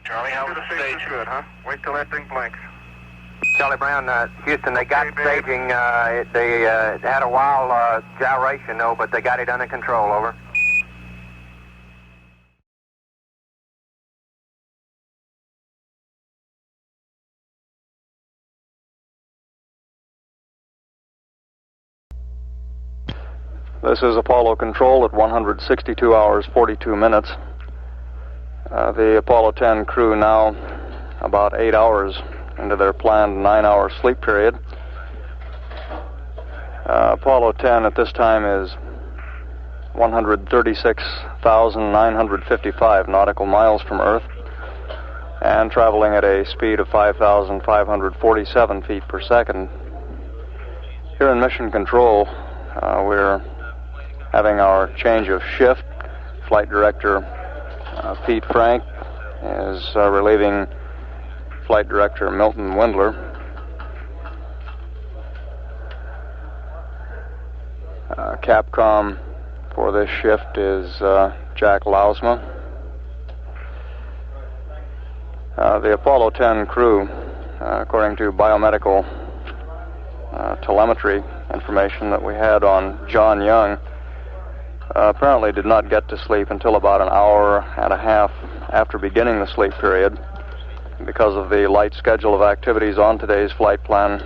Charlie, how was the stage? Good, huh? Wait till that thing blinks. Charlie Brown, Houston, they got staging. They had a wild gyration, though, but they got it under control, over. This is Apollo Control at 162 hours, 42 minutes. The Apollo 10 crew now about 8 hours into their planned 9-hour sleep period. Apollo 10 at this time is 136,955 nautical miles from Earth and traveling at a speed of 5,547 feet per second. Here in Mission Control, we're having our change of shift. Flight Director Pete Frank is relieving Flight Director Milton Windler. Capcom for this shift is Jack Lausma. The Apollo 10 crew, according to biomedical telemetry information that we had on John Young, apparently did not get to sleep until about an hour and a half after beginning the sleep period. Because of the light schedule of activities on today's flight plan,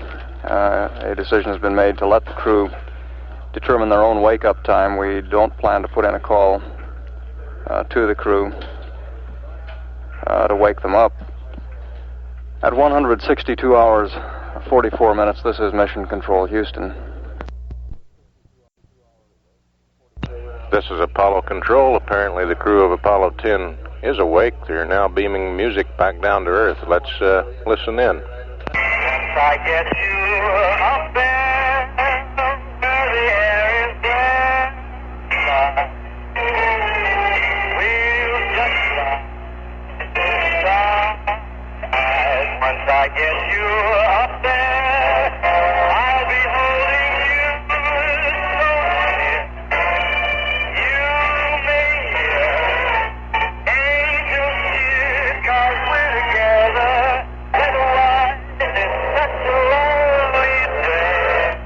a decision has been made to let the crew determine their own wake-up time. We don't plan to put in a call to the crew to wake them up. At 162 hours, 44 minutes, this is Mission Control, Houston. This is Apollo Control. Apparently the crew of Apollo 10 is awake. They're now beaming music back down to Earth. Let's listen in. Once I get you up there, where the air is black, we'll just ride. Once I get you up there, I'll be holding you so near. You may hear angels cheer 'cause we're together. And why is it such a lonely day?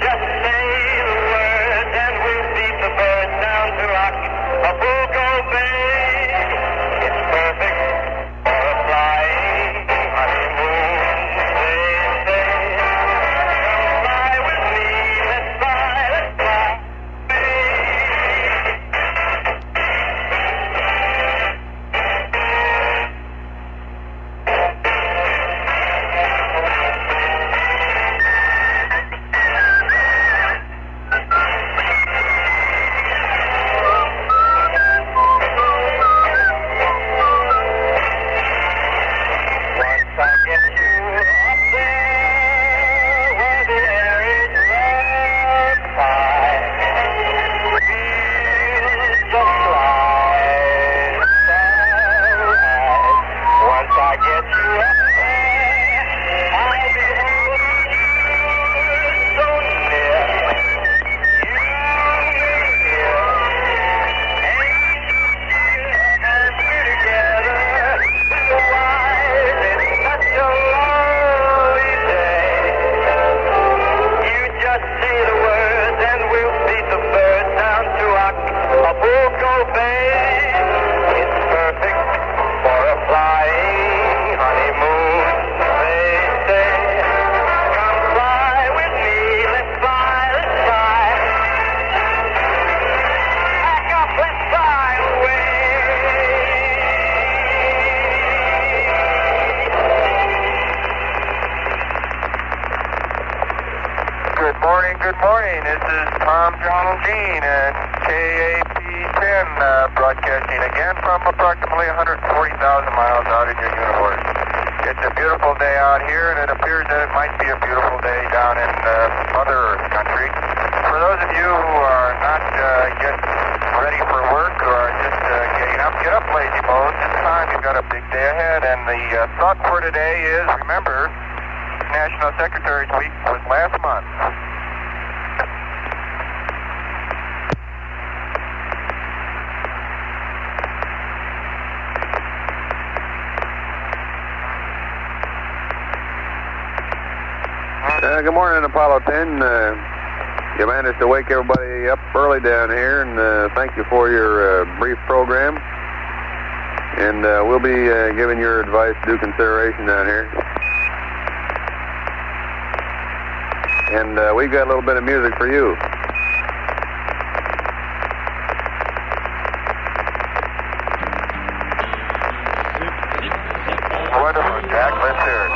Just say the words and we'll beat the birds down to Acapulco Bay. It's perfect for a flying honeymoon, they say. Come fly with me, let's fly, let's fly. Once I get you up there, where the air is rarefied, we'll just glide. Once I get you up there, I'll be holding you so near. You may hear angels cheer 'cause we're together. Why is it such a lonely day? You just say the words and we'll beat the birds down to Acapulco Bay. It's perfect for a flying honeymoon, they say. Come fly with me, let's fly, let's fly. Back up, let's fly away. Good morning. This is Tom John Jean at KAP-10 broadcasting again from approximately 140,000 miles out in your universe. It's a beautiful day out here, and it appears that it might be a beautiful day down in Mother Earth country. For those of you who are not yet ready for work or are just getting up, get up, lazy bones. It's time. You've got a big day ahead, and the thought for today is, remember, National Secretary's Week was last month. Good morning, Apollo 10. You managed to wake everybody up early down here, and thank you for your brief program. And we'll be giving your advice due consideration down here. And we've got a little bit of music for you. Wonderful, Jack. Let's hear it.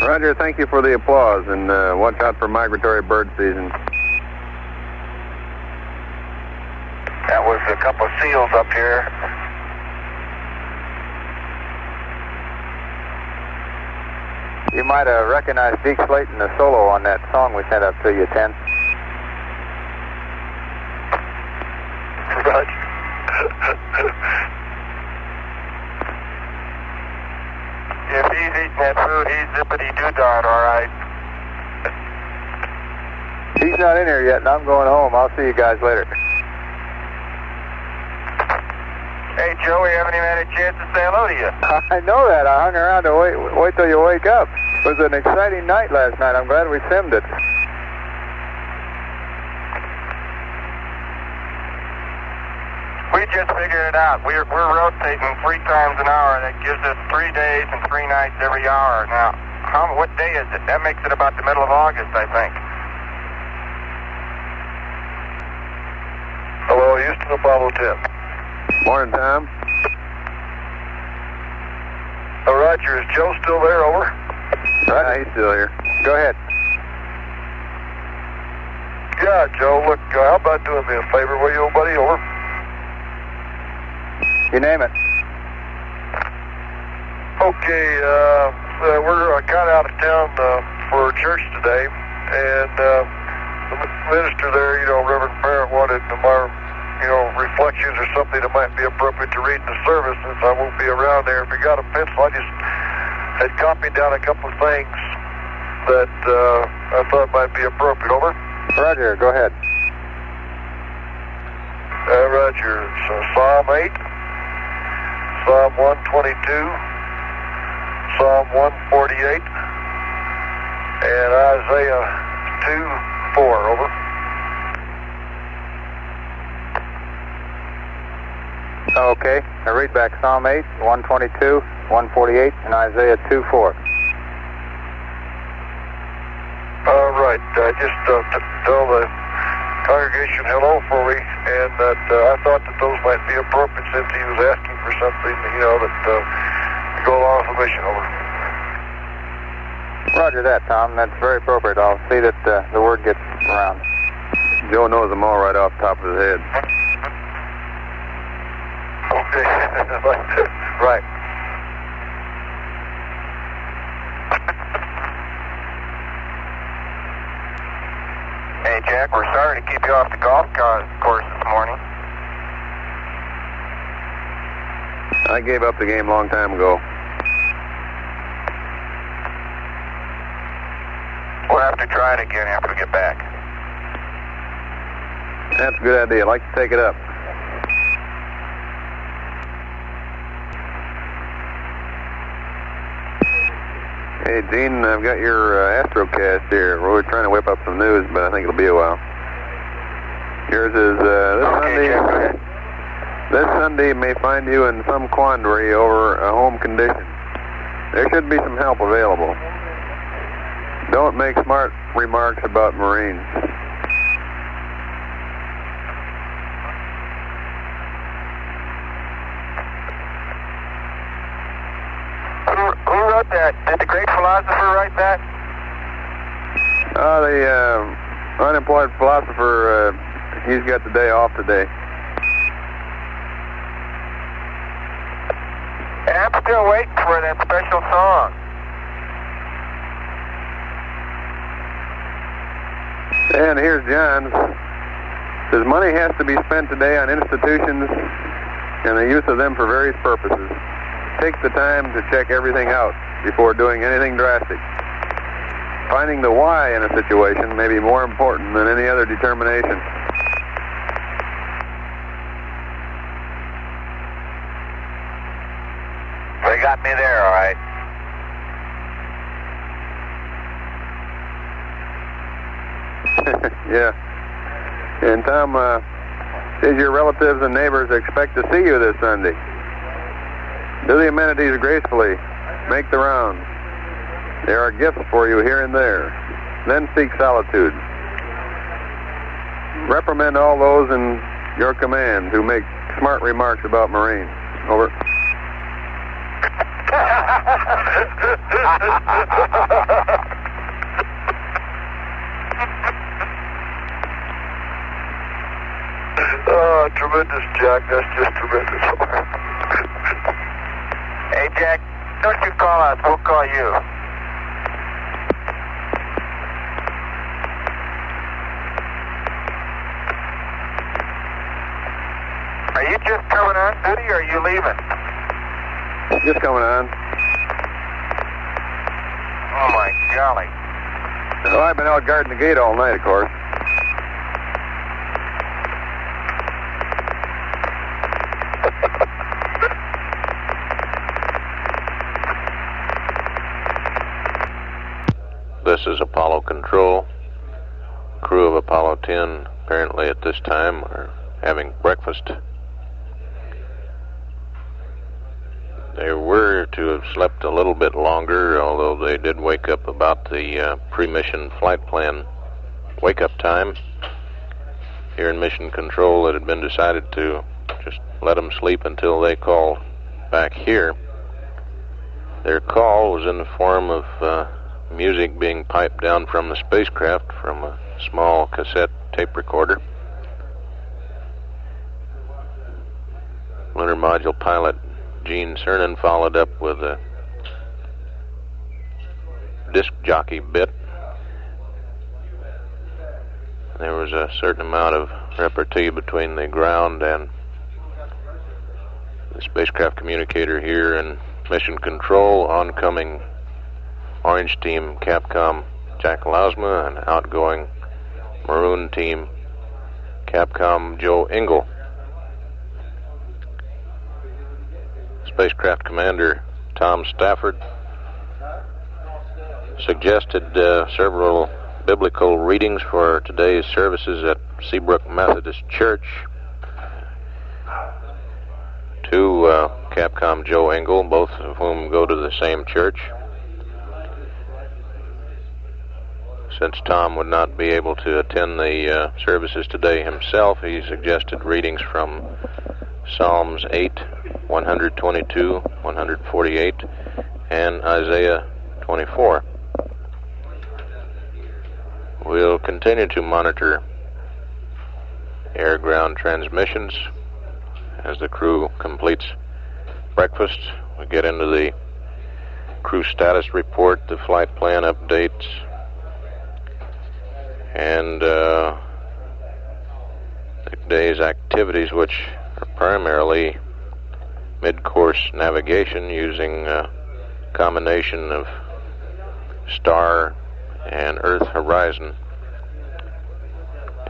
Roger, thank you for the applause, and watch out for migratory bird season. That was a couple of seals up here. You might have recognized Deke Slayton, the solo on that song we sent up to you, 10. Roger. If he's eating that food, he's zippity-doo-dah, all right. He's not in here yet, and I'm going home. I'll see you guys later. Hey, Joe, we haven't even had a chance to say hello to you. I know that. I hung around to wait till you wake up. It was an exciting night last night. I'm glad we filmed it. We just figured it out. We're rotating 3 times an hour. That gives us 3 days and 3 nights every hour. Now, what day is it? That makes it about the middle of August, I think. Hello, Houston, Apollo 10. Morning, Tom. Roger, is Joe still there? Over. Roger, he's still here. Go ahead. Yeah, Joe, look, how about doing me a favor, will you, old buddy? Over. You name it. Okay, we're kind of out of town for church today, and the minister there, Reverend Parent, wanted my, reflections or something that might be appropriate to read in the service since I won't be around there. If you got a pencil, I just had copied down a couple of things that I thought might be appropriate. Over. Roger, go ahead. Roger, so Psalm 8, Psalm 122, Psalm 148, and Isaiah 2:4. Over. Okay, I read back Psalm 8, 122, 148, and Isaiah 2:4. All right, just tell the congregation hello fully, and that I thought that those might be appropriate since he was asking for something, you know, that to go along with the mission. Over. Roger that, Tom. That's very appropriate. I'll see that the word gets around. Joe knows them all right off the top of his head. Okay, right. Hey, Jack, we're sorry to keep you off the golf course this morning. I gave up the game a long time ago. We'll have to try it again after we get back. That's a good idea. I'd like to take it up. Hey, Gene, I've got your Astrocast here. We're trying to whip up some news, but I think it'll be a while. Yours is this Sunday. Jack, go ahead. This Sunday may find you in some quandary over a home condition. There should be some help available. Don't make smart remarks about Marines. Who wrote that? Did the great philosopher write that? The unemployed philosopher, he's got the day off today. I'm still waiting for that special song. And here's John's. Says money has to be spent today on institutions and the use of them for various purposes. Take the time to check everything out before doing anything drastic. Finding the why in a situation may be more important than any other determination. They got me there, all right. Yeah. And Tom, says your relatives and neighbors expect to see you this Sunday. Do the amenities gracefully. Make the rounds. There are gifts for you here and there. Then seek solitude. Reprimand all those in your command who make smart remarks about Marines. Over. Oh, tremendous, Jack. That's just tremendous. Hey, Jack, don't you call us. We'll call you. Are you just coming on duty, or are you leaving? Just coming on. Oh, my golly. Well, I've been out guarding the gate all night, of course. This is Apollo Control. Crew of Apollo 10 apparently at this time are having breakfast. They were to have slept a little bit longer, although they did wake up about the pre-mission flight plan wake-up time. Here in Mission Control, it had been decided to just let them sleep until they call back here. Their call was in the form of music being piped down from the spacecraft from a small cassette tape recorder. Lunar Module pilot Gene Cernan followed up with a disc jockey bit. There was a certain amount of repartee between the ground and the spacecraft communicator here in Mission Control, oncoming Orange Team Capcom Jack Lausma and outgoing Maroon Team Capcom Joe Engel. Spacecraft Commander Tom Stafford suggested several biblical readings for today's services at Seabrook Methodist Church to Capcom Joe Engel, both of whom go to the same church. Since Tom would not be able to attend the services today himself, he suggested readings from Psalms 8, 122, 148, and Isaiah 24. We'll continue to monitor air-ground transmissions as the crew completes breakfast. We get into the crew status report, the flight plan updates, and the day's activities, which are primarily mid-course navigation using a combination of star and Earth horizon,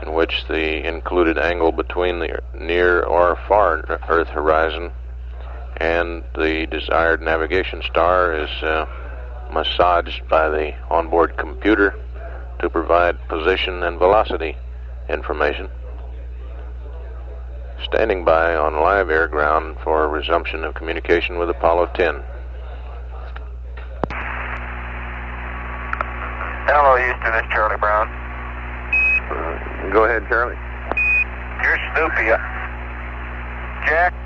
in which the included angle between the near or far Earth horizon and the desired navigation star is massaged by the onboard computer to provide position and velocity information. Standing by on live air ground for resumption of communication with Apollo 10. Hello, Houston, it's Charlie Brown. Go ahead, Charlie. You're Snoopy. Jack,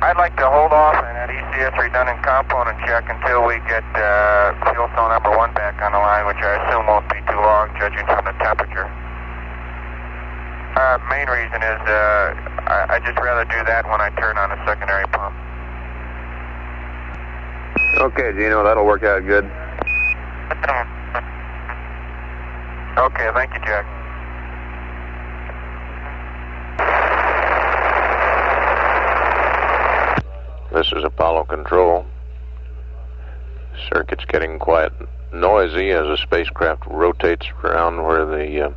I'd like to hold off on that ECS redundant component check until we get fuel cell number 1 back on the line, which I assume won't be too long, judging from the temperature. Main reason is I'd just rather do that when I turn on the secondary pump. Okay, Gino, that'll work out good. Okay, thank you, Jack. This is Apollo Control. Circuit's getting quite noisy as the spacecraft rotates around where the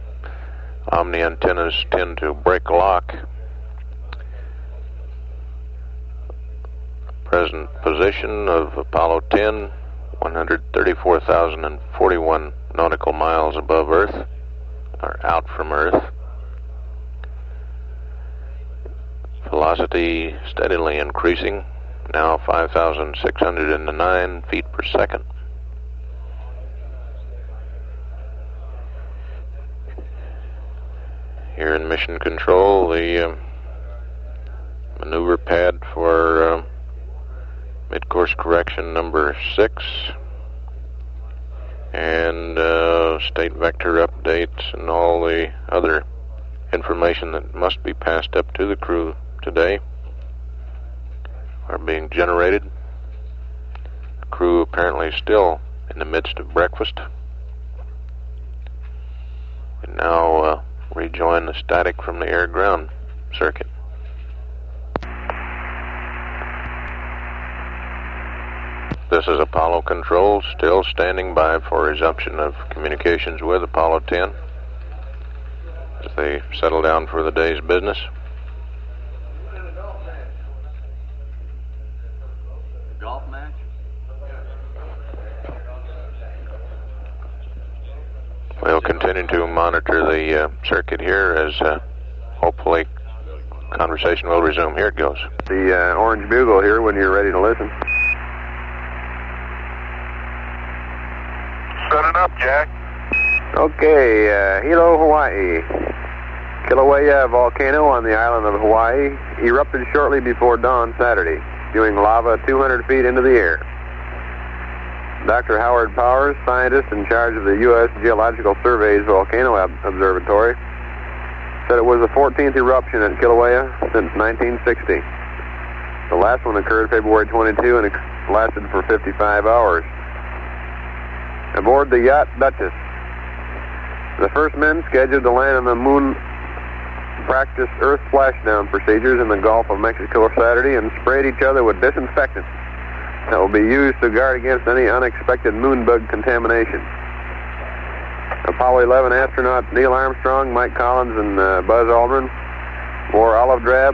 Omni antennas tend to break lock. Present position of Apollo 10, 134,041 nautical miles above Earth, or out from Earth. Velocity steadily increasing, now 5,609 feet per second. Here in Mission Control, the maneuver pad for mid-course correction number 6, and state vector updates and all the other information that must be passed up to the crew today are being generated. The crew apparently still in the midst of breakfast, and now rejoin the static from the air-ground circuit. This is Apollo Control, still standing by for resumption of communications with Apollo 10 as they settle down for the day's business. Golf match? We'll continue to monitor the circuit here as hopefully conversation will resume. Here it goes. The orange bugle here when you're ready to listen. Set it up, Jack. Okay, Hilo, Hawaii. Kilauea volcano on the island of Hawaii erupted shortly before dawn Saturday, spewing lava 200 feet into the air. Dr. Howard Powers, scientist in charge of the U.S. Geological Survey's Volcano Observatory, said it was the 14th eruption at Kilauea since 1960. The last one occurred February 22 and it lasted for 55 hours. Aboard the yacht Duchess, the first men scheduled to land on the moon practiced Earth splashdown procedures in the Gulf of Mexico Saturday and sprayed each other with disinfectant that will be used to guard against any unexpected moonbug contamination. Apollo 11 astronaut Neil Armstrong, Mike Collins, and Buzz Aldrin wore olive drab,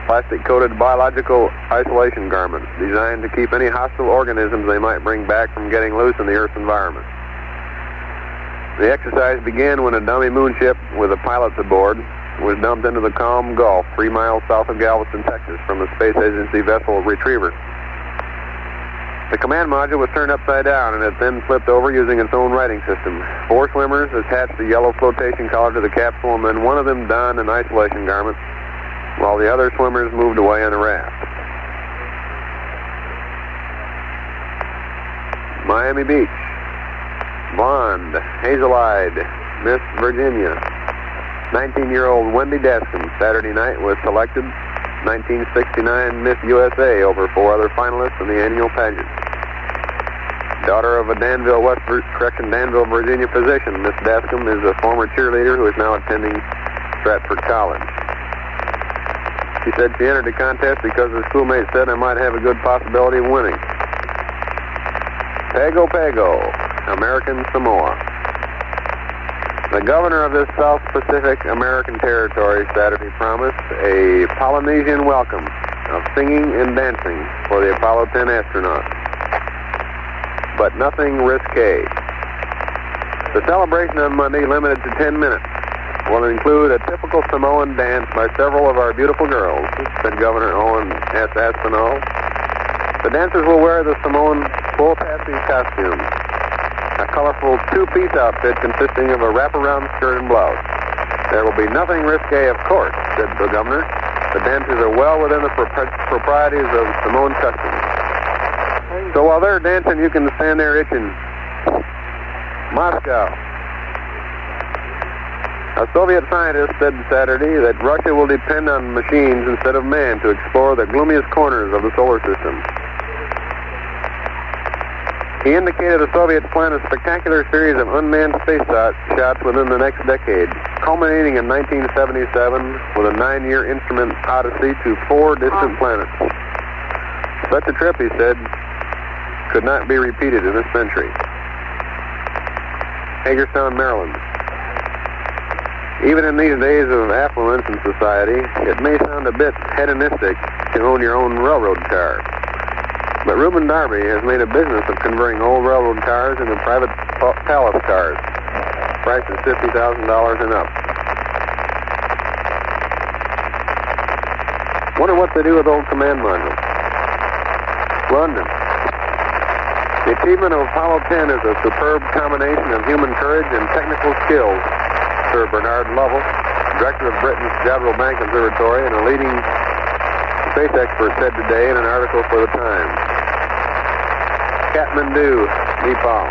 plastic-coated biological isolation garments designed to keep any hostile organisms they might bring back from getting loose in the Earth's environment. The exercise began when a dummy moonship with the pilots aboard was dumped into the calm Gulf 3 miles south of Galveston, Texas, from the Space Agency vessel Retriever. The command module was turned upside down and it then flipped over using its own writing system. 4 swimmers attached the yellow flotation collar to the capsule, and then one of them donned an isolation garment while the other swimmers moved away on the raft. Miami Beach. Blonde, hazel-eyed, Miss Virginia. 19-year-old Wendy Descom, Saturday night, was selected 1969 Miss USA over 4 other finalists in the annual pageant. Daughter of a Danville, Virginia physician, Miss Descom is a former cheerleader who is now attending Stratford College. She said she entered the contest because her schoolmates said I might have a good possibility of winning. Pago Pago, American Samoa. The governor of this South Pacific American territory Saturday promised a Polynesian welcome of singing and dancing for the Apollo 10 astronauts. But nothing risque. The celebration on Monday, limited to 10 minutes, will include a typical Samoan dance by several of our beautiful girls, said Governor Owen S. Aspinall. The dancers will wear the Samoan full passy costume, a colorful 2-piece outfit consisting of a wraparound skirt and blouse. There will be nothing risque, of course, said the governor. The dancers are well within the proprieties of Samoan customs. So while they're dancing, you can stand there itching. Moscow. A Soviet scientist said Saturday that Russia will depend on machines instead of man to explore the gloomiest corners of the solar system. He indicated the Soviets plan a spectacular series of unmanned space shots within the next decade, culminating in 1977 with a 9-year instrument odyssey to 4 distant planets. Such a trip, he said, could not be repeated in this century. Hagerstown, Maryland. Even in these days of affluence in society, it may sound a bit hedonistic to own your own railroad car. But Reuben Darby has made a business of converting old railroad cars into private palace cars. Price is $50,000 and up. Wonder what they do with old command modules. London. The achievement of Apollo 10 is a superb combination of human courage and technical skills, Sir Bernard Lovell, director of Britain's Jodrell Bank Observatory and a leading space expert, said today in an article for the Times. Kathmandu, Nepal.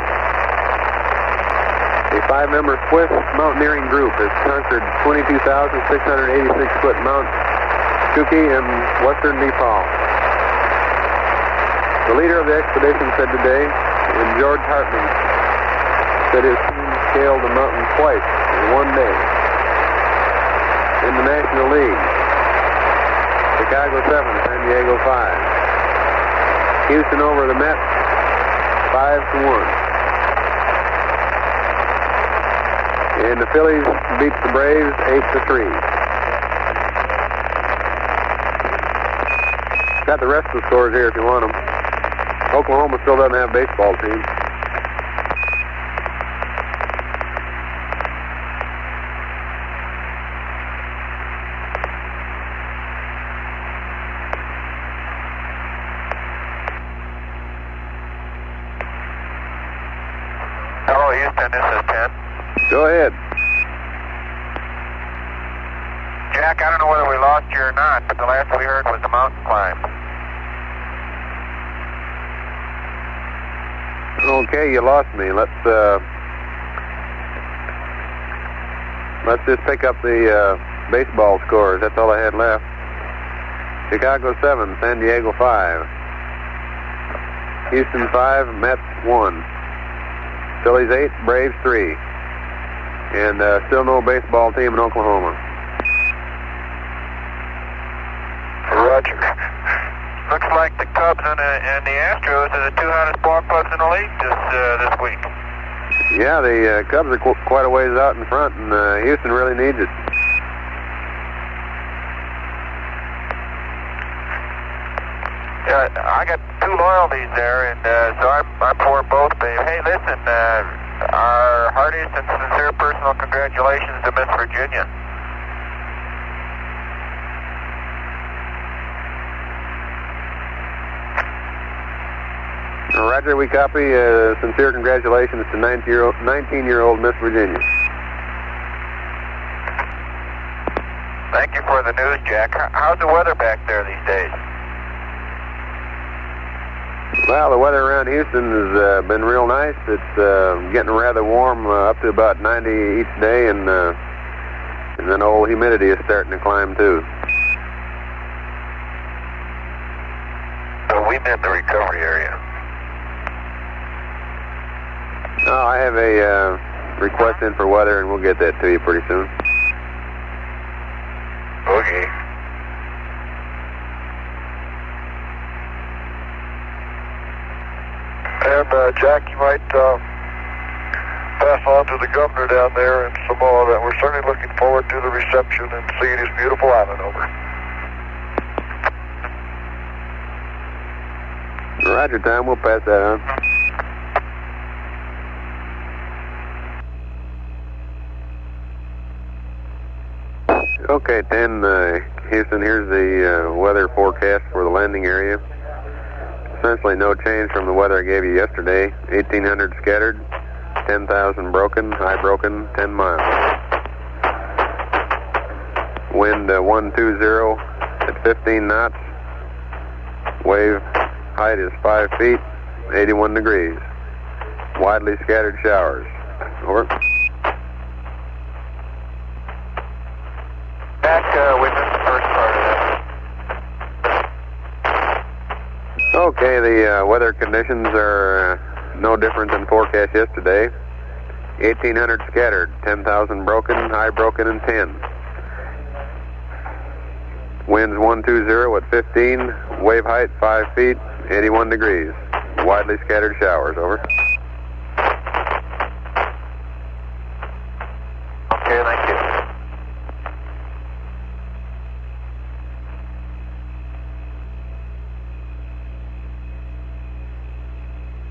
A 5-member Swiss mountaineering group has conquered 22,686-foot Mount Shuki in western Nepal. The leader of the expedition said today, and George Hartman said his team scaled the mountain twice in one day. In the National League, Chicago 7, San Diego 5. Houston over the Mets, 5-1. And the Phillies beat the Braves 8-3. Got the rest of the scores here if you want them. Oklahoma still doesn't have a baseball team. Hello, Houston, this is 10. Go ahead. Jack, I don't know whether we lost you or not, but the last we heard was the mountain climb. Okay, you lost me. Let's just pick up the baseball scores. That's all I had left. Chicago 7, San Diego 5. Houston 5, Mets 1. Phillies 8, Braves 3. And still no baseball team in Oklahoma. Roger. Looks like the Cubs and the Astros are the 2 hottest ball clubs in the league this week. Yeah, the Cubs are quite a ways out in front, and Houston really needs it. Yeah, I got 2 loyalties there, and so I'm for both, babe. Hey, listen, our heartiest and sincere personal congratulations to Miss Virginia. Roger, we copy. Sincere congratulations to 19-year-old Miss Virginia. Thank you for the news, Jack. How's the weather back there these days? Well, the weather around Houston has been real nice. It's getting rather warm, up to about 90 each day, and then old humidity is starting to climb too. So we meant the recovery area. No, I have a request in for weather, and we'll get that to you pretty soon. Okay. And Jack, you might pass on to the governor down there in Samoa that we're certainly looking forward to the reception and seeing his beautiful island over. Roger, Tom. We'll pass that on. Okay, 10, Houston, here's the weather forecast for the landing area. Essentially no change from the weather I gave you yesterday. 1,800 scattered, 10,000 broken, high broken, 10 miles. Wind 120 at 15 knots. Wave height is 5 feet, 81 degrees. Widely scattered showers. Over. Jack, we missed the first part of that. Okay, the weather conditions are no different than forecast yesterday. 1,800 scattered, 10,000 broken, high broken, and 10. Winds 120 at 15, wave height 5 feet, 81 degrees. Widely scattered showers, over. Okay, thank you.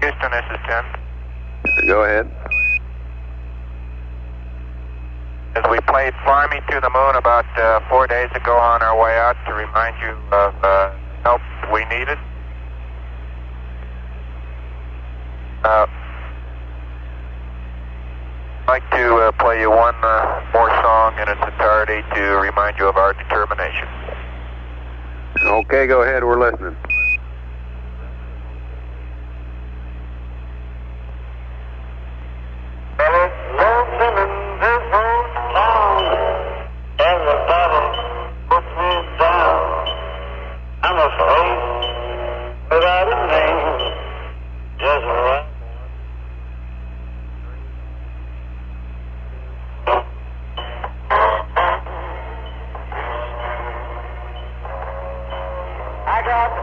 Houston, this is 10. Go ahead. As we played Fly Me to the Moon about 4 days ago on our way out to remind you of help we needed. I'd like to play you one more song in its entirety to remind you of our determination. Okay, go ahead. We're listening. I got the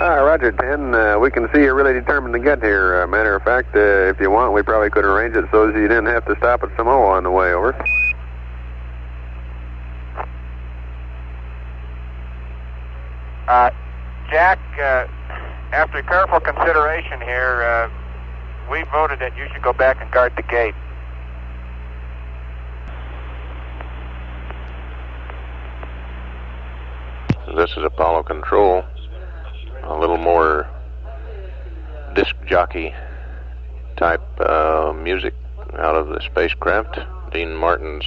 Roger, 10. We can see you're really determined to get here. Matter of fact, if you want, we probably could arrange it so that you didn't have to stop at Samoa on the way, over. Jack, after careful consideration here, we voted that you should go back and guard the gate. This is Apollo Control. A little more disc jockey type music out of the spacecraft. Dean Martin's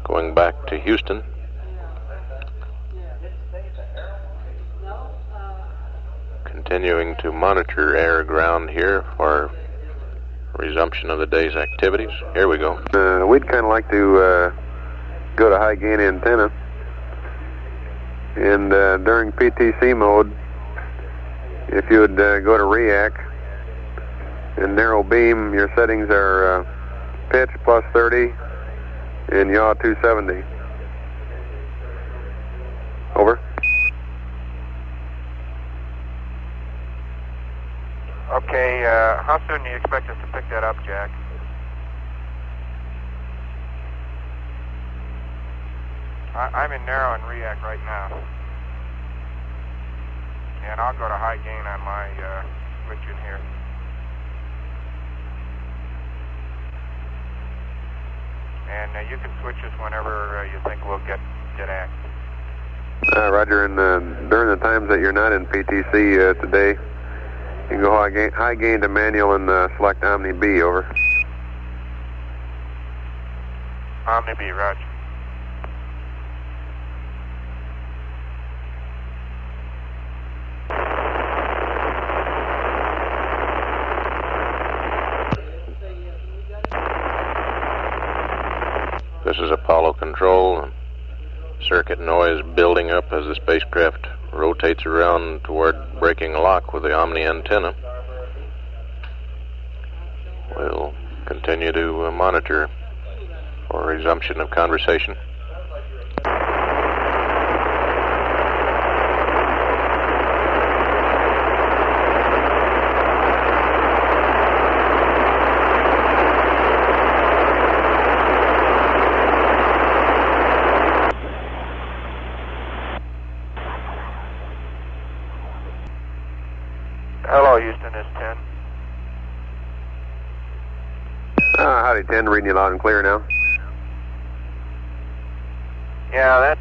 going back to Houston. Continuing to monitor air ground here for resumption of the day's activities. Here we go. We'd kind of like to go to high gain antenna. And during PTC mode, if you would go to REAC and narrow beam, your settings are pitch plus 30 and yaw 270. Over. Okay, how soon do you expect us to pick that up, Jack? I'm in narrow and REAC right now. And I'll go to high gain on my switch in here. And you can switch us whenever you think we'll get act. Roger, and during the times that you're not in PTC today, you can go high gain to manual and select Omni B, over. Omni B, roger. This is Apollo Control. Circuit noise building up as the spacecraft rotates around toward breaking lock with the Omni antenna. We'll continue to monitor for resumption of conversation. Hello, Houston, it's 10. Howdy, 10. Reading you loud and clear now. Yeah,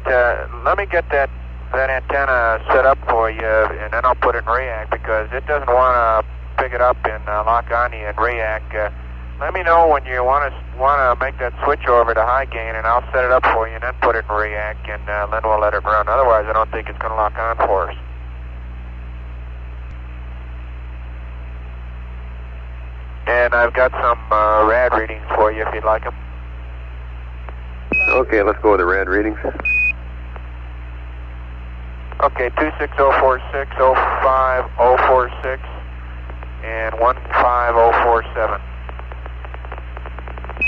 let me get that antenna set up for you, and then I'll put it in REAC, because it doesn't want to pick it up and lock on you in REAC. Let me know when you want to make that switch over to high gain, and I'll set it up for you, and then put it in REAC, and then we'll let it run. Otherwise, I don't think it's going to lock on for us. And I've got some rad readings for you if you'd like them. Okay, let's go with the rad readings. Okay, 26046, 05046, and 15047.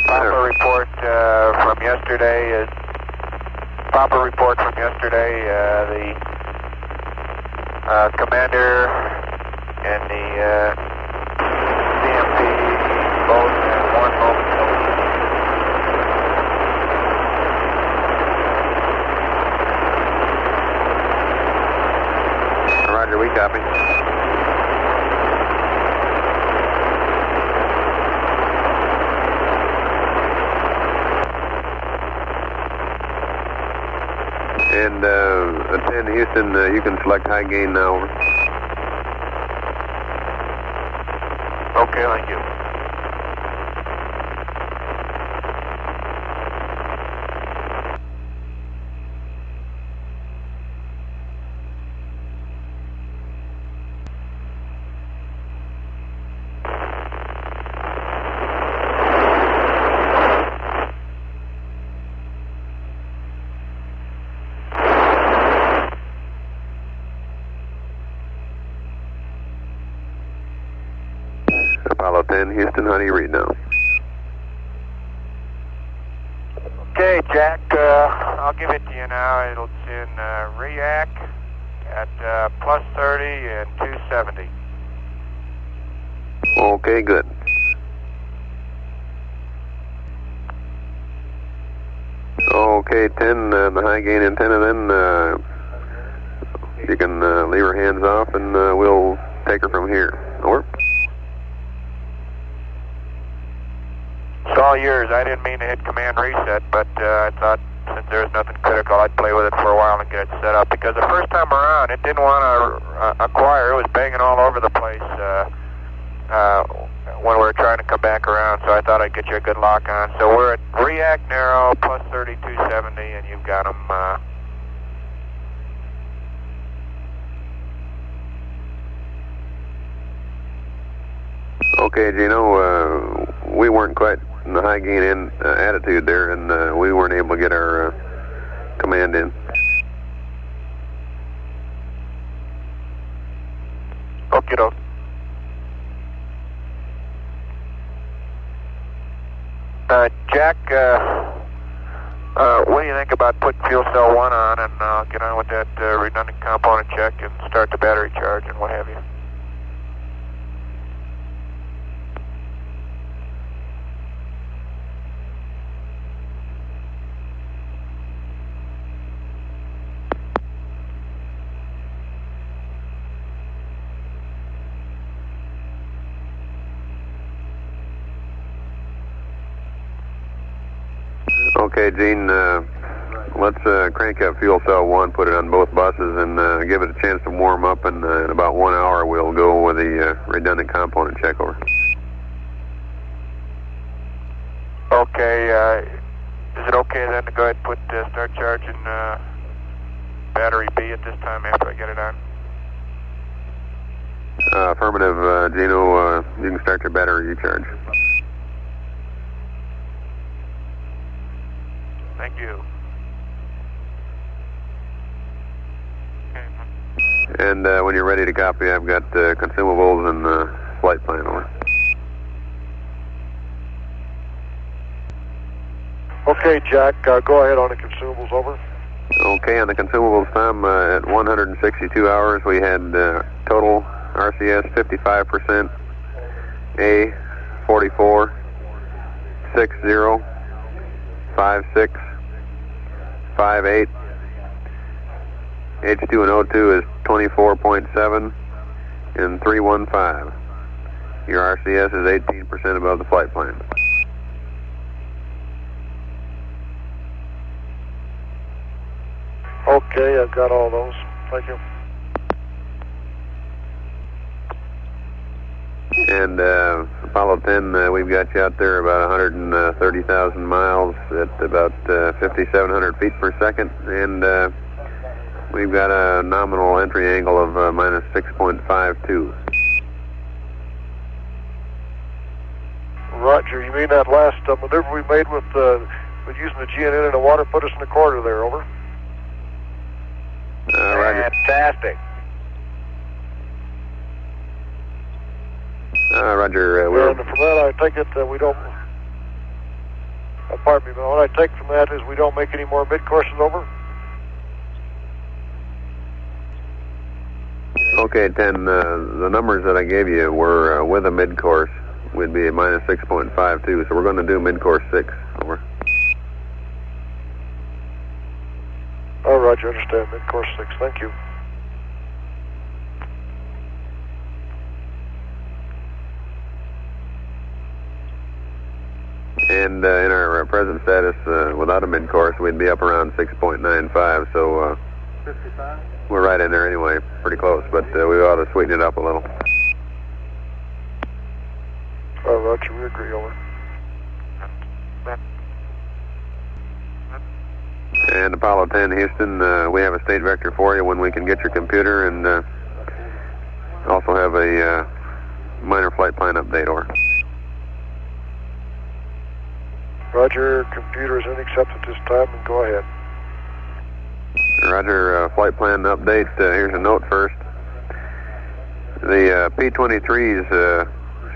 Papa report from yesterday is the commander and the CMP both at 1 moment. Roger, we copy. And attend Houston, you can select high gain now, over. Okay, thank you. Apollo 10, Houston, how do you read now? Okay, Jack, I'll give it to you now. It's in REAC, at plus 30 and 270. Okay, good. Okay, 10, the high gain antenna then, you can leave her hands off and we'll take her from here. Over. It's all yours. I didn't mean to hit command reset, but I thought since there was nothing critical, I'd play with it for a while and get it set up. Because the first time around, it didn't want to acquire. It was banging all over the place when we were trying to come back around. So I thought I'd get you a good lock on. So we're at react narrow, plus 30, 270, and you've got them. Okay, Gino, we weren't quite in the high gain attitude there, and we weren't able to get our command in. Okie doke. Jack, what do you think about putting fuel cell 1 on and get on with that redundant component check and start the battery charge and what have you? Okay, Gene, let's crank up fuel cell 1, put it on both buses, and give it a chance to warm up, and in about 1 hour we'll go with the redundant component check over. Okay, is it okay then to go ahead and put start charging battery B at this time after I get it on? Affirmative, Gino, you can start your battery recharge. Thank you. Okay. And when you're ready to copy, I've got consumables and flight plan over. Okay, Jack, go ahead on the consumables, over. Okay, on the consumables, Tom, at 162 hours, we had total RCS 55%, A 44, 60, 56, 58, H2 and O2 is 24.7 and 315. Your RCS is 18% above the flight plan. Okay, I've got all those. Thank you. And Apollo 10, we've got you out there about 130,000 miles at about 5,700 feet per second, and we've got a nominal entry angle of minus 6.52. Roger, you mean that last maneuver we made with using the GNN in the water put us in the corner there, over? Roger. Fantastic. Roger, And from that, I take it we don't. Pardon me, but what I take from that is we don't make any more mid-courses, over. Okay, 10, the numbers that I gave you were with a mid-course. We'd be at minus 6.52, so we're going to do mid-course 6, over. Oh, Roger, understand. Mid-course 6, thank you. And in our present status, without a mid-course, we'd be up around 6.95, so 55? We're right in there anyway, pretty close, but we ought to sweeten it up a little. Oh, Roger, we agree, over. And Apollo 10, Houston, we have a state vector for you when we can get your computer, and also have a minor flight plan update, over. Roger, computer is inaccepted at this time, and go ahead. Roger, flight plan update. Here's a note first. The P-23s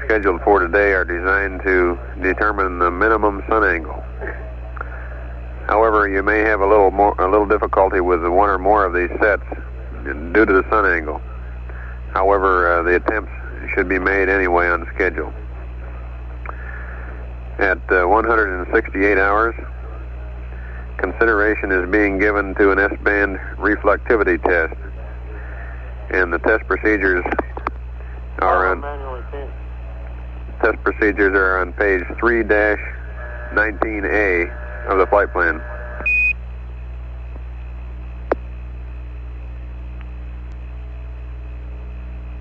scheduled for today are designed to determine the minimum sun angle. However, you may have a little difficulty with one or more of these sets due to the sun angle. However, the attempts should be made anyway on schedule. At 168 hours, consideration is being given to an S-band reflectivity test, and the test procedures are on page 3-19A of the flight plan.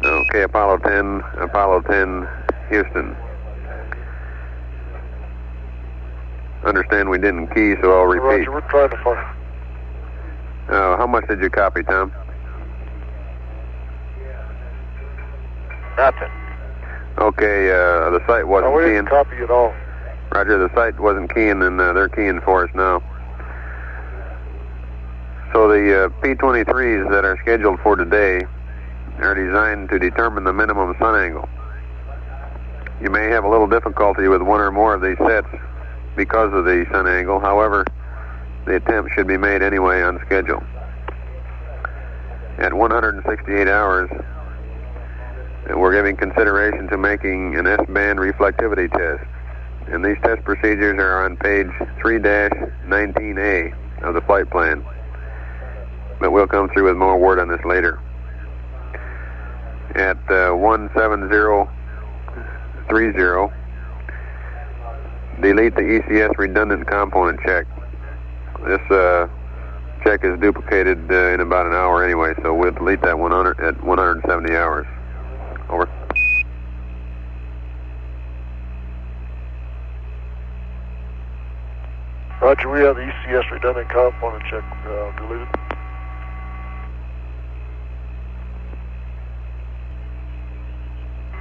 Okay, Apollo 10, Houston. Understand we didn't key, so I'll repeat. Roger, we're trying to find. How much did you copy, Tom? Nothing. Okay, the site wasn't We keying. didn't copy at all. Roger, the site wasn't keying, and they're keying for us now. So the P-23s that are scheduled for today are designed to determine the minimum sun angle. You may have a little difficulty with one or more of these sets because of the sun angle. However, the attempt should be made anyway on schedule. At 168 hours, we're giving consideration to making an S-band reflectivity test. And these test procedures are on page 3-19A of the flight plan. But we'll come through with more word on this later. At 17030, delete the ECS redundant component check. This check is duplicated in about an hour anyway, so we'll delete that one at 170 hours. Over. Roger, we have the ECS redundant component check deleted.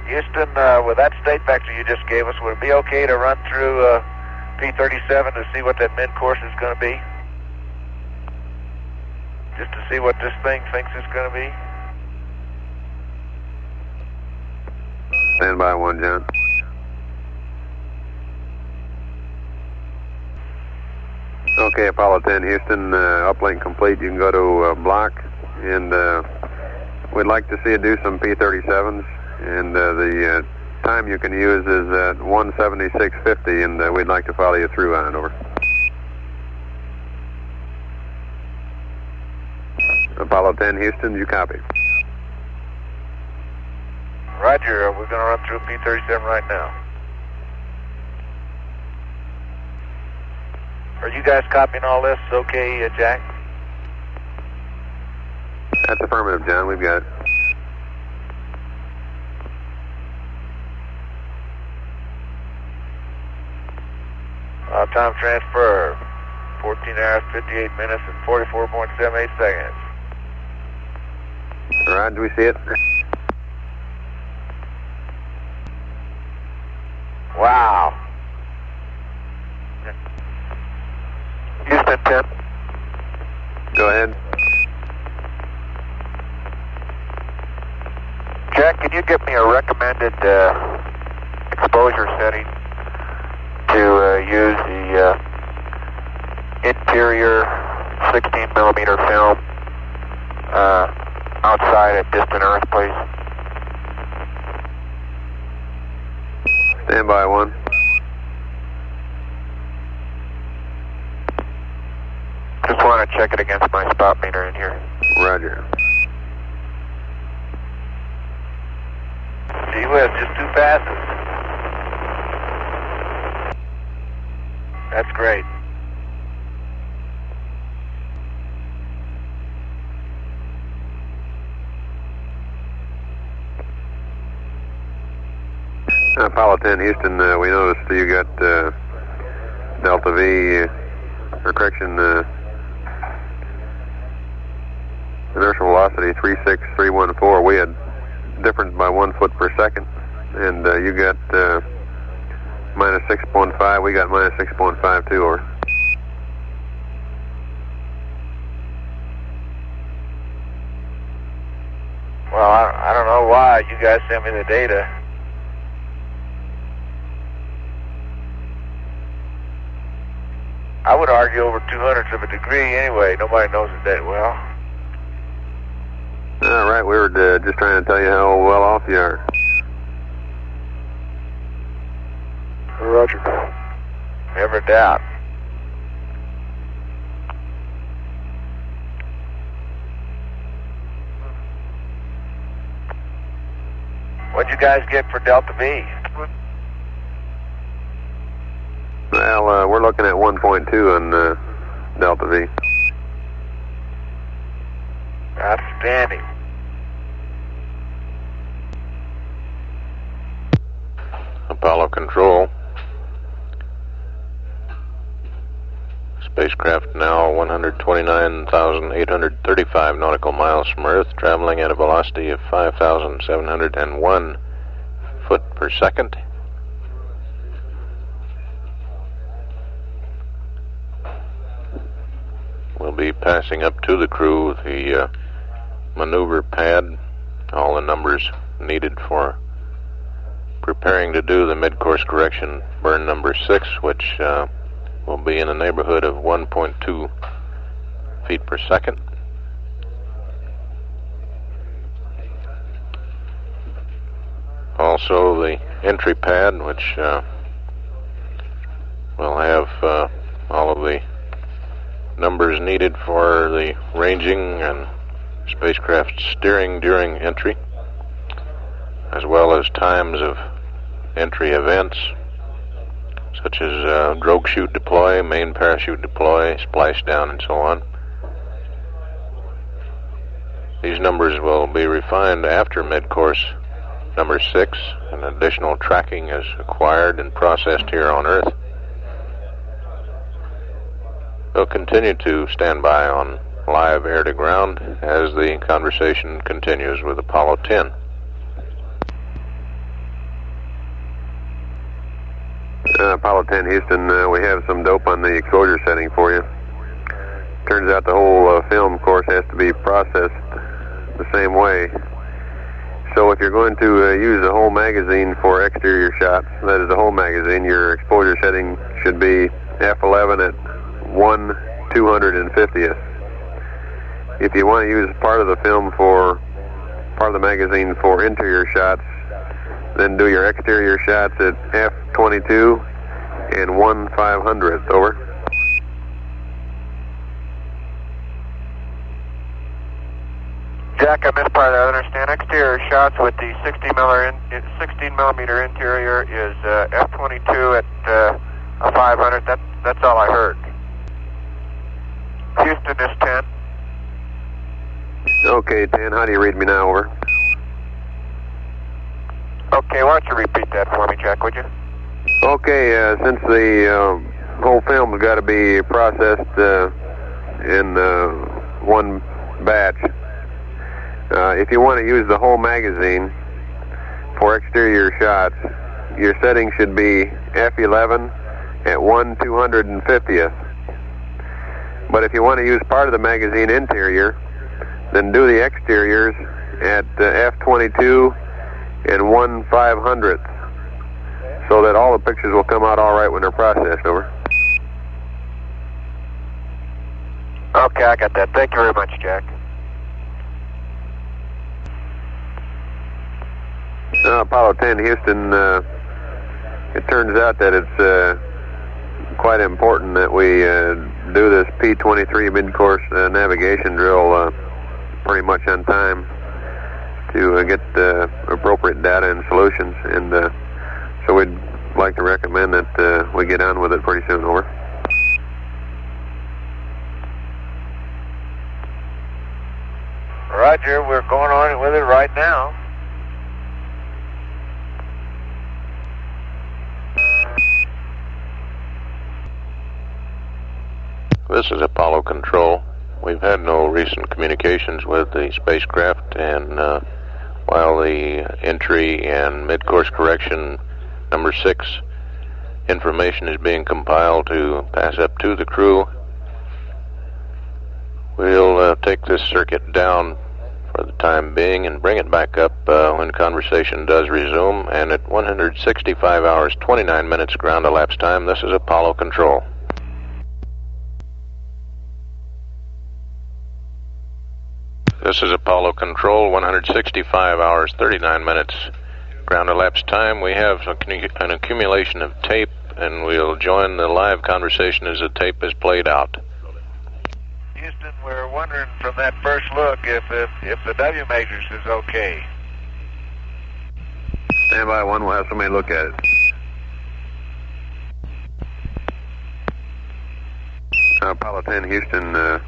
Houston, with that state vector you just gave us, would it be okay to run through P-37 to see what that mid-course is going to be? Just to see what this thing thinks it's going to be? Stand by one, John. Okay, Apollo 10, Houston, uplink complete. You can go to block, and we'd like to see you do some P-37s. And the time you can use is at 176.50, and we'd like to follow you through on it. Over. Apollo 10, Houston, you copy? Roger, we're going to run through P-37 right now. Are you guys copying all this okay, Jack? That's affirmative, John. We've got it. Time transfer, 14 hours, 58 minutes, and 44.78 seconds. Rod, do we see it? Wow. Houston 10. Go ahead. Jack, can you give me a recommended exposure setting to use the interior 16 millimeter film outside at distant Earth, please? Stand by one. Just want to check it against my spot meter in here. Roger. Gee whiz, just 2 passes. That's great. Apollo 10, Houston, we noticed you got Delta V, or correction, inertial velocity 36314. We had difference by 1 foot per second, and you got minus 6.5. We got minus 6.52, or. Well, I don't know why you guys sent me the data. I would argue over 200ths of a degree anyway. Nobody knows it that well. All right, we were just trying to tell you how well off you are. Roger. Never doubt. What'd you guys get for Delta V? Well, we're looking at 1.2 on Delta V. Outstanding. Apollo Control. Spacecraft now 129,835 nautical miles from Earth, traveling at a velocity of 5,701 foot per second. We'll be passing up to the crew with the maneuver pad, all the numbers needed for preparing to do the mid-course correction burn number 6, which will be in the neighborhood of 1.2 feet per second. Also the entry pad, which will have all of the numbers needed for the ranging and spacecraft steering during entry, as well as times of entry events, such as drogue chute deploy, main parachute deploy, splashdown, and so on. These numbers will be refined after mid-course number 6, and additional tracking is acquired and processed here on Earth. We'll continue to stand by on live air-to-ground as the conversation continues with Apollo 10. Apollo 10 Houston, we have some dope on the exposure setting for you. Turns out the whole film, of course, has to be processed the same way. So if you're going to use the whole magazine for exterior shots, that is the whole magazine, your exposure setting should be F11 at 1/250th. If you want to use part of the film for part of the magazine for interior shots, then do your exterior shots at F22 and 1/500th. Over. Jack, I missed part of that. I understand exterior shots with the 16 millimeter interior is F22 at a 500. That's all I heard. Houston is 10. Okay, 10. How do you read me now? Over. Okay, why don't you repeat that for me, Jack, would you? Okay, since the whole film has got to be processed in one batch, if you want to use the whole magazine for exterior shots, your setting should be F11 at 1/250th. But if you want to use part of the magazine interior, then do the exteriors at F22 and 1/500th, so that all the pictures will come out all right when they're processed. Over. Okay, I got that. Thank you very much, Jack. Apollo 10 Houston, it turns out that it's quite important that we do this P-23 mid-course navigation drill pretty much on time to get appropriate data and solutions, and so we'd like to recommend that we get on with it pretty soon. Over. Roger, we're going on with it right now. This is Apollo Control. We've had no recent communications with the spacecraft, and while the entry and mid-course correction number 6 information is being compiled to pass up to the crew, we'll take this circuit down for the time being and bring it back up when conversation does resume. And at 165 hours 29 minutes ground elapsed time, this is Apollo Control. This is Apollo Control, 165 hours, 39 minutes. Ground elapsed time. We have an accumulation of tape, and we'll join the live conversation as the tape is played out. Houston, we're wondering from that first look if the W matrix is okay. Stand by one, we'll have somebody look at it. Apollo 10, Houston,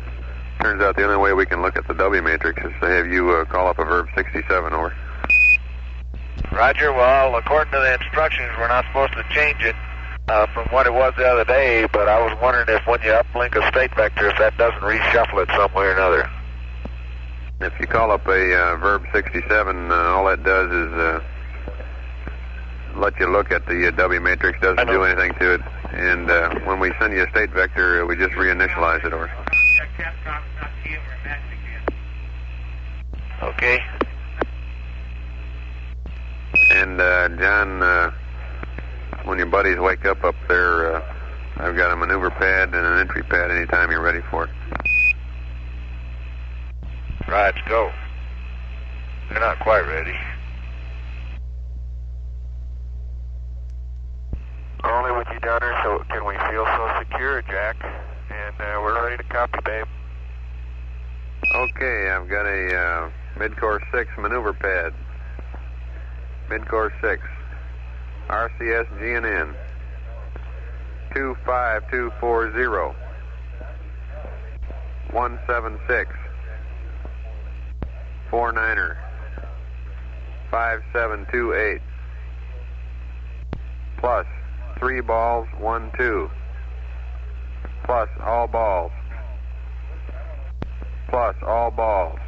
turns out the only way we can look at the W matrix is to have you call up a verb 67, over. Roger, well, according to the instructions, we're not supposed to change it from what it was the other day, but I was wondering if when you uplink a state vector, if that doesn't reshuffle it some way or another. If you call up a verb 67, all that does is let you look at the W matrix, doesn't do anything to it. And when we send you a state vector, we just reinitialize it, over. Okay. And John, when your buddies wake up there, I've got a maneuver pad and an entry pad anytime you're ready for it. Right, go. They're not quite ready. Only with you down there, so can we feel so secure, Jack? And we're ready to copy, babe. Okay, I've got a mid-course 6 maneuver pad. Mid-course 6. RCS GNN. 25240. 176. 49er. 5728. Plus 3 balls, 1, 2. Plus all balls. Plus all balls.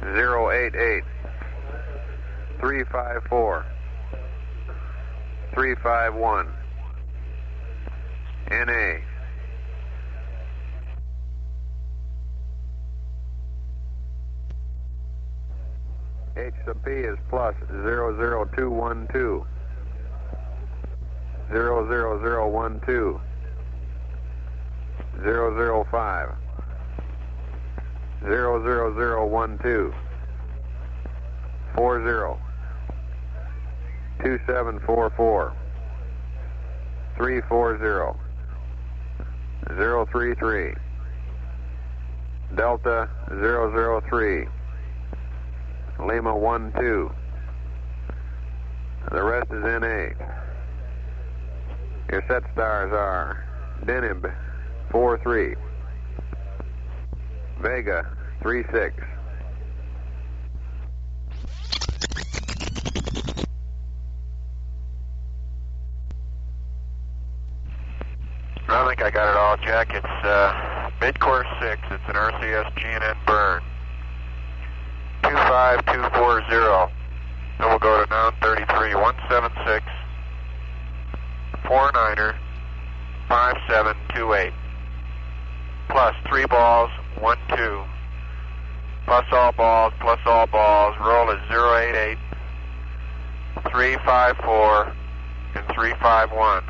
088. 354. 351. NA. H sub P is plus 00212. 00012. 005. 00012. 40. 2744. 340. 033. Delta 003. Lima 12. The rest is NA. Your set stars are Denib 43. Vega 36. I think I got it all, Jack. It's mid-course 6. It's an RCS GNN burn. 25240. Then we'll go to noun 33. 176. 49er. 5728. Plus 3 balls, 1, 2. Plus all balls, plus all balls. Roll is 088. 354 and 351.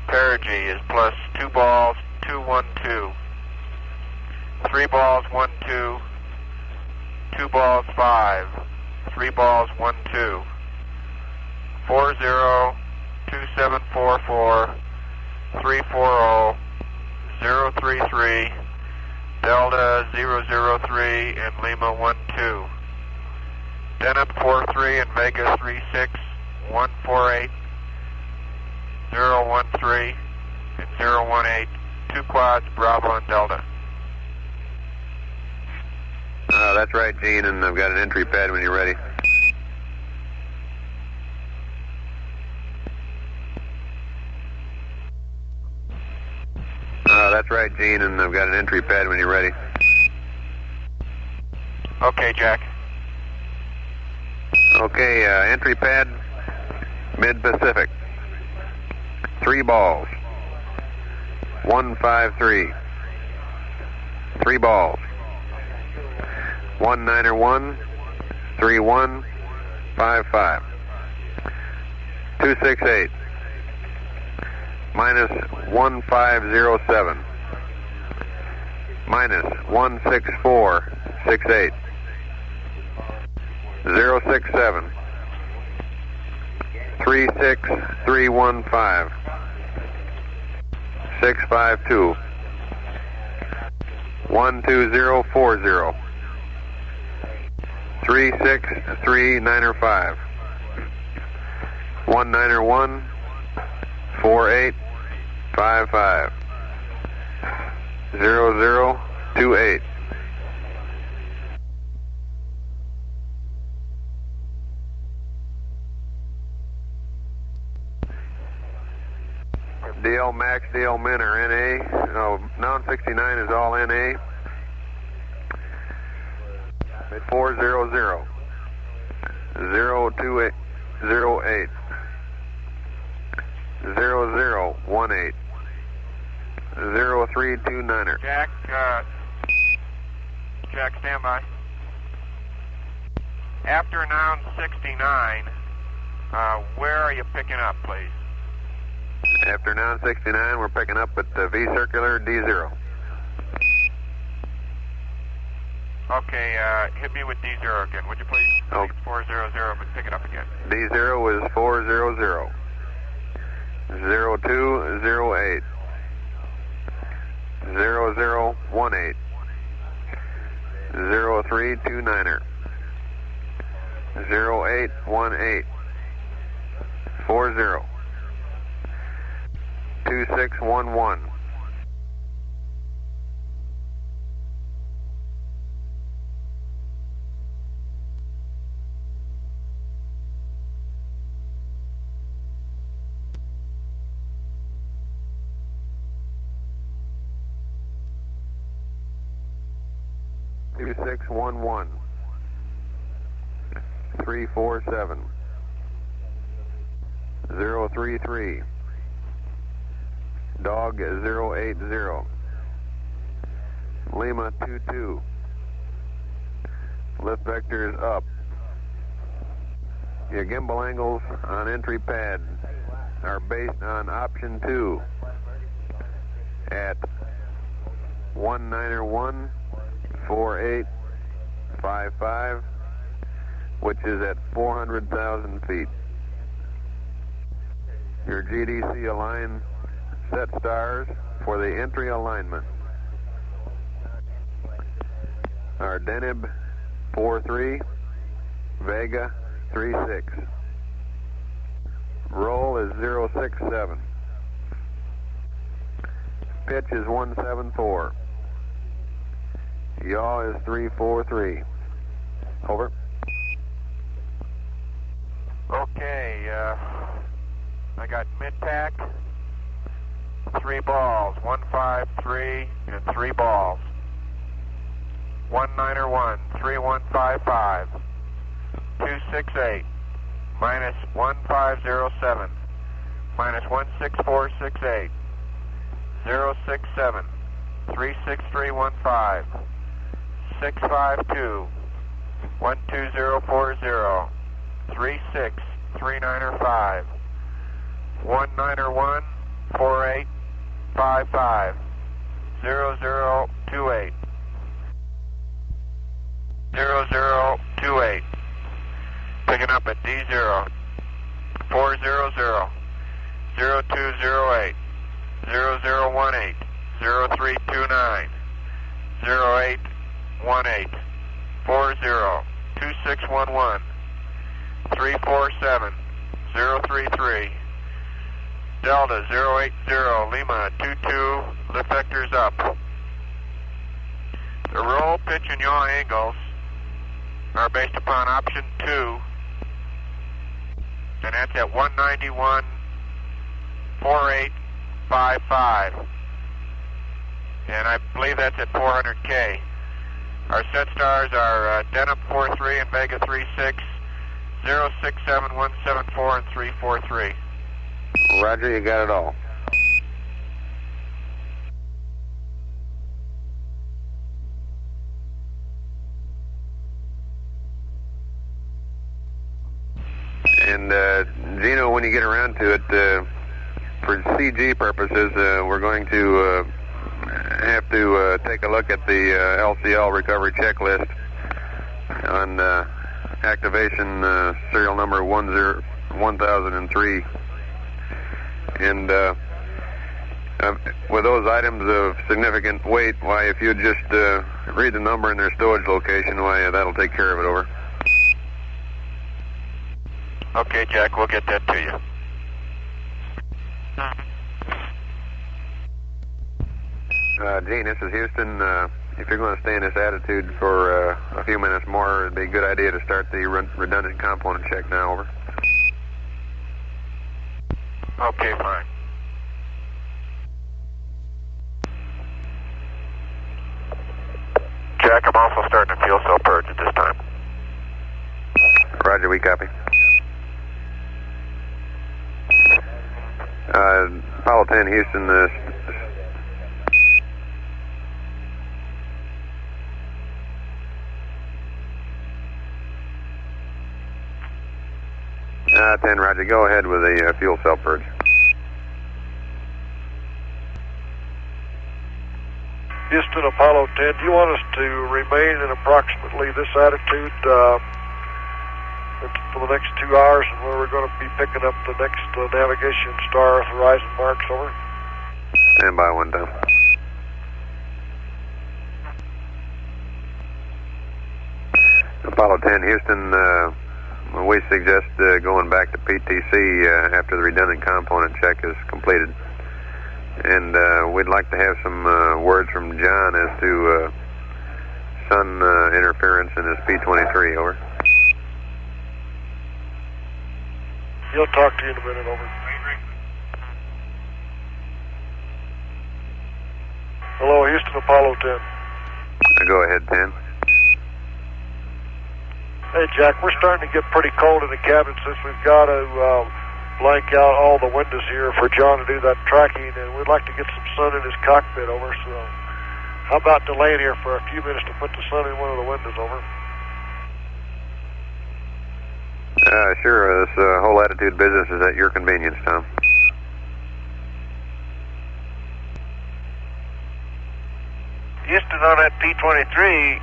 Perigee is plus 2 balls, 212. 3 balls, 1, 2. 2 balls, 5. 3 balls, 1, 2. 40, 2744, 340, 033, Delta 003, and Lima 12. Denham 43 and Vega 36, 148, 013, and 018. 2 quads, Bravo and Delta. That's right, Gene, and I've got an entry pad when you're ready. That's right, Gene, and I've got an entry pad when you're ready. Okay, Jack. Okay, entry pad, mid-Pacific. 3 balls. 153. 3 balls. 191. 3155. 268. Minus 1507. minus 16468. 067 36315 652 12040 36395 191 4855 0028. DL Max, DL Min are NA. No, Noun 69 is all NA. 400 028 08 0018 0329er. Jack, stand by. After Noun 69, where are you picking up, please? After Noun 69, we're picking up at the V circular D0. Okay, hit me with D0 again, would you please? I think it's 400, but pick it up again. D0 is 400 0208 0018 0329er 0818 40 2611. Two 611 347 033 Dog 080 Lima 22. Lift vectors up. Your gimbal angles on entry pad are based on option 2 at 191 4855, which is at 400,000 feet. Your GDC align set stars for the entry alignment are Denib 43, Vega 36. Roll is 067. Pitch is 174. Yaw is 343. Over. Okay, I got mid-pack, 3 balls, 153 and 3 balls. 191, 3155, 268, minus 1507, minus 16468, 067, 36315, 652, 12040, 36395, 191 4855, 0028. 0028. Picking up at D0. 400 0208 0018 0329 0818 40 2611 347 033 Delta 080 Lima 22. Lift vectors up. The roll, pitch, and yaw angles are based upon option 2, and that's at 191 4855, and I believe that's at 400K. Our set stars are Denham 43 and Vega 36, 067 174 and 343. Roger, you got it all. And Gino, when you get around to it, for CG purposes, we're going to have to take a look at the LCL recovery checklist on activation serial number 1003. And with those items of significant weight, why, if you'd just read the number and their stowage location, why, that'll take care of it. Over. Okay, Jack, we'll get that to you. Gene, this is Houston. If you're going to stay in this attitude for a few minutes more, it'd be a good idea to start the redundant component check now. Over. Okay, fine. Jack, I'm also starting a fuel cell purge at this time. Roger, we copy. Apollo 10, Houston. 10, Roger. Go ahead with the fuel cell purge. Houston, Apollo 10, do you want us to remain in approximately this attitude for the next 2 hours, and where we're going to be picking up the next navigation star horizon marks? Over. Stand by, 1 down. Apollo 10, Houston, we suggest going back to PTC after the redundant component check is completed. And we'd like to have some words from John as to sun interference in his P-23, over. He'll talk to you in a minute, over. Hello, Houston, Apollo 10. Go ahead, 10. Hey, Jack, we're starting to get pretty cold in the cabin since we've got to blank out all the windows here for John to do that tracking, and we'd like to get some sun in his cockpit, over. So how about delaying here for a few minutes to put the sun in one of the windows, over? Sure, this whole attitude business is at your convenience, Tom. Houston, on that P-23,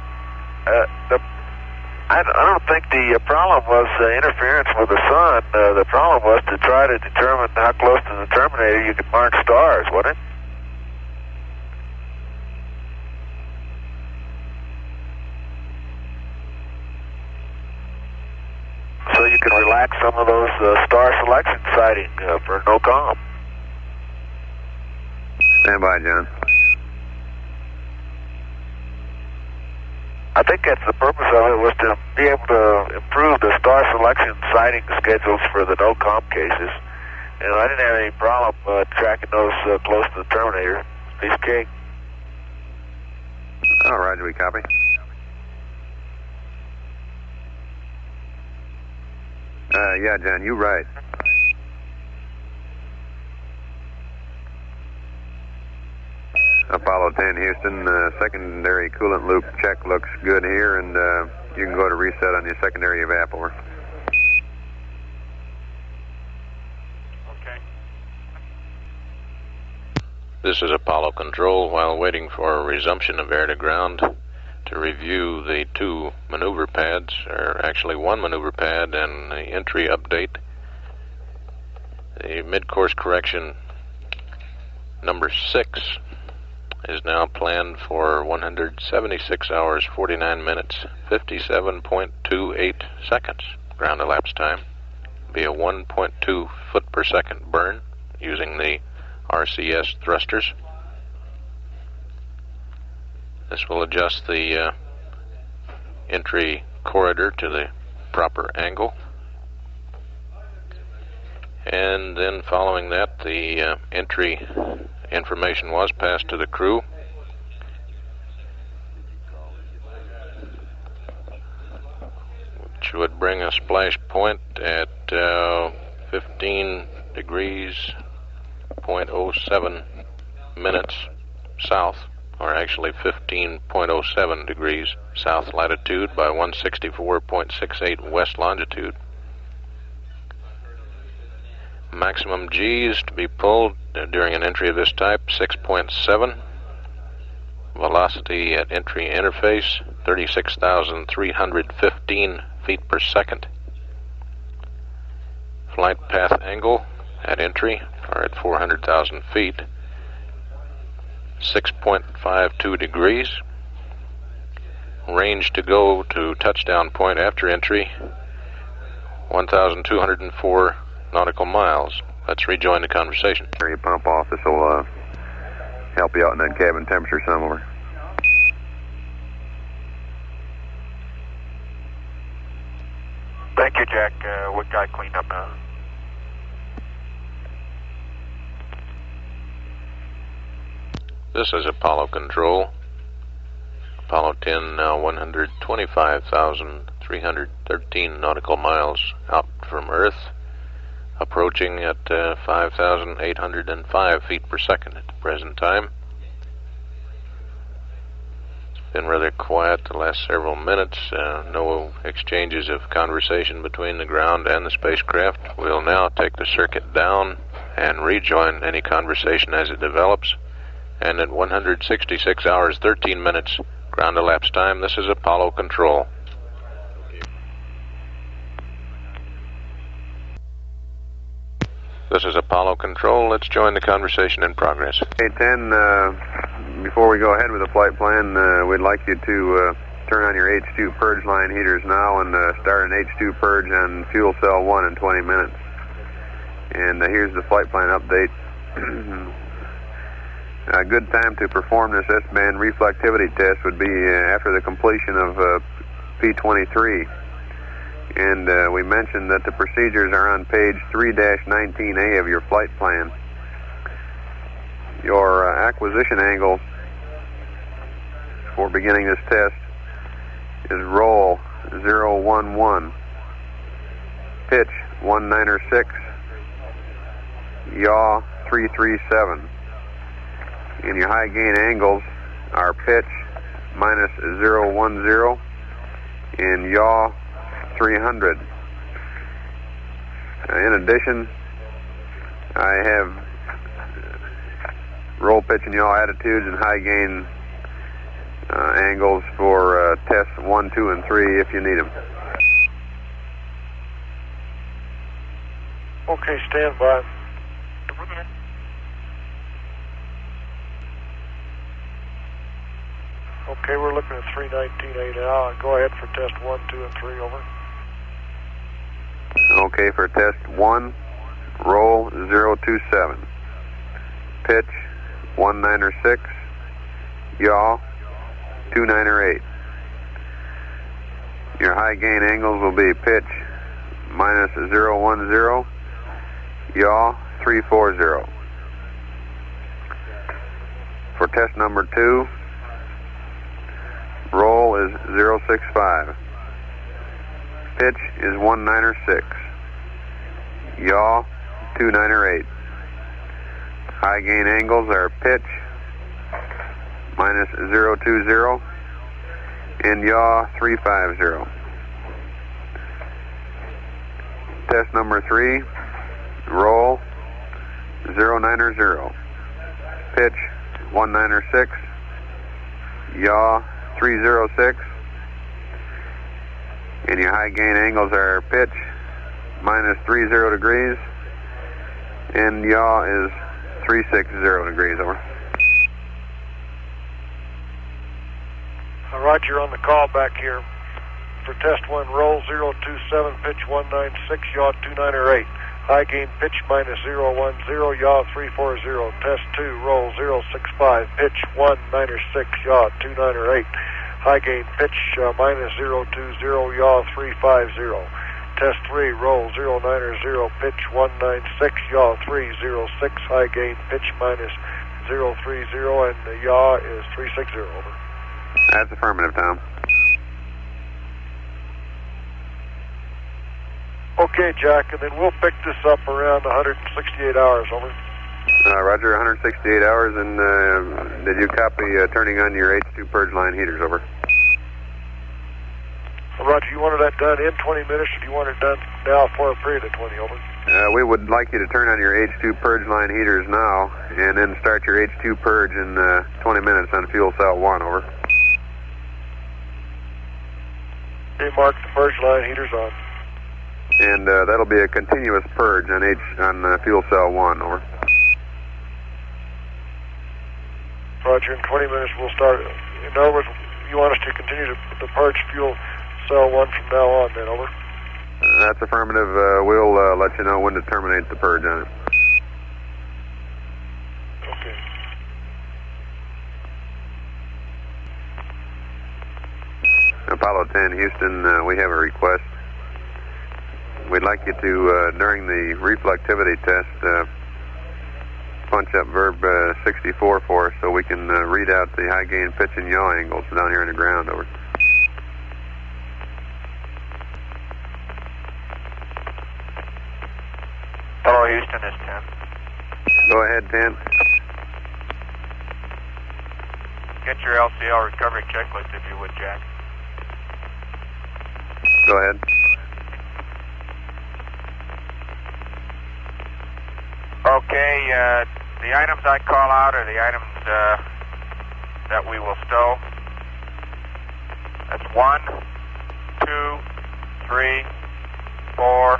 I don't think the problem was interference with the sun. The problem was to try to determine how close to the terminator you could mark stars, wasn't it? So you can relax some of those star selection sighting for no comm. Stand by, John. I think that's the purpose of it, was to be able to improve the star selection sighting schedules for the no-comm cases. And I didn't have any problem tracking those close to the terminator. Piece of cake. All right, Roger, we copy. Yeah, John, you're right. Apollo 10, Houston, secondary coolant loop check looks good here, and you can go to reset on your secondary evap, over. Okay. This is Apollo Control. While waiting for resumption of air-to-ground, to review the 2 maneuver pads, or actually 1 maneuver pad and the entry update. The mid-course correction number 6 is now planned for 176 hours, 49 minutes, 57.28 seconds ground elapsed time. Be a 1.2 foot per second burn using the RCS thrusters. This will adjust the entry corridor to the proper angle. And then following that, the entry information was passed to the crew. Which would bring a splash point at 15 degrees 0.07 minutes south, or actually 15.07 degrees south latitude by 164.68 west longitude. Maximum G's to be pulled during an entry of this type, 6.7, Velocity at entry interface, 36,315 feet per second. Flight path angle at entry, or at 400,000 feet, 6.52 degrees. Range to go to touchdown point after entry, 1,204 nautical miles. Let's rejoin the conversation. You pump off. This will help you out in that cabin temperature some. Over. Thank you, Jack. We got cleaned up now. This is Apollo Control. Apollo 10 now 125,313 nautical miles out from Earth, approaching at 5,805 feet per second at the present time. It's been rather quiet the last several minutes. No exchanges of conversation between the ground and the spacecraft. We'll now take the circuit down and rejoin any conversation as it develops. And at 166 hours 13 minutes ground elapsed time, this is Apollo Control. This is Apollo Control. Let's join the conversation in progress. Hey, 10, before we go ahead with the flight plan, we'd like you to turn on your H2 purge line heaters now and start an H2 purge on fuel cell 1 in 20 minutes. And here's the flight plan update. A good time to perform this S-band reflectivity test would be after the completion of P23. And we mentioned that the procedures are on page 3-19A of your flight plan. Your acquisition angle for beginning this test is roll 011, pitch 196, yaw 337. And your high gain angles are pitch minus 010 and yaw 300. In addition, I have roll, pitch, and yaw attitudes and high gain angles for tests 1, 2, and 3 if you need them. Okay, stand by. Okay, we're looking at 319A now. Go ahead for test 1, 2, and 3, over. Okay, for test 1, roll 027, pitch 196, yaw 298. Your high gain angles will be pitch minus 010, yaw 340. For test number 2, roll is 065. Pitch is 196. Yaw 298. High gain angles are pitch minus 020 and yaw 350. Test number 3, roll 090. Pitch 196. Yaw 306, and your high gain angles are pitch minus 30 degrees and yaw is 360 degrees, over. Roger, on the call back here. For test 1, roll 027, pitch 196, yaw 298. High gain pitch minus 010, yaw 340. Test 2, roll 065, pitch 196, yaw 298. High gain pitch minus 020, yaw 350. Test 3, roll 090, pitch 196, yaw 306. High gain pitch minus 030, and the yaw is 360, over. That's affirmative, Tom. Okay, Jack, and then we'll pick this up around 168 hours, over. Roger, 168 hours, and did you copy turning on your H2 purge line heaters, over? Roger, you wanted that done in 20 minutes, or do you want it done now for a period of 20, over? We would like you to turn on your H2 purge line heaters now, and then start your H2 purge in 20 minutes on fuel cell 1, over. Okay, mark the purge line heaters on. And that'll be a continuous purge on fuel cell 1, over. Roger, in 20 minutes we'll start. In other words, you want us to continue to purge fuel cell 1 from now on, then, over? That's affirmative. We'll let you know when to terminate the purge on it. Okay. Apollo 10, Houston, we have a request. We'd like you to, during the reflectivity test, punch up verb 64 for us so we can read out the high gain pitch and yaw angles down here in the ground, over. Hello, Houston, it's 10. Go ahead, 10. Get your LCL recovery checklist if you would, Jack. Go ahead. Okay, the items I call out are the items that we will stow. That's 1, 2, 3, 4,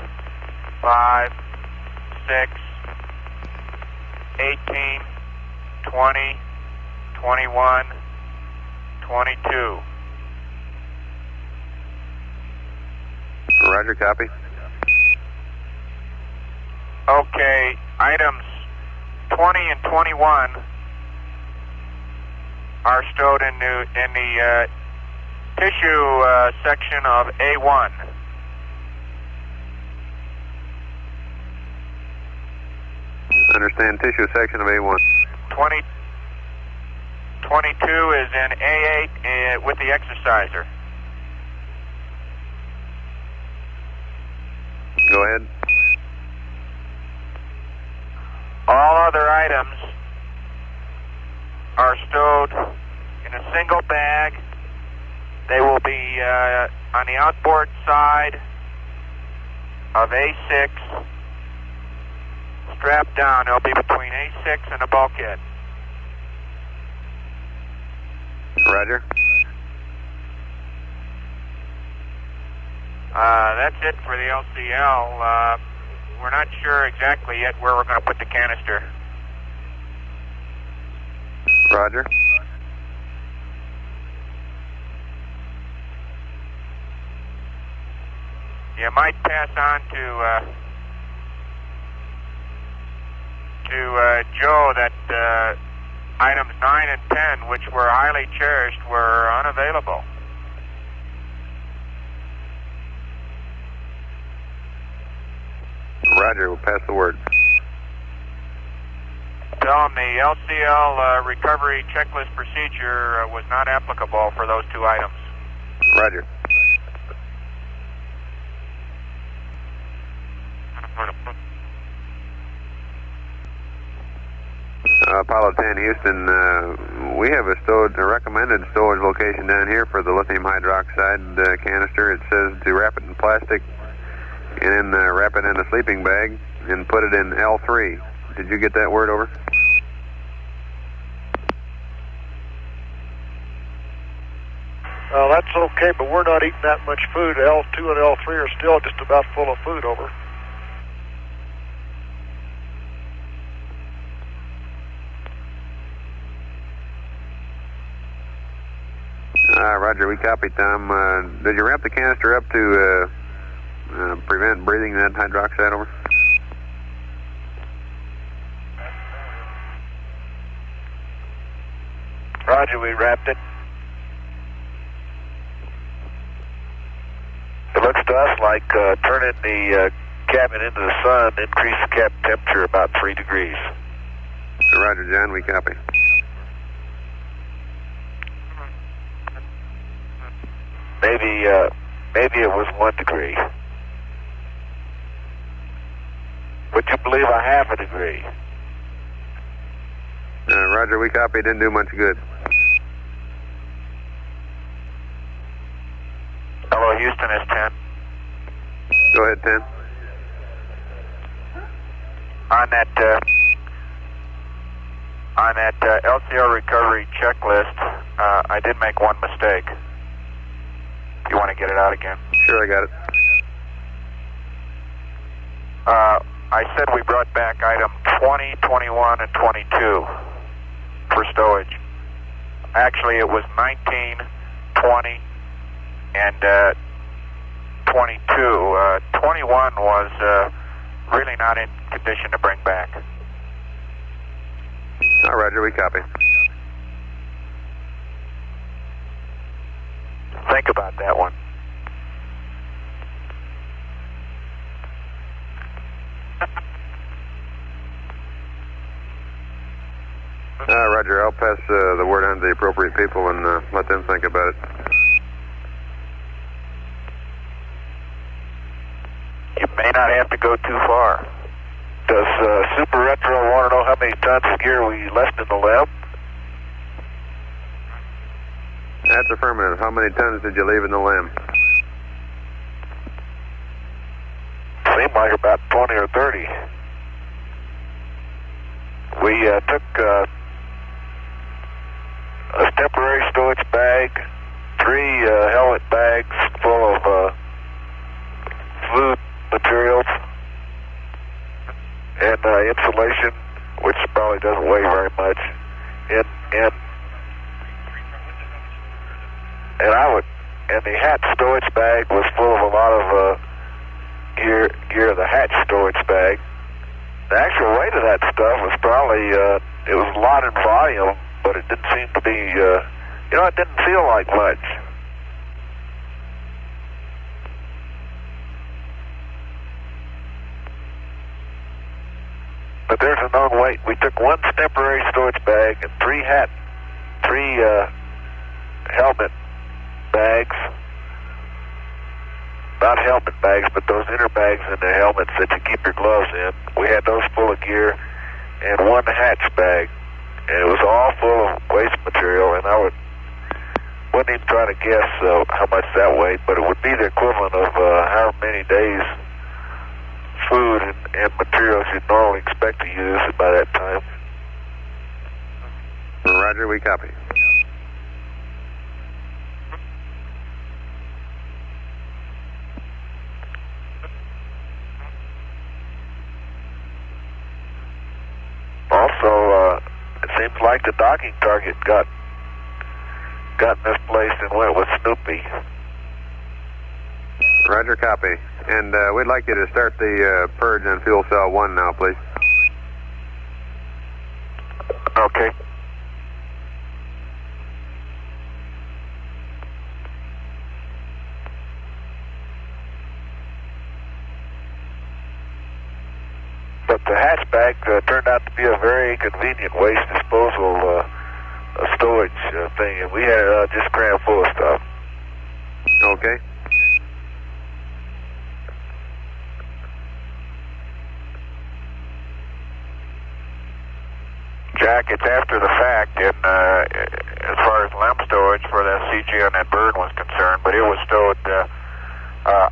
5, 6, 18, 20, 21, 22. Roger, copy. Okay, items 20 and 21 are stowed in the tissue section of A1. Understand, tissue section of A1. 22 is in A8 with the exerciser. Go ahead. All other items are stowed in a single bag. They will be on the outboard side of A6, strapped down. They'll be between A6 and the bulkhead. Roger. That's it for the LCL. We're not sure exactly yet where we're going to put the canister. Roger. You might pass on to Joe that items 9 and 10, which were highly cherished, were unavailable. Roger, we'll pass the word. Tell him the LCL recovery checklist procedure was not applicable for those two items. Roger. Apollo 10, Houston, we have a recommended stowage location down here for the lithium hydroxide canister. It says to wrap it in plastic and then wrap it in a sleeping bag and put it in L3. Did you get that word, over? That's okay, but we're not eating that much food. L2 and L3 are still just about full of food, over. Roger, we copy, Tom. Did you wrap the canister up to prevent breathing that hydroxide, over? Roger, we wrapped it. It looks to us like turning the cabin into the sun, increase the cabin temperature about 3 degrees. Roger, John, we copy. Maybe it was 1 degree. Would you believe a half a degree? Roger, we copy. Didn't do much good. Hello, Houston, it's 10. Go ahead, 10. On that LCR recovery checklist, I did make one mistake. You want to get it out again? Sure, I got it. I said we brought back item 20, 21, and 22 for stowage. Actually, it was 19, 20, and 22. 21 was really not in condition to bring back. Roger, we copy. Think about that one. Roger, I'll pass the word on to the appropriate people and let them think about it. You may not have to go too far. Does Super Retro want to know how many tons of gear we left in the lab? That's affirmative. How many tons did you leave in the limb? Seemed like about 20 or 30. We took a temporary stowage bag, 3 helmet bags full of fluid materials, and insulation, which probably doesn't weigh very much, and the hatch stowage bag was full of a lot of gear. The hatch stowage bag. The actual weight of that stuff was probably it was a lot in volume, but it didn't seem to be it didn't feel like much. But there's a known weight. We took 1 temporary storage bag and 3 helmet bags. Not helmet bags, but those inner bags in the helmets that you keep your gloves in. We had those full of gear, and 1 hatch bag. And it was all full of waste material, and I wouldn't even try to guess how much that weighed, but it would be the equivalent of how many days food and materials you'd normally expect to use by that time. Roger, we copy. Also, it seems like the docking target got misplaced and went with Snoopy. Roger, copy. And we'd like you to start the purge on fuel cell 1 now, please. Okay. But the hatchback turned out to be a very convenient waste disposal storage thing, and we had just crammed full of stuff. Okay. Jack, it's after the fact, and as far as limb stowage for that CG on that bird was concerned, but it was stowed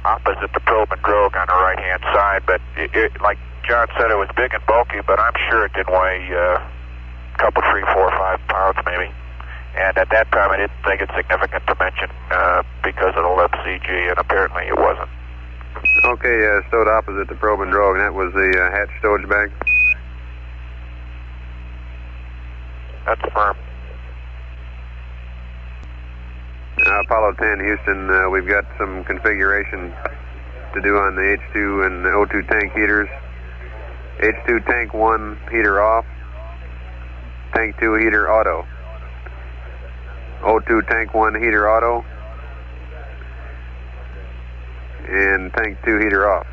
opposite the probe and drogue on the right-hand side. But like John said, it was big and bulky, but I'm sure it didn't weigh a couple, 3, 4, 5 pounds maybe. And at that time, I didn't think it significant to mention because of the limb CG, and apparently it wasn't. Okay, stowed opposite the probe and drogue, and that was the hatch stowage bag? That's firm. Apollo 10, Houston, we've got some configuration to do on the H2 and the O2 tank heaters. H2 tank 1 heater off, tank 2 heater auto. O2 tank 1 heater auto, and tank 2 heater off.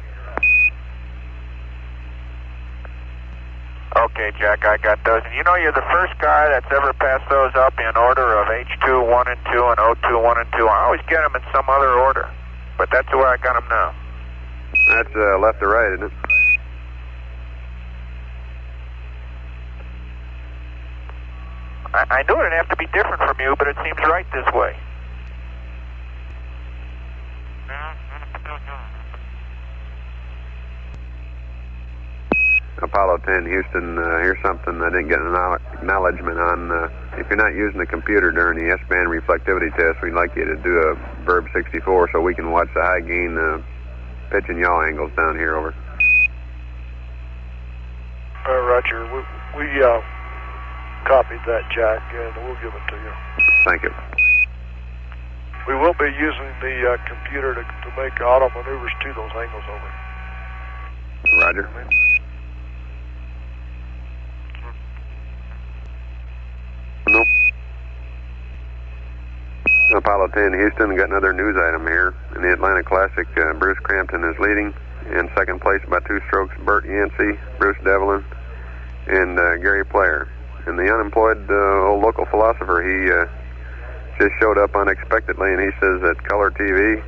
Okay, Jack, I got those. And you know, you're the first guy that's ever passed those up in order of H2 1 and 2 and O2 1 and 2. I always get them in some other order, but that's the way I got them now. That's left to right, isn't it? I knew it'd have to be different from you, but it seems right this way. Apollo 10, Houston, here's something I didn't get an acknowledgement on. If you're not using the computer during the S-band reflectivity test, we'd like you to do a Verb 64 so we can watch the high gain pitch and yaw angles down here, over. Roger. We copied that, Jack, and we'll give it to you. Thank you. We will be using the computer to make auto maneuvers to those angles, over. Roger. No. Apollo 10, Houston, got another news item here. In the Atlanta Classic, Bruce Crampton is leading. In second place by 2 strokes, Bert Yancey, Bruce Devlin, and Gary Player. And the unemployed old local philosopher, he just showed up unexpectedly, and he says that color TV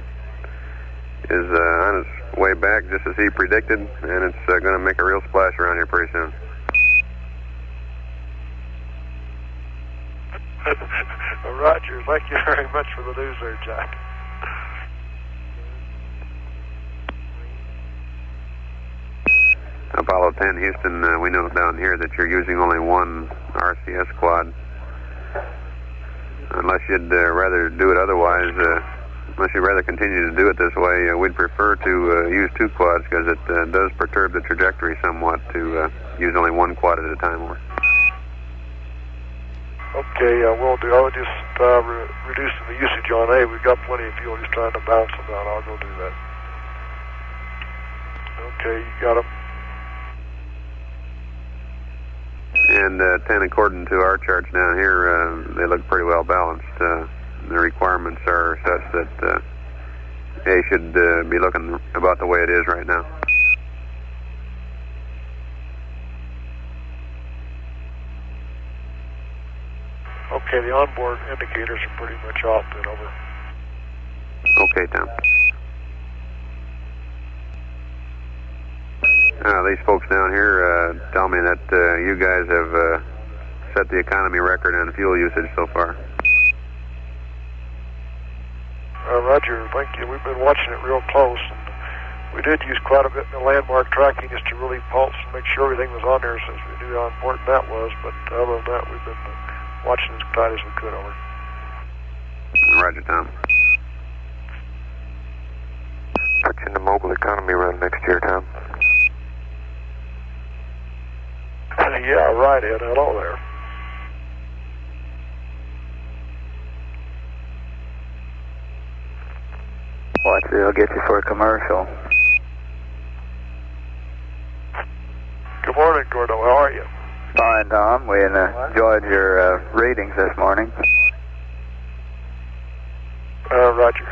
is on its way back, just as he predicted, and it's going to make a real splash around here pretty soon. Roger, thank you very much for the news there, Jack. Apollo 10, Houston, we know down here that you're using only one RCS quad. Unless you'd rather do it otherwise, unless you'd rather continue to do it this way, we'd prefer to use 2 quads because it does perturb the trajectory somewhat to use only one quad at a time. Over. Okay, we'll do. I'll just reducing the usage on A. We've got plenty of fuel just trying to balance them out. I'll go do that. Okay, you got them. And 10, according to our charts down here, they look pretty well balanced. The requirements are such that A should be looking about the way it is right now. Okay, the onboard indicators are pretty much off then, over. Okay, Tom. These folks down here tell me that you guys have set the economy record on fuel usage so far. Roger, thank you. We've been watching it real close, and we did use quite a bit in the landmark tracking just to really pulse and make sure everything was on there since we knew how important that was, but other than that, we've been watching as tight as we could, over. Roger, Tom. Put you in the mobile economy run next year, Tom. Yeah, right, Ed. Hello there. Watch it, I'll get you for a commercial. Good morning, Gordo. How are you? Fine, Tom. We enjoyed your readings this morning. Roger.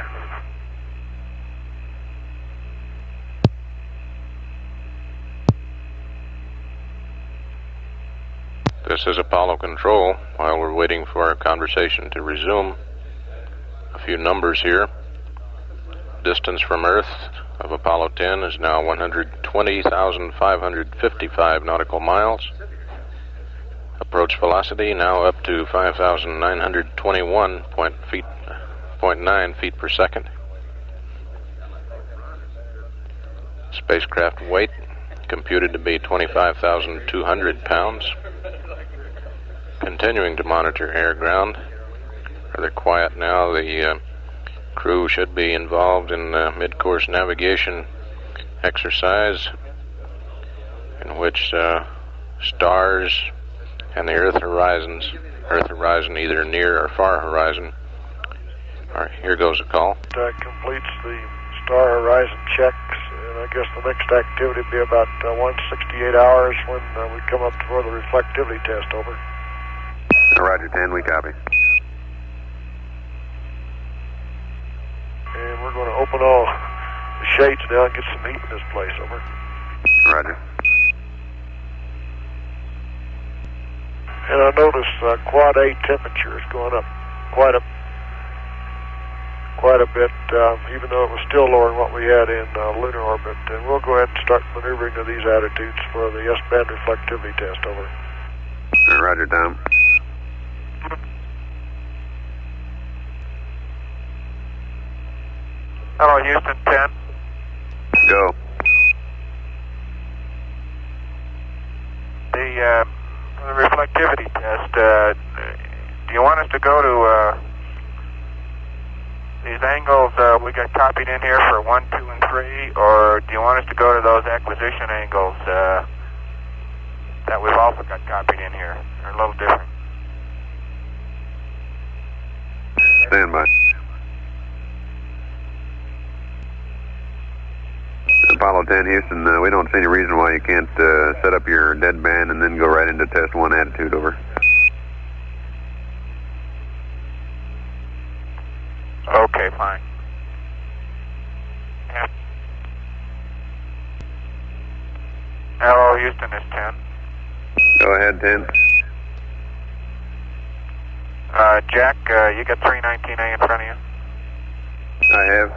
This is Apollo Control. While we're waiting for our conversation to resume, a few numbers here. Distance from Earth of Apollo 10 is now 120,555 nautical miles. Approach velocity now up to 5,921.9 feet per second. Spacecraft weight computed to be 25,200 pounds. Continuing to monitor air ground. Rather quiet now. The crew should be involved in mid-course navigation exercise in which stars and the Earth horizon, either near or far horizon. All right, here goes a call. That completes the star horizon checks, and I guess the next activity will be about 168 hours when we come up for the reflectivity test, over. Roger, 10, we copy. And we're going to open all the shades now and get some heat in this place, over. Roger. And I notice quad A temperature is going up quite a bit, even though it was still lower than what we had in lunar orbit. And we'll go ahead and start maneuvering to these attitudes for the S-band reflectivity test, over. Roger, Tom. Hello, Houston 10. Go. the reflectivity test, do you want us to go to these angles we got copied in here for 1, 2, and 3, or do you want us to go to those acquisition angles that we've also got copied in here? They're a little different. Stand by. Apollo 10 Houston, we don't see any reason why you can't set up your dead band and then go right into test 1 attitude, over. Okay, fine. Yeah. Hello, Houston is 10. Go ahead, 10. Jack, you got 319A in front of you? I have.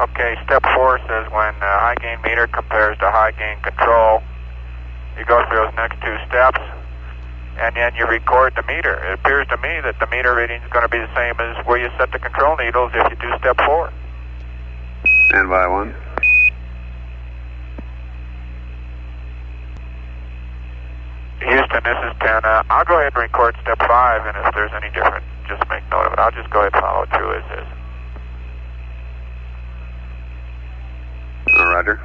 Okay, step 4 says when high gain meter compares to high gain control, you go through those next 2 steps, and then you record the meter. It appears to me that the meter reading is going to be the same as where you set the control needles if you do step 4. Stand by 1. Houston, this is 10. I'll go ahead and record step 5, and if there's any different, just make note of it. I'll just go ahead and follow it through as is. Roger.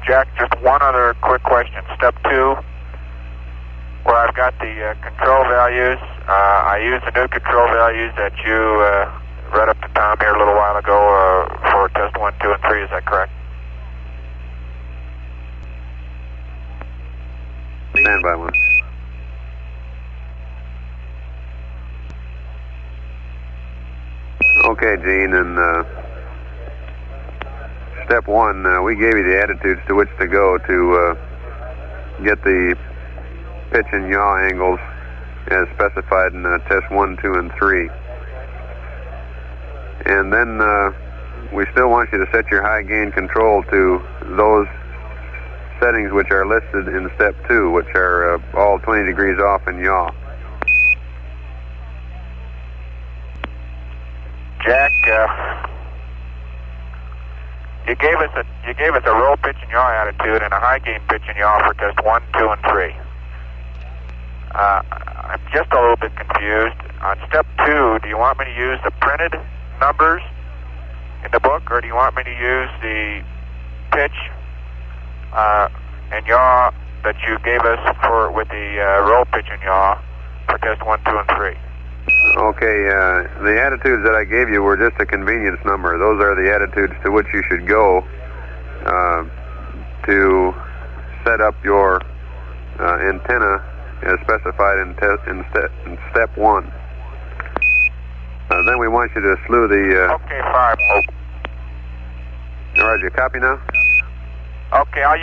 Jack, just one other quick question. Step 2, where I've got the control values, I used the new control values that you read up to Tom here a little while ago for test 1, 2, and 3. Is that correct? Stand by 1. Okay, Gene, and step 1, we gave you the attitudes to which to go to get the pitch and yaw angles as specified in test 1, 2, and 3. And then we still want you to set your high gain control to those settings which are listed in step 2, which are all 20 degrees off in yaw. Jack, you gave us a roll pitch and yaw attitude and a high gain pitch and yaw for test 1, 2, and 3. I'm just a little bit confused. On step 2, do you want me to use the printed numbers in the book, or do you want me to use the pitch and yaw that you gave us for with the roll pitch and yaw for test 1, 2, and 3? Okay, the attitudes that I gave you were just a convenience number. Those are the attitudes to which you should go to set up your antenna as specified in step 1. Then we want you to slew the... Okay, fine. Roger, copy now? Okay, I'll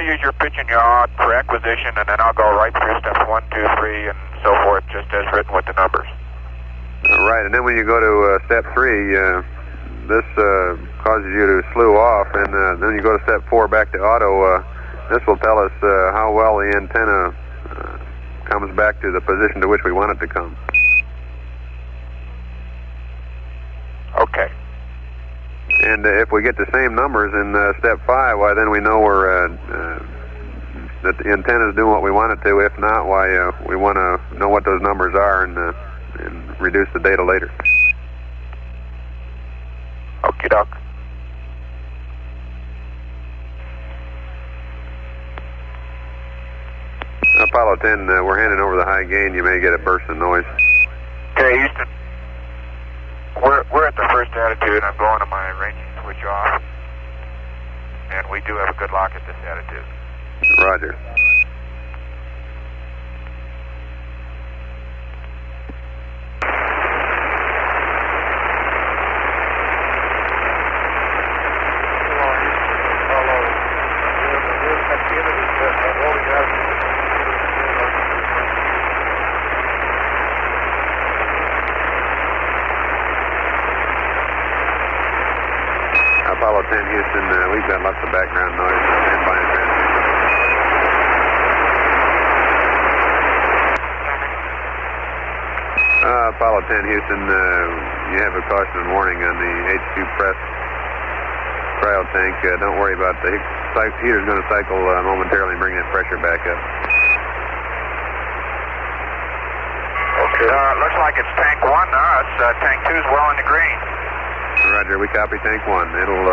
use your pitch and yaw for acquisition, and then I'll go right through steps 1, 2, 3, and so forth, just as written with the numbers. Right, and then when you go to step 3, this causes you to slew off, and then you go to step 4 back to auto. This will tell us how well the antenna comes back to the position to which we want it to come. Okay. And if we get the same numbers in step 5, why then we know we're that the antenna is doing what we want it to. If not, why we want to know what those numbers are and reduce the data later. Okie doke. Apollo 10, we're handing over the high gain. You may get a burst of noise. Okay, Houston. We're at the first attitude. I'm going to my ranging switch off. And we do have a good lock at this attitude. Roger. Apollo 10 Houston, we've got lots of background noise. Stand by and transmission. Apollo 10 Houston, you have a caution and warning on the H2 press cryo tank. Don't worry about the heater's going to cycle momentarily and bring that pressure back up. Okay. Looks like it's tank 1 now. It's tank 2 is well in the green. Roger, we copy tank 1. It'll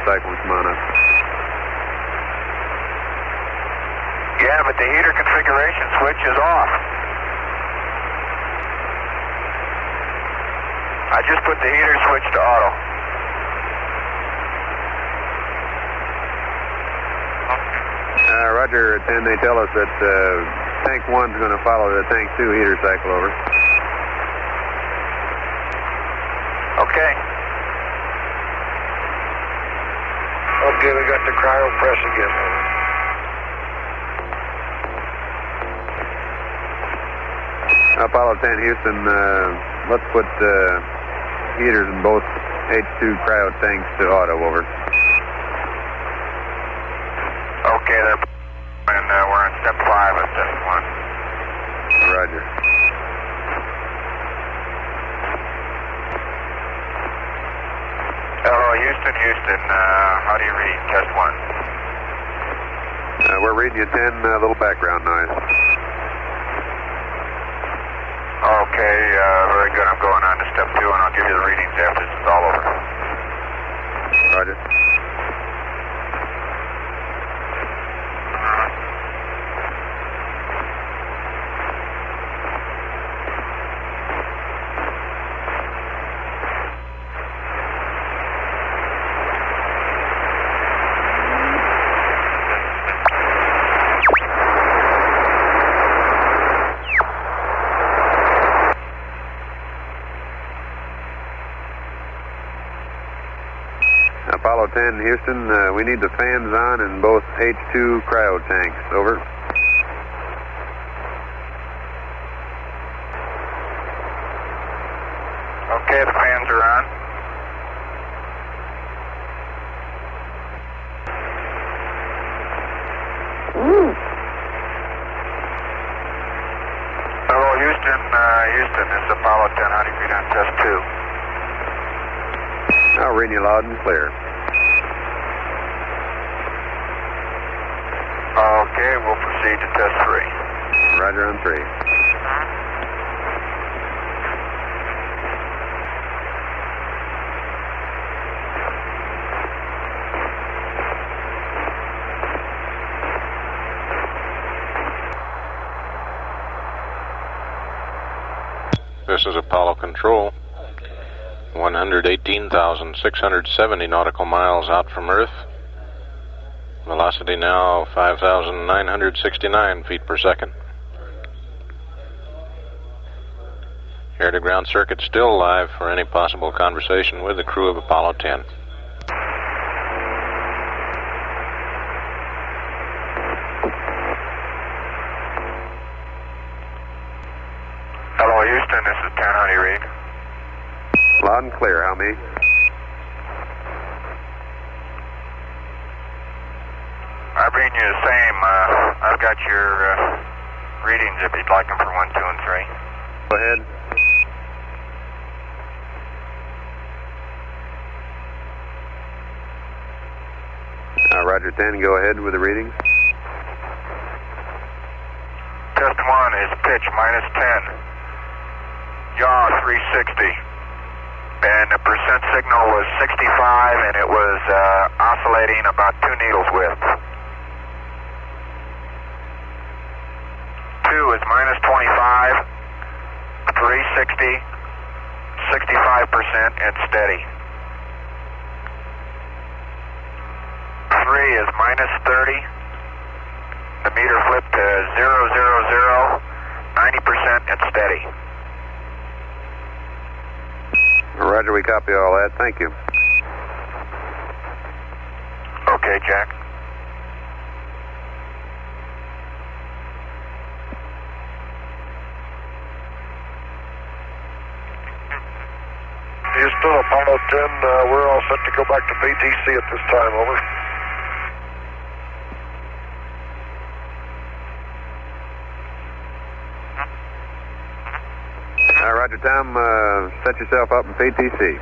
cycle and come on up. Yeah, but the heater configuration switch is off. I just put the heater switch to auto. Roger, 10, they tell us that tank 1's going to follow the tank 2 heater cycle over. Okay. Okay, we got the cryo press again. Apollo 10 Houston, let's put heaters in both H2 cryo tanks to auto over. Okay, there. And we're on step 5 of step 1. Roger. Hello, Houston, how do you read test 1? We're reading you 10, a little background noise. Okay, very good. I'm going on to step 2 and I'll give you the readings after this is all over. Roger. Apollo 10 Houston, we need the fans on in both H2 cryo tanks. Over. Okay, the fans are on. Hello, Houston, this is Apollo 10. How do you read on test 2? I'll read you loud and clear. Okay, we'll proceed to test 3. Roger on 3. This is Apollo Control. 118,670 nautical miles out from Earth. Velocity now 5,969 feet per second. Air-to-ground circuit still live for any possible conversation with the crew of Apollo 10. Hello, Houston, this is 10. How do you read? Loud and clear, how me? I read you the same. I've got your readings if you'd like them for 1, 2, and 3. Go ahead. Roger 10, go ahead with the readings. Test 1 is pitch minus 10. Yaw 360. And the percent signal was 65 and it was oscillating about 2 needles width. 2 is minus 25, 360, 65% and steady. 3 is minus 30. The meter flipped to 000, 90% and steady. Roger, we copy all that. Thank you. Okay, Jack. Houston, Apollo 10, we're all set to go back to PTC at this time, over. Roger, Tom. Set yourself up in PTC.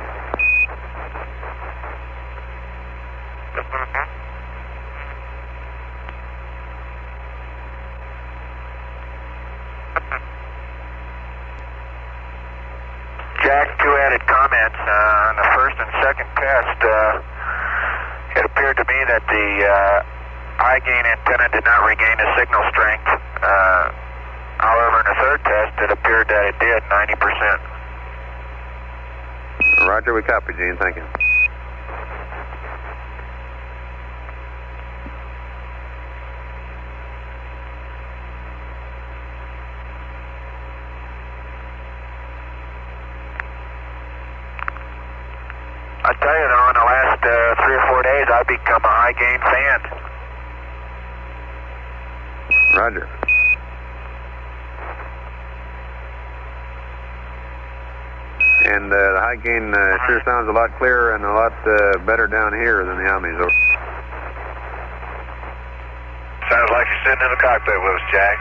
Jack, two added comments. On the first and second test, it appeared to me that the high gain antenna did not regain the signal strength. However, in the third test, it appeared that it did, 90%. Roger, we copy, Gene. Thank you. I tell you though, in the last 3 or 4 days, I've become a high gain fan. Roger. And the high gain sure sounds a lot clearer and a lot better down here than the Omnis. Sounds like you're sitting in the cockpit with us, Jack.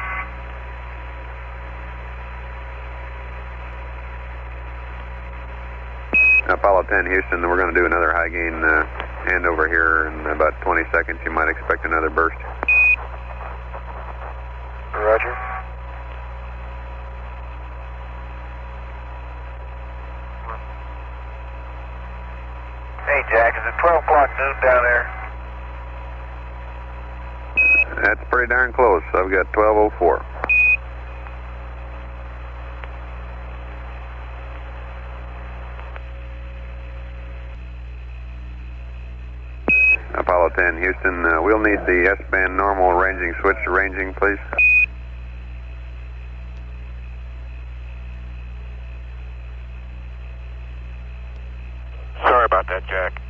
Apollo 10, Houston, we're going to do another high gain handover here in about 20 seconds. You might expect another burst. Roger. Hey, Jack, is it 12 o'clock noon down there? That's pretty darn close. I've got 12:04. Apollo 10, Houston, we'll need the S-band normal ranging switch to ranging, please. Sorry about that, Jack.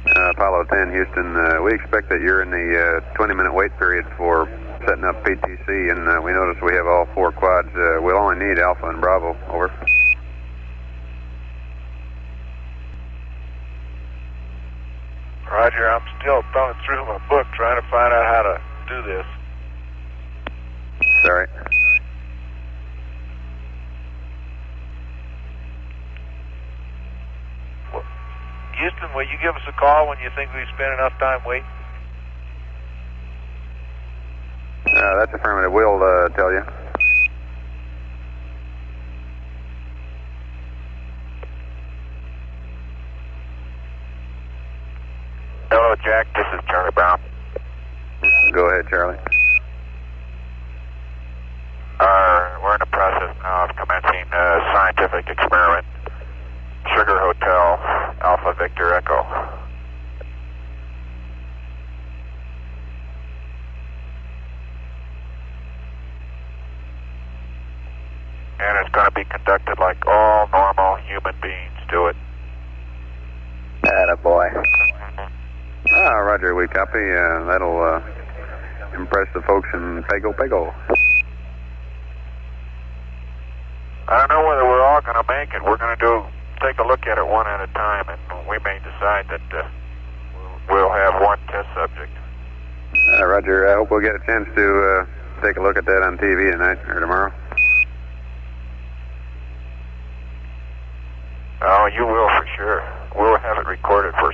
Apollo 10, Houston, we expect that you're in the 20-minute wait period for setting up PTC, and we notice we have all 4 quads. We'll only need Alpha and Bravo. Over. Roger, I'm still thumbing through my book trying to find out how to do this. Sorry. Well, Houston, will you give us a call when you think we've spent enough time waiting? That's affirmative. We'll tell you. Hello, Jack. This is Charlie Brown. Go ahead, Charlie. We're in the process now of commencing a scientific experiment. Sugar Hotel, Alpha Victor Echo. And it's going to be conducted like all normal human beings do it. Attaboy. Roger, we copy. That'll impress the folks in Pago. I don't know whether we're all going to make it. We're going to take a look at it one at a time, and we may decide that we'll have one test subject. Roger, I hope we'll get a chance to take a look at that on TV tonight or tomorrow. Oh, you will for sure. We'll have it recorded for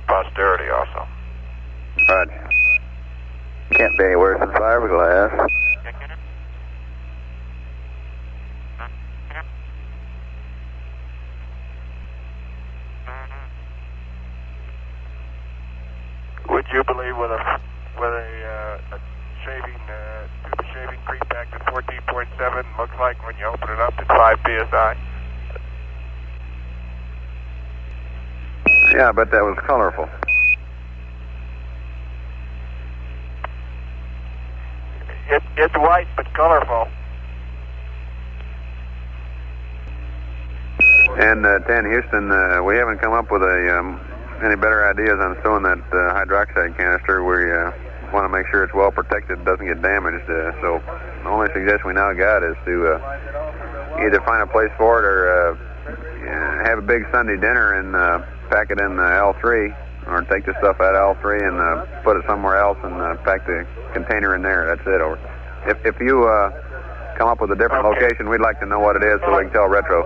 posterity also. Roger. Can't be any worse than fiberglass. Would you believe with a shaving tube shaving creep back to 14.7 looks like when you open it up at 5 psi? Yeah, I bet that was colorful. It's white but colorful. And 10, Houston, we haven't come up with any better ideas on stowing that hydroxide canister. We want to make sure it's well protected, doesn't get damaged. So the only suggestion we now got is to either find a place for it or have a big Sunday dinner and pack it in L3, or take the stuff out of L3 and put it somewhere else and pack the container in there. That's it. Over. If you come up with a different location, we'd like to know what it is so we can tell Retro.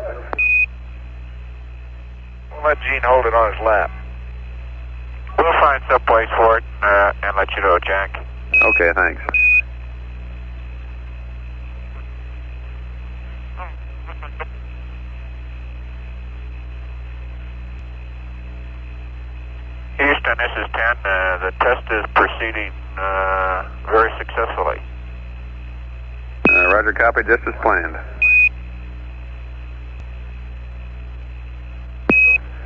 We'll let Gene hold it on his lap. We'll find some place for it and let you know, Jack. Okay, thanks. Houston, this is 10. The test is proceeding very successfully. Roger, copy, just as planned.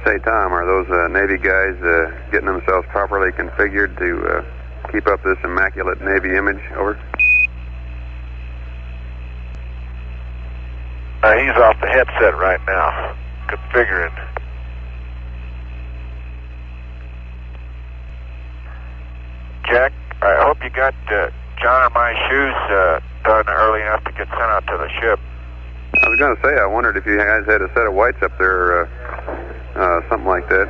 Say, Tom, are those Navy guys getting themselves properly configured to keep up this immaculate Navy image? Over. He's off the headset right now, configuring. Jack, I hope you got John and my shoes done early enough to get sent out to the ship. I was going to say, I wondered if you guys had a set of whites up there, something like that.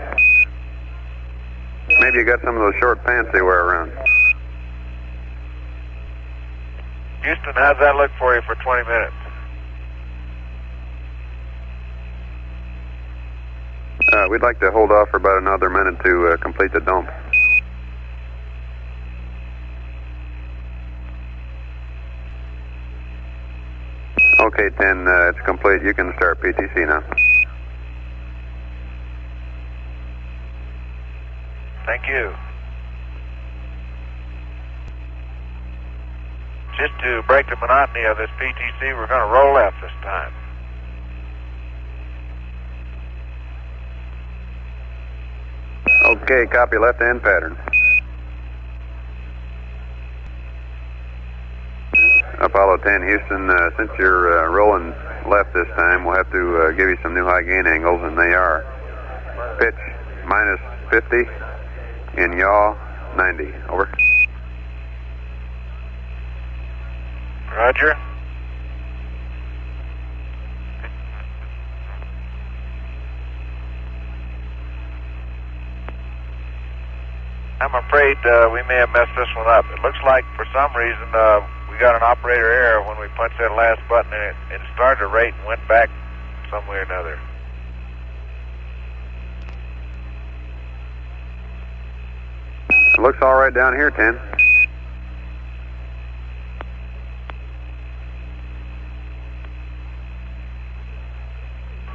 Maybe you got some of those short pants they wear around. Houston, how's that look for you for 20 minutes? We'd like to hold off for about another minute to complete the dump. Okay, 10, it's complete. You can start PTC now. Thank you. Just to break the monotony of this PTC, we're going to roll left this time. Okay, copy left-hand pattern. Apollo 10, Houston, since you're rolling left this time, we'll have to give you some new high gain angles, and they are pitch minus 50 and yaw 90. Over. Roger. I'm afraid we may have messed this one up. It looks like for some reason we got an operator error when we punched that last button, and it started to rate and went back some way or another. It looks all right down here, 10.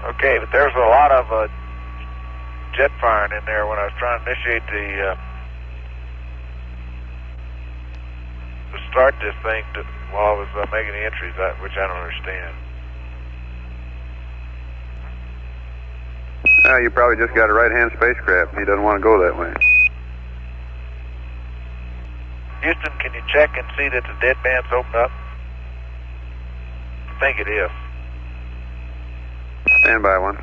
Okay, but there's a lot of jet firing in there when I was trying to initiate to start this thing while I was making the entries, which I don't understand. You probably just got a right-hand spacecraft. He doesn't want to go that way. Houston, can you check and see that the dead band's open up? I think it is. Stand by one.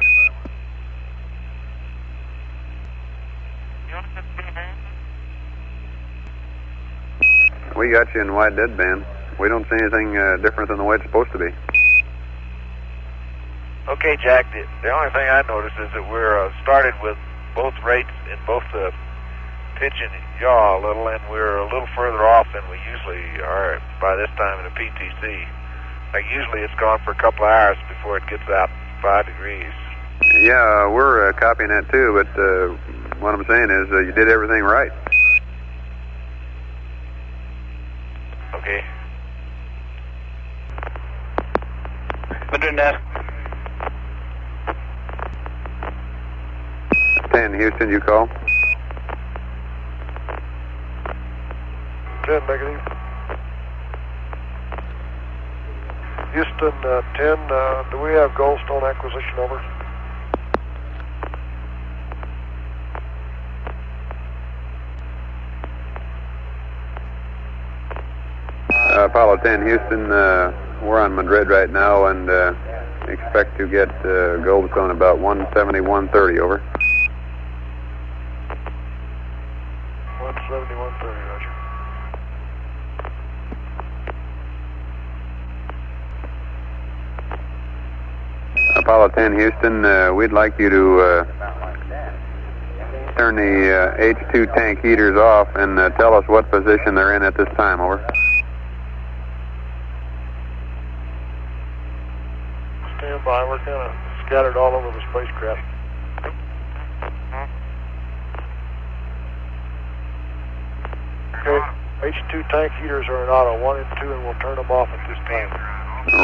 We got you in wide deadband. We don't see anything different than the way it's supposed to be. Okay, Jack, the only thing I noticed is that we're started with both rates in both the pitch and yaw a little, and we're a little further off than we usually are by this time in the PTC. Like usually it's gone for a couple of hours before it gets out 5 degrees. Yeah, we're copying that too, but what I'm saying is you did everything right. Okay. Madrid. 10, Houston, you call. 10, negative. Houston, 10, do we have Goldstone acquisition over? Apollo 10, Houston, we're on Madrid right now and expect to get Goldstone about 170, 130, over. 170, 130, roger. Apollo 10, Houston, we'd like you to turn the H2 tank heaters off and tell us what position they're in at this time, over. fine. We're kind of scattered all over the spacecraft. Okay, H2 tank heaters are in auto 1 and 2, and we'll turn them off at this time.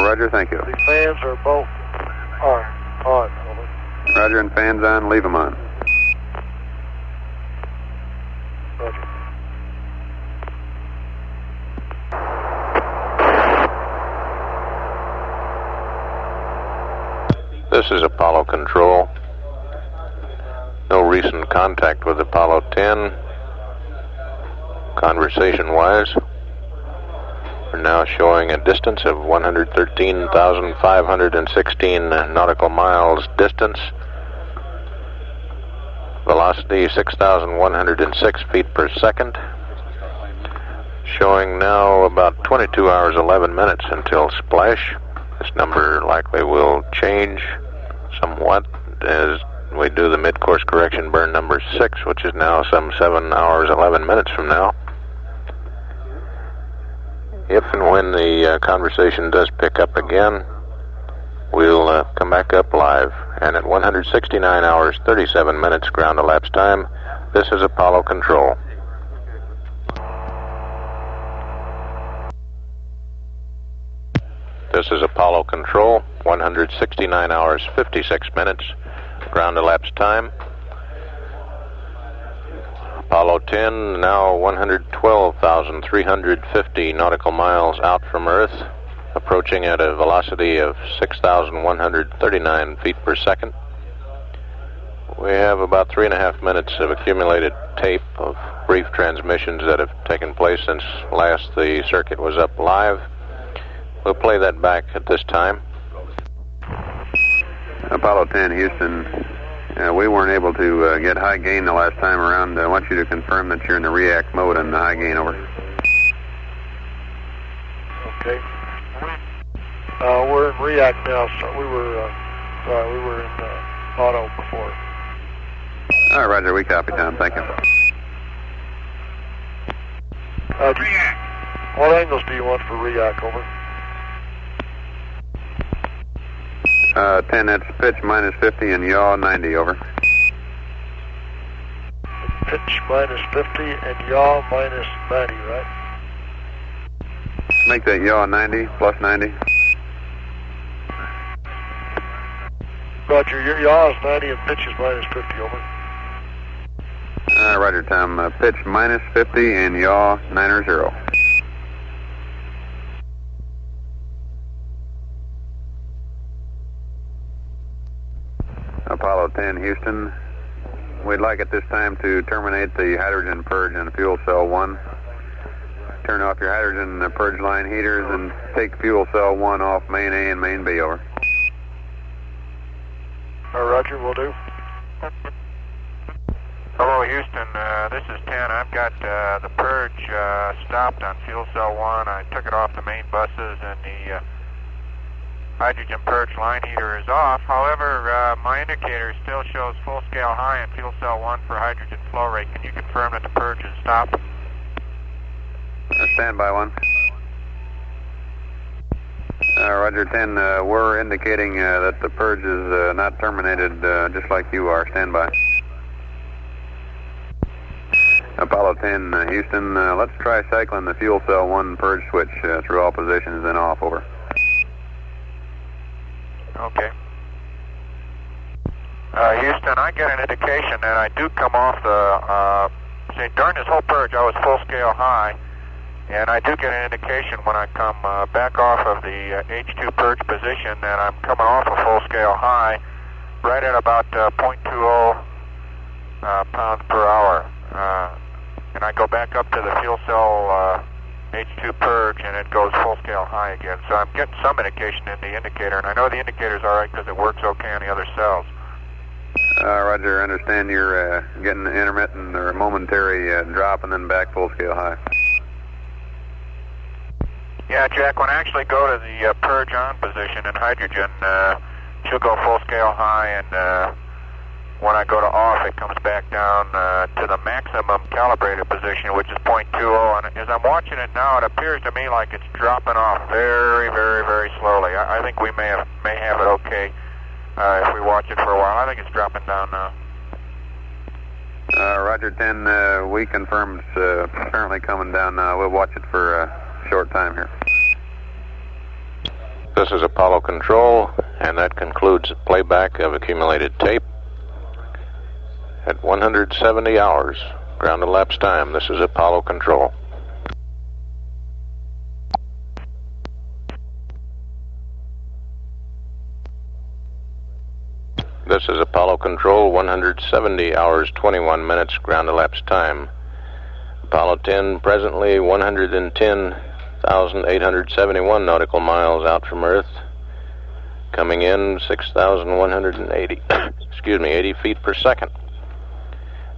Roger, thank you. The fans are both on. Over. Roger, and fans on, leave them on. Roger. This is Apollo Control. No recent contact with Apollo 10. Conversation-wise, we're now showing a distance of 113,516 nautical miles distance. Velocity 6,106 feet per second. Showing now about 22 hours 11 minutes until splash. This number likely will change somewhat as we do the mid-course correction burn number 6, which is now some 7 hours 11 minutes from now. If and when the conversation does pick up again, we'll come back up live. And at 169 hours 37 minutes ground elapsed time, this is Apollo Control. This is Apollo Control, 169 hours 56 minutes ground elapsed time. Apollo 10 now 112,350 nautical miles out from Earth, approaching at a velocity of 6,139 feet per second. We have about 3.5 minutes of accumulated tape of brief transmissions that have taken place since last the circuit was up live. We'll play that back at this time. Apollo 10, Houston. We weren't able to get high gain the last time around. I want you to confirm that you're in the react mode on the high gain, over. Okay. We're in react now, so we were in auto before. All right, Roger, we copy, Tom. Thank you. What angles do you want for react, over? 10, that's pitch minus 50 and yaw 90, over. Pitch minus 50 and yaw minus 90, right? Make that yaw 90, plus 90. Roger, your yaw is 90 and pitch is minus 50, over. Roger, Tom. Pitch minus 50 and yaw 90. Apollo 10, Houston. We'd like at this time to terminate the hydrogen purge in fuel cell 1. Turn off your hydrogen purge line heaters and take fuel cell 1 off main A and main B, over. Roger, will do. Hello, Houston. This is 10. I've got the purge stopped on fuel cell 1. I took it off the main buses, and the hydrogen purge line heater is off. However, my indicator still shows full-scale high in fuel cell 1 for hydrogen flow rate. Can you confirm that the purge is stopped? Standby 1. Roger, 10. We're indicating that the purge is not terminated, just like you are. Standby. Apollo 10, Houston. Let's try cycling the fuel cell 1 purge switch through all positions, then off, over. Okay. Houston, I get an indication that I do come off the, say, during this whole purge I was full-scale high, and I do get an indication when I come back off of the H2 purge position that I'm coming off a full-scale high right at about 0.20 pounds per hour. And I go back up to the fuel cell H2 purge, and it goes full-scale high again. So I'm getting some indication in the indicator, and I know the indicator's all right because it works okay on the other cells. Roger, I understand you're getting an intermittent or momentary drop and then back full-scale high. Yeah, Jack, when I actually go to the purge on position in hydrogen, she'll go full-scale high, and when I go to off, it comes back down to the maximum calibrated position, which is 0.20. And as I'm watching it now, it appears to me like it's dropping off very, very, very slowly. I think we may have it okay if we watch it for a while. I think it's dropping down now. Roger 10, we confirm it's apparently coming down now. We'll watch it for a short time here. This is Apollo Control, and that concludes playback of accumulated tape. At 170 hours, ground elapsed time, this is Apollo Control. This is Apollo Control, 170 hours, 21 minutes, ground elapsed time. Apollo 10, presently 110,871 nautical miles out from Earth. Coming in 6,180, 80 feet per second.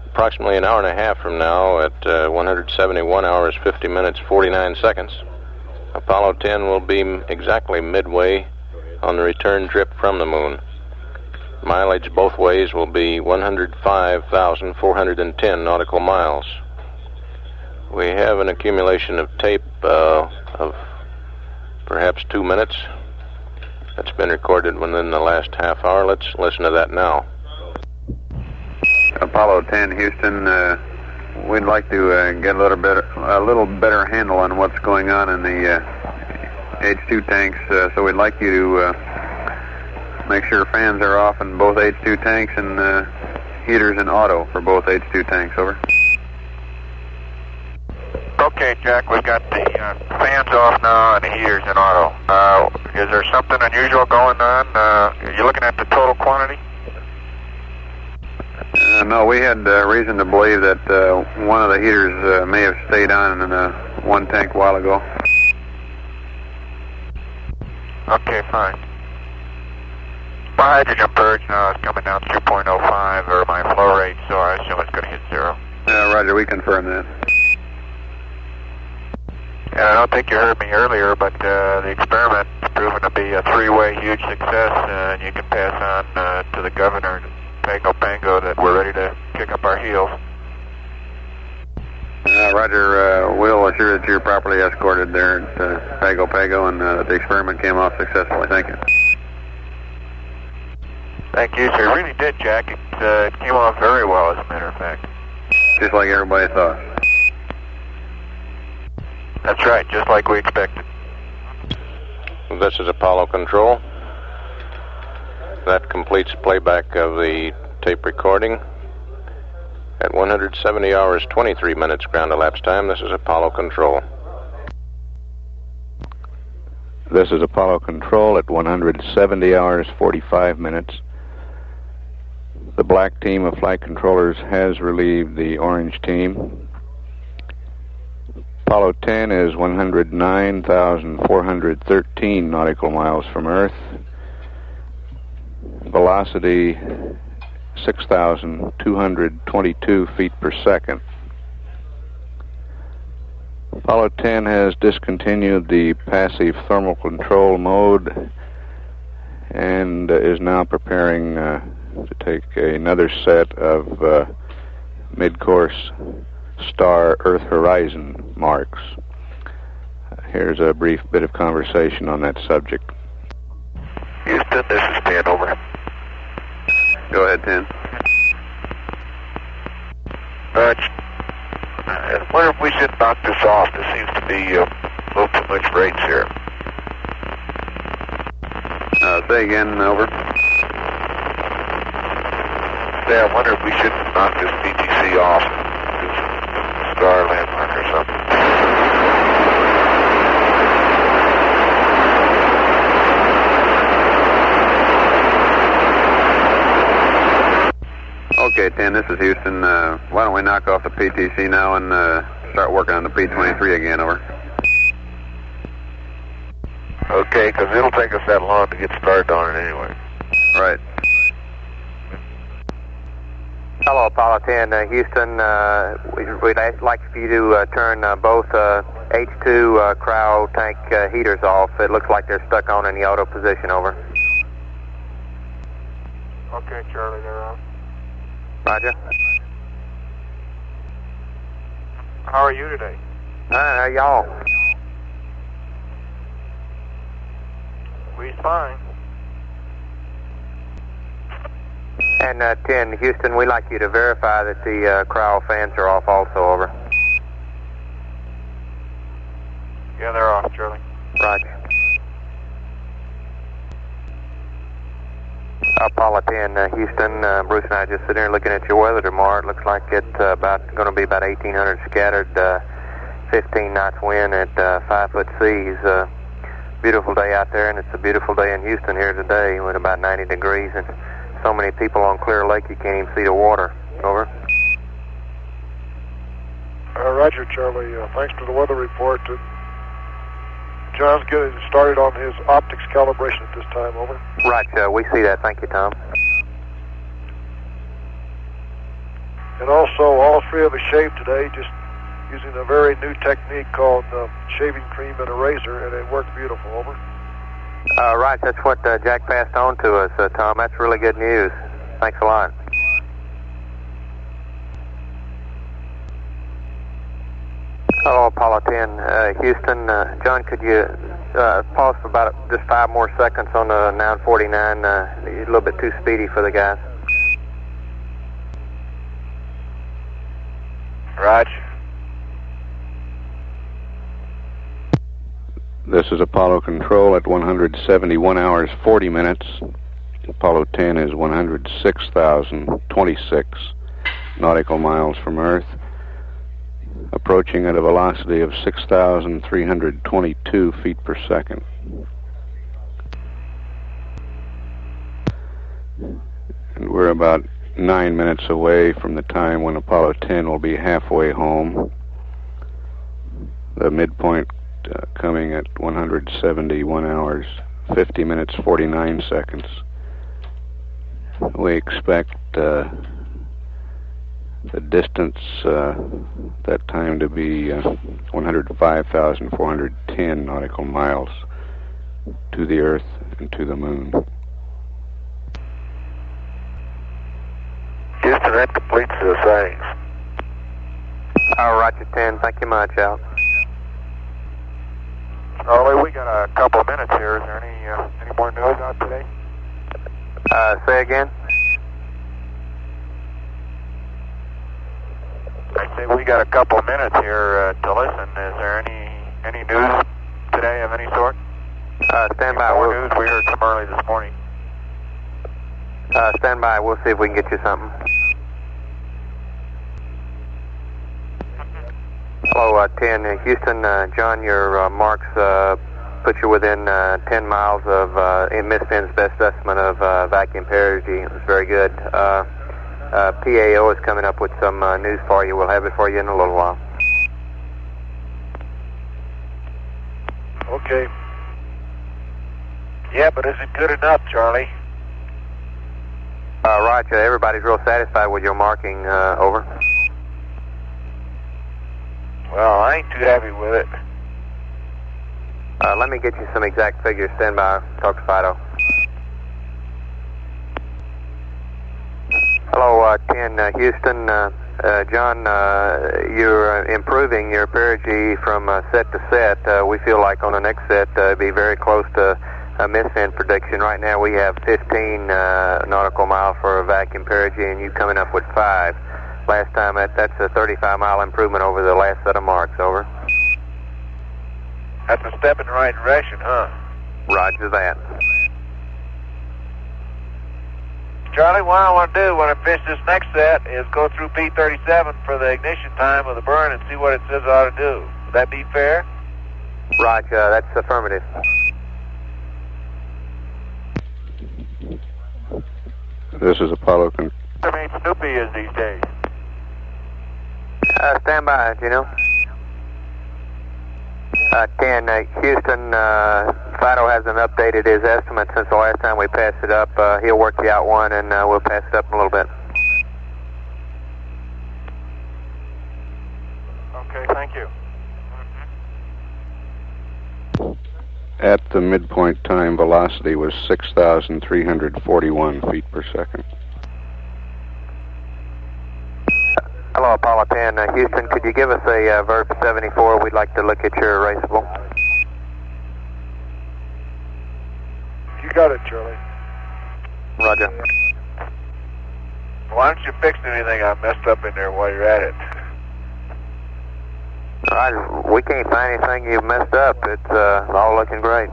Approximately an hour and a half from now, at 171 hours, 50 minutes, 49 seconds, Apollo 10 will be exactly midway on the return trip from the moon. Mileage both ways will be 105,410 nautical miles. We have an accumulation of tape of perhaps 2 minutes. That's been recorded within the last half hour. Let's listen to that now. Apollo 10, Houston, we'd like to get a little better handle on what's going on in the H2 tanks, so we'd like you to make sure fans are off in both H2 tanks and heaters in auto for both H2 tanks, over. Okay, Jack, we've got the fans off now and the heaters in auto. Is there something unusual going on? Are you looking at the total quantity? No, we had reason to believe that one of the heaters may have stayed on in one tank a while ago. Okay, fine. My hydrogen purge now is coming down 2.05, or my flow rate, so I assume it's going to hit 0. Roger, we confirm that. And I don't think you heard me earlier, but the experiment is proven to be a 3-way huge success, and you can pass on to the governor, Pango, that we're ready to kick up our heels. Roger, we'll assure that you're properly escorted there at Pago, and the experiment came off successfully. Thank you. Thank you, sir. It really did, Jack. It came off very well, as a matter of fact. Just like everybody thought. That's right, just like we expected. This is Apollo Control. That completes playback of the tape recording. At 170 hours, 23 minutes ground elapsed time, this is Apollo Control. This is Apollo Control at 170 hours, 45 minutes. The black team of flight controllers has relieved the orange team. Apollo 10 is 109,413 nautical miles from Earth. Velocity 6,222 feet per second. Apollo 10 has discontinued the passive thermal control mode and is now preparing to take another set of mid-course star Earth horizon marks. Here's a brief bit of conversation on that subject. Houston, this is 10, over. Go ahead, 10. I wonder if we should knock this off. There seems to be a little too much rates here. Say again, over. Yeah, I wonder if we should knock this BTC off. Do some star landmark or something. Okay, 10, this is Houston. Why don't we knock off the PTC now and start working on the P-23 again, over. Okay, because it'll take us that long to get started on it anyway. Right. Hello, Apollo 10, Houston. We'd like for you to turn both H2 cryo tank heaters off. It looks like they're stuck on in the auto position, over. Okay, Charlie, they're on. Roger. How are you today? How y'all? We's fine. And 10, Houston, we'd like you to verify that the crowd fans are off also, over. Yeah, they're off, Charlie. Roger. Apollo 10, Houston, Bruce and I just sitting here looking at your weather tomorrow. It looks like it's going to be about 1,800 scattered, 15 knots wind at 5 foot seas. Beautiful day out there, and it's a beautiful day in Houston here today with about 90 degrees and so many people on Clear Lake you can't even see the water. Over. Roger, Charlie. Thanks for the weather report. John's getting started on his optics calibration at this time. Over. Right, we see that. Thank you, Tom. And also, all three of us shaved today, just using a very new technique called shaving cream and a razor, and it worked beautiful. Over. Right, that's what Jack passed on to us, Tom. That's really good news. Thanks a lot. Hello, Apollo 10. Houston, John, could you pause for about just 5 more seconds on the 949? A little bit too speedy for the guys. Roger. This is Apollo Control at 171 hours 40 minutes. Apollo 10 is 106,026 nautical miles from Earth, approaching at a velocity of 6,322 feet per second. And we're about 9 minutes away from the time when Apollo 10 will be halfway home. The midpoint coming at 171 hours, 50 minutes, 49 seconds. We expect the distance that time to be 105,410 nautical miles to the Earth and to the Moon. Houston, that completes the sightings. Roger, 10. Thank you much, Al. Charlie, we got a couple of minutes here. Is there any more news out today? Say again? I say we got a couple of minutes here to listen. Is there any news today of any sort? Stand by. More news? We heard some early this morning. Stand by. We'll see if we can get you something. Hello, 10. Houston, John, your marks put you within 10 miles of Misspen's best estimate of vacuum perigee. It was very good. PAO is coming up with some news for you. We'll have it for you in a little while. Okay. Yeah, but is it good enough, Charlie? Roger. Everybody's real satisfied with your marking. Over. Well, I ain't too happy with it. Let me get you some exact figures. Stand by. Talk to Fido. Hello, 10, Houston. John, you're improving your perigee from set to set. We feel like on the next set, be very close to a Misspen prediction. Right now we have 15 nautical miles for a vacuum perigee, and you coming up with 5. Last time, that's a 35-mile improvement over the last set of marks. Over. That's a step in the right direction, huh? Roger that. Charlie, what I want to do when I finish this next set is go through P37 for the ignition time of the burn and see what it says I ought to do. Would that be fair? Roger, that's affirmative. This is Apollo Control. I mean, Snoopy is these days. Stand by, Gino. 10, Houston, Fido hasn't updated his estimate since the last time we passed it up. He'll work you out one, and we'll pass it up in a little bit. Okay, thank you. At the midpoint time, velocity was 6,341 feet per second. Hello, Apollo 10. Houston, could you give us a Verb 74? We'd like to look at your erasable. You got it, Charlie. Roger. Why don't you fix anything I messed up in there while you're at it? All right, we can't find anything you've messed up. It's all looking great.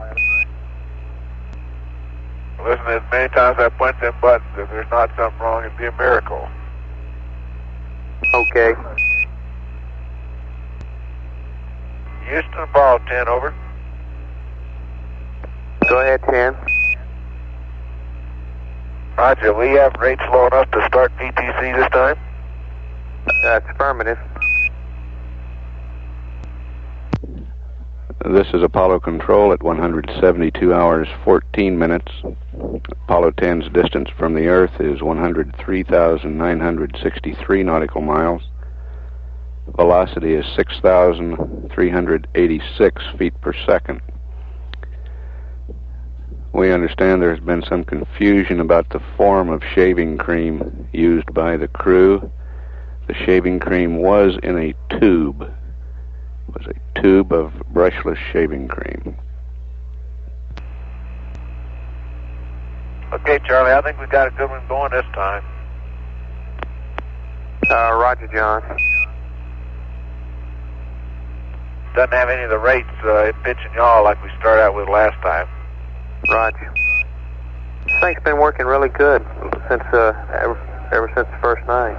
Listen, as many times I punch them buttons, if there's not something wrong, it'd be a miracle. Okay. Houston, Apollo 10, over. Go ahead, 10. Roger, we have rates low enough to start PTC this time? That's affirmative. This is Apollo Control at 172 hours 14 minutes. Apollo 10's distance from the Earth is 103,963 nautical miles. Velocity is 6,386 feet per second. We understand there's been some confusion about the form of shaving cream used by the crew. The shaving cream was in a tube. It was a tube of brushless shaving cream. Okay, Charlie, I think we got a good one going this time. Roger, John. Doesn't have any of the rates in pitch and yaw like we started out with last time. Roger. This thing's been working really good since ever since the first night.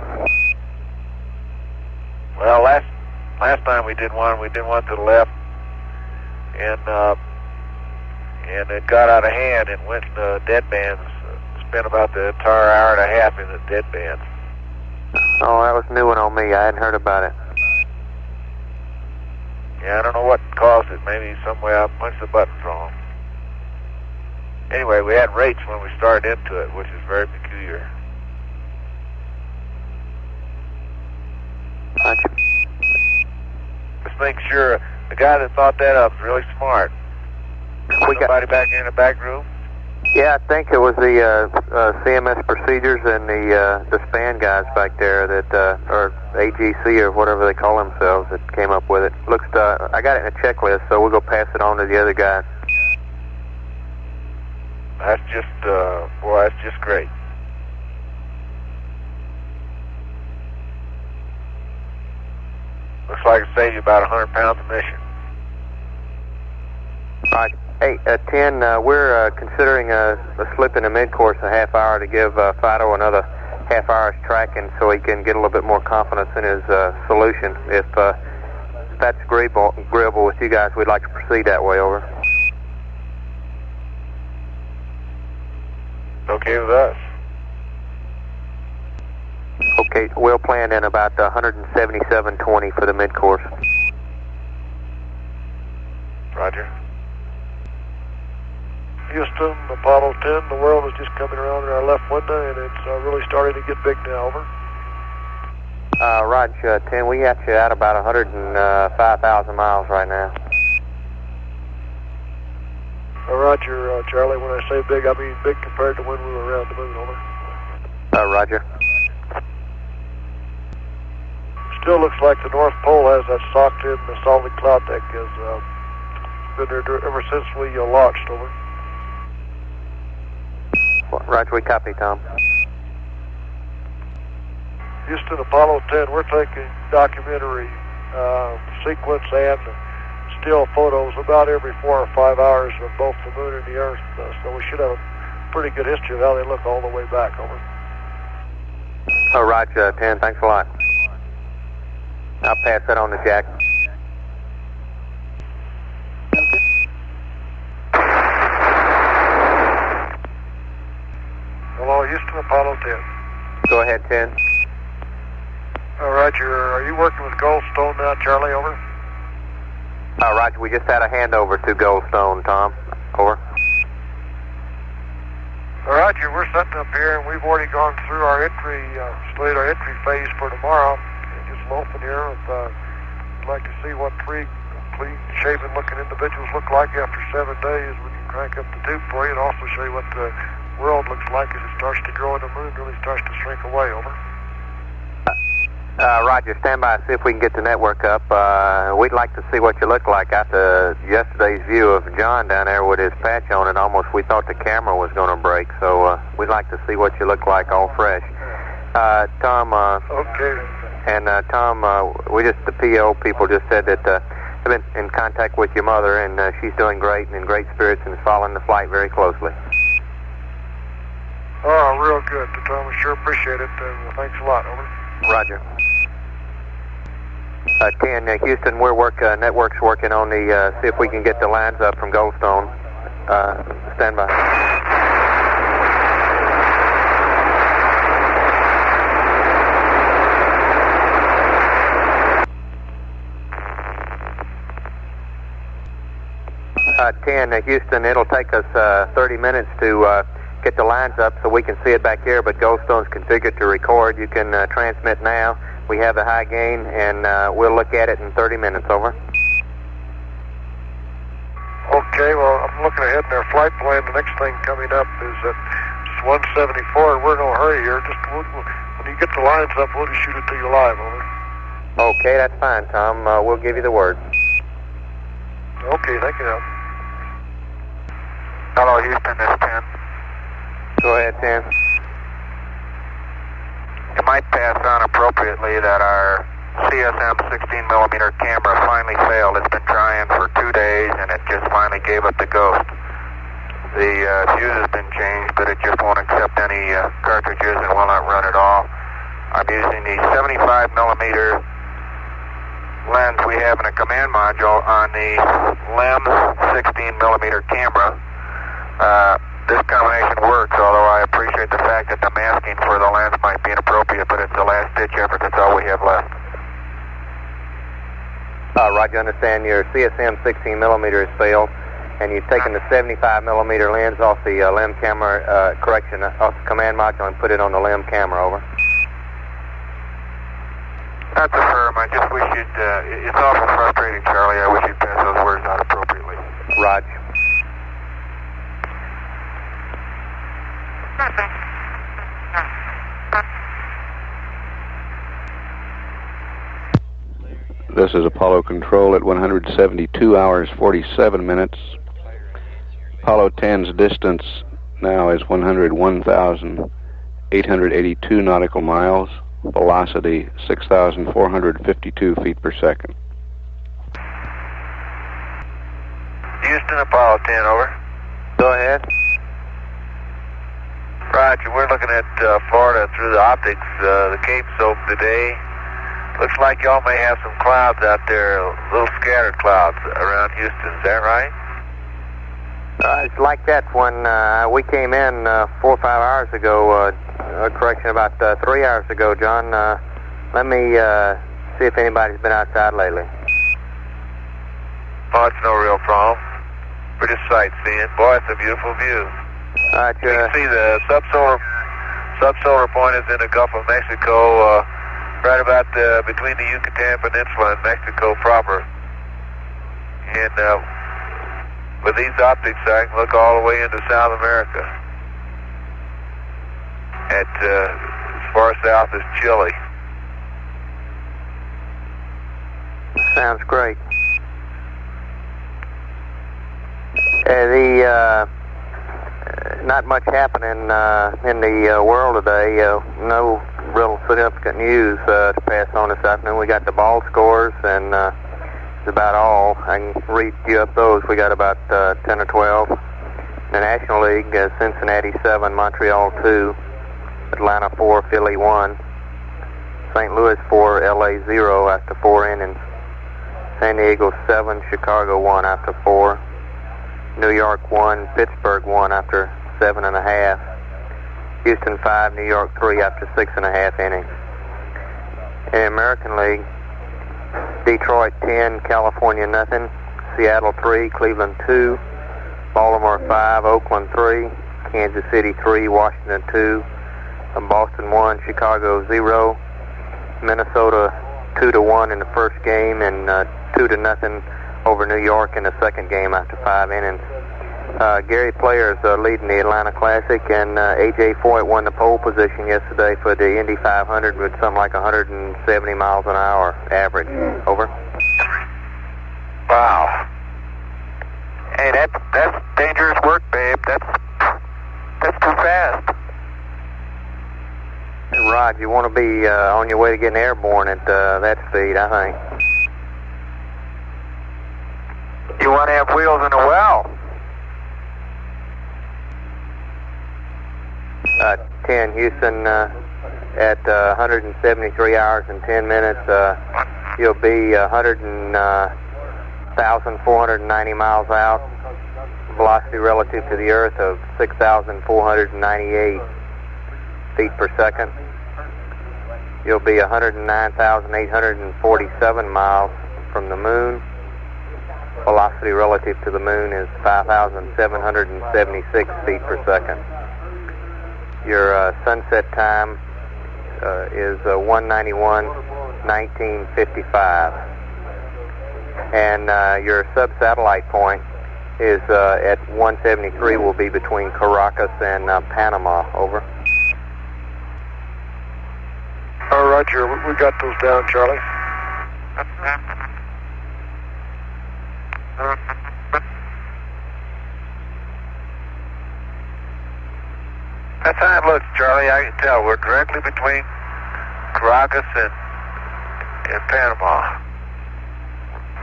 Well, last time we did one to the left, and it got out of hand and went into dead bands. Spent about the entire hour and a half in the dead bands. Oh, that was a new one on me. I hadn't heard about it. Yeah, I don't know what caused it. Maybe some way I punched the buttons wrong. Anyway, we had rates when we started into it, which is very peculiar. Roger. Just make sure the guy that thought that up is really smart. Somebody back here in the back room? Yeah, I think it was the CMS procedures and the span guys back there that, or AGC or whatever they call themselves, that came up with it. Looks, I got it in a checklist, so we'll go pass it on to the other guys. That's just, boy, that's just great. Looks like it saved you about 100 pounds of mission. All right. Hey, 10, we're considering a slip in the mid-course a half hour to give Fido another half hour's tracking so he can get a little bit more confidence in his solution. If that's agreeable with you guys, we'd like to proceed that way, over. Okay with us. Okay, we'll plan in about 177.20 for the mid-course. Roger. Houston, Apollo 10, the world is just coming around in our left window, and it's really starting to get big now, over. Roger, 10, we got you at about 105,000 miles right now. Roger, Charlie, when I say big, I mean big compared to when we were around the moon, over. Roger. Still looks like the North Pole has that socked in the solid cloud deck has been there ever since we launched, over. Roger, we copy, Tom. Houston, Apollo 10, we're taking documentary sequence and still photos about every 4 or 5 hours of both the moon and the Earth, so we should have a pretty good history of how they look all the way back, over. Roger, 10, thanks a lot. I'll pass that on to Jack. Hello, Houston, Apollo 10. Go ahead, 10. Roger, are you working with Goldstone now, Charlie, over? Roger, we just had a handover to Goldstone, Tom. Over. Roger, we're sitting up here, and we've already gone through our entry, slated our entry phase for tomorrow. Just loafing here. I'd like to see what 3 clean, shaven-looking individuals look like after 7 days. We can crank up the tube for you and also show you what the world looks like as it starts to grow and the moon really starts to shrink away, over. Roger, stand by, see if we can get the network up. We'd like to see what you look like after yesterday's view of John down there with his patch on it. Almost we thought the camera was going to break, so we'd like to see what you look like all fresh. Tom, Okay. and Tom, the PO people just said that have been in contact with your mother, and she's doing great and in great spirits and is following the flight very closely. Oh, real good, Tom. We sure appreciate it, and thanks a lot. Over. Roger. 10, Houston, network's working on the, see if we can get the lines up from Goldstone. Stand by. 10, Houston, it'll take us 30 minutes to get the lines up so we can see it back here, but Goldstone's configured to record. You can transmit now. We have the high gain, and we'll look at it in 30 minutes. Over. Okay, well, I'm looking ahead in our flight plan. The next thing coming up is at 174, and we're in no hurry here. Just when you get the lines up, we'll just shoot it to you live. Over. Okay, that's fine, Tom. We'll give you the word. Okay, thank you now. Hello, Houston, this is 10. Go ahead, Tim. It might pass on appropriately that our CSM 16mm camera finally failed. It's been trying for 2 days, and it just finally gave up the ghost. The fuse has been changed, but it just won't accept any cartridges and will not run at all. I'm using the 75mm lens we have in a command module on the LEM 16mm camera. This combination works, although I appreciate the fact that the masking for the lens might be inappropriate, but it's a last-ditch effort. That's all we have left. Roger, understand your CSM 16mm has failed, and you've taken the 75mm lens off the LEM camera, off the command module and put it on the LEM camera. Over. That's affirm. I just wish you'd, it's awful frustrating, Charlie. I wish you'd pass those words out appropriately. Roger. This is Apollo Control at 172 hours 47 minutes. Apollo 10's distance now is 101,882 nautical miles. Velocity 6,452 feet per second. Houston, Apollo 10, over. Go ahead. Roger, we're looking at Florida through the optics, the Cape Soap today. Looks like y'all may have some clouds out there, little scattered clouds around Houston. Is that right? It's like that when we came in 4 or 5 hours ago, correction, about 3 hours ago, John. Let me see if anybody's been outside lately. Oh, it's no real problem. We're just sightseeing. Boy, it's a beautiful view. All right, You can see the subsolar point is in the Gulf of Mexico, right about between the Yucatan Peninsula and Mexico proper. And with these optics, I can look all the way into South America. At as far south as Chile. Sounds great. Not much happening in the world today. No real significant news to pass on this afternoon. We got the ball scores, and that's about all. I can read you up those. We got about 10 or 12. The National League, Cincinnati 7, Montreal 2, Atlanta 4, Philly 1, St. Louis 4, LA 0 after 4 innings, San Diego 7, Chicago 1 after 4, New York 1, Pittsburgh 1 after 7.5, Houston 5, New York 3 after 6.5 innings. In the American League, Detroit 10, California nothing, Seattle 3, Cleveland 2, Baltimore 5, Oakland 3, Kansas City 3, Washington 2, Boston 1, Chicago 0, Minnesota 2-1 in the first game, and 2-0 over New York in the second game after 5 innings. Gary Player's leading the Atlanta Classic, and AJ Foyt won the pole position yesterday for the Indy 500 with something like 170 miles an hour average. Over. Wow. Hey, that's dangerous work, babe. That's too fast. Rod, you want to be on your way to getting airborne at that speed, I think. You want to have wheels in a well. 10 Houston, at 173 hours and 10 minutes, you'll be 100,490 miles out. Velocity relative to the Earth of 6,498 feet per second. You'll be 109,847 miles from the moon. Velocity relative to the moon is 5,776 feet per second. Your sunset time is 191:19:55, and your sub-satellite point is at 173. Will be between Caracas and Panama. Over. Oh, Roger. We got those down, Charlie. That's how it looks, Charlie. I can tell. We're directly between Caracas and Panama.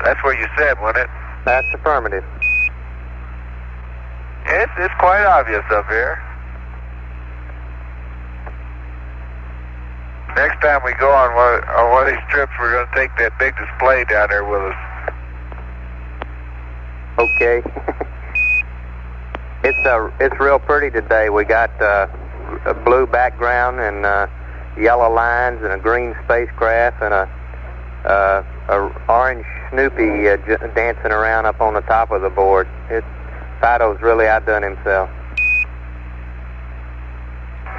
That's what you said, wasn't it? That's affirmative. It's quite obvious up here. Next time we go on one of these trips, we're going to take that big display down there with us. Okay. It's real pretty today. We got a blue background and yellow lines and a green spacecraft and a orange Snoopy dancing around up on the top of the board. Fido's really outdone himself.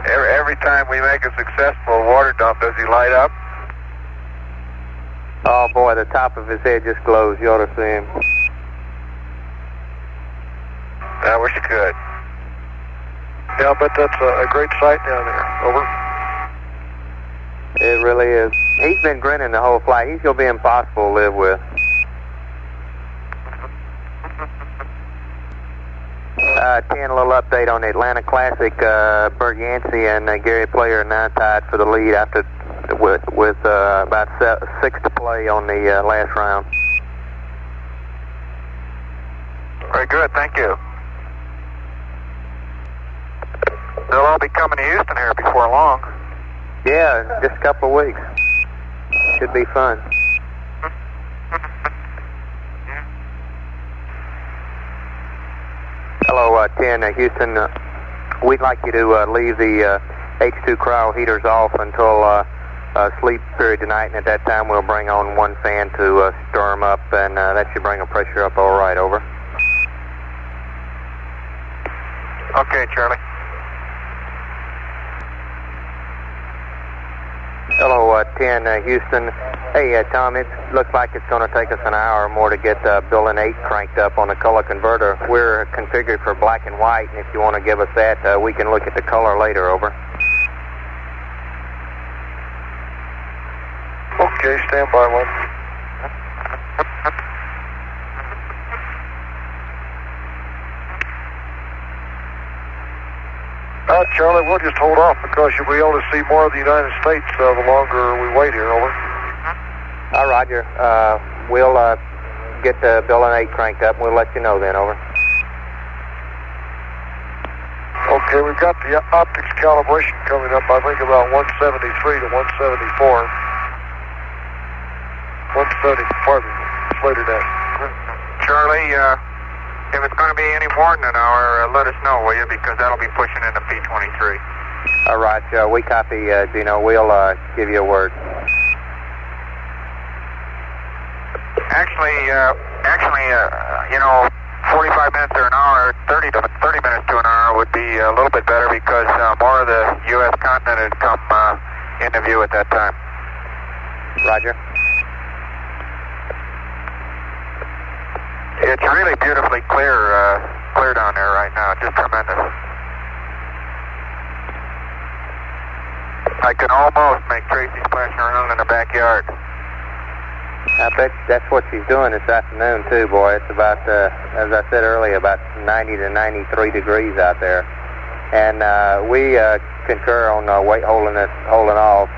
Every time we make a successful water dump, does he light up? Oh boy, the top of his head just glows. You ought to see him. I wish you could. Yeah, I bet that's a great sight down there. Over. It really is. He's been grinning the whole flight. He's going to be impossible to live with. 10, a little update on the Atlanta Classic. Bert Yancey and Gary Player are now tied for the lead after with about 6 to play on the last round. Very good, thank you. They'll all be coming to Houston here before long. Yeah, just a couple of weeks. Should be fun. Hello, 10 Houston. We'd like you to leave the H2 cryo heaters off until sleep period tonight, and at that time we'll bring on one fan to stir them up, and that should bring the pressure up all right. Over. Okay, Charlie. Hello, 10 Houston. Hey, Tom, it looks like it's going to take us an hour or more to get building 8 cranked up on the color converter. We're configured for black and white, and if you want to give us that, we can look at the color later. Over. Okay, stand by one. Charlie, we'll just hold off because you'll be able to see more of the United States the longer we wait here. Over. Roger. We'll get the building 8 cranked up, and we'll let you know then. Over. Okay, we've got the optics calibration coming up, I think about 173 to 174. 170, pardon me, slated at. Charlie, if it's going to be any more than an hour, let us know, will you? Because that'll be pushing into P23. All right, we copy, Gino. We'll give you a word. Actually, 45 minutes to an hour, 30 minutes to an hour would be a little bit better because more of the U.S. continent had come into view at that time. Roger. It's really beautifully clear clear down there right now, just tremendous. I can almost make Tracy splashing around in the backyard. I bet that's what she's doing this afternoon too, boy. It's about, as I said earlier, about 90 to 93 degrees out there. And we concur on holding off.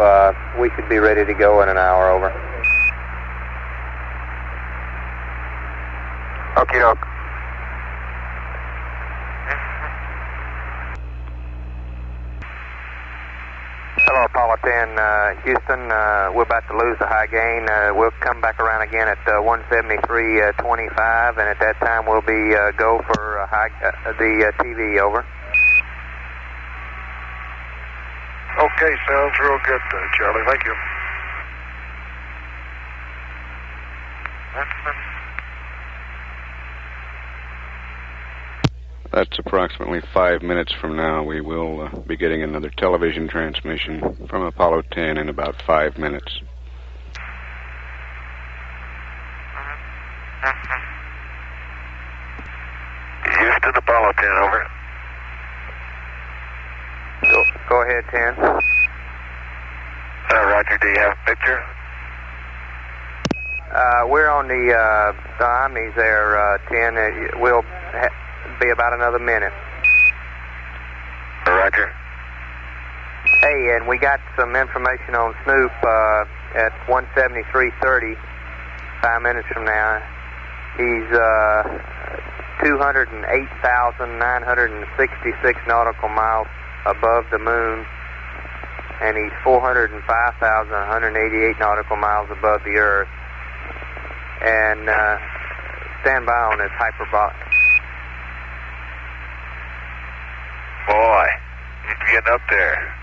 We should be ready to go in an hour, over. Okie doke. Hello, Apollo 10, Houston. We're about to lose the high gain. We'll come back around again at 173.25, and at that time we'll be go for the TV, over. Okay, sounds real good, Charlie. Thank you. That's approximately 5 minutes from now. We will be getting another television transmission from Apollo 10 in about 5 minutes. Houston, Apollo 10, over. Go ahead, 10. Roger, do you have a picture? We're on the Omnis there, 10. We'll be about another minute. Roger. Hey, and we got some information on Snoop at 173.30, 5 minutes from now. He's 208,966 nautical miles above the moon, and he's 405,188 nautical miles above the Earth. And stand by on this hyperbolic. Boy, he's getting up there.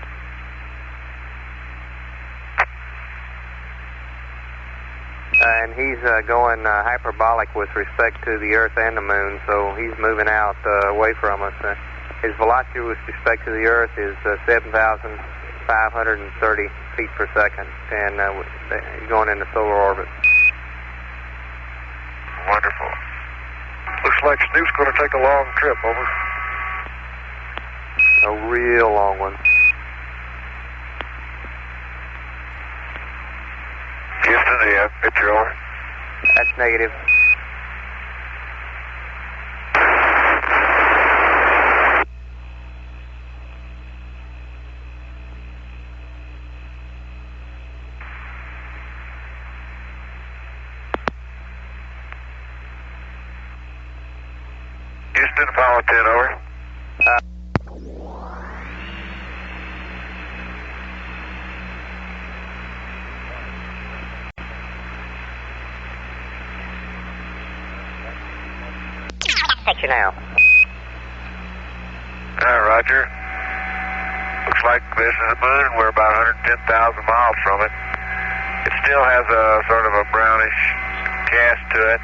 And he's going hyperbolic with respect to the Earth and the Moon, so he's moving out away from us. His velocity with respect to the Earth is 7,530 feet per second, and he's going into solar orbit. Wonderful. Looks like Snoop's going to take a long trip, over. A real long one. Houston, do you have a picture, over? That's negative. Houston, Apollo 10, over. Picture now. Roger. Looks like this is the moon. We're about 110,000 miles from it. It still has a sort of a brownish cast to it,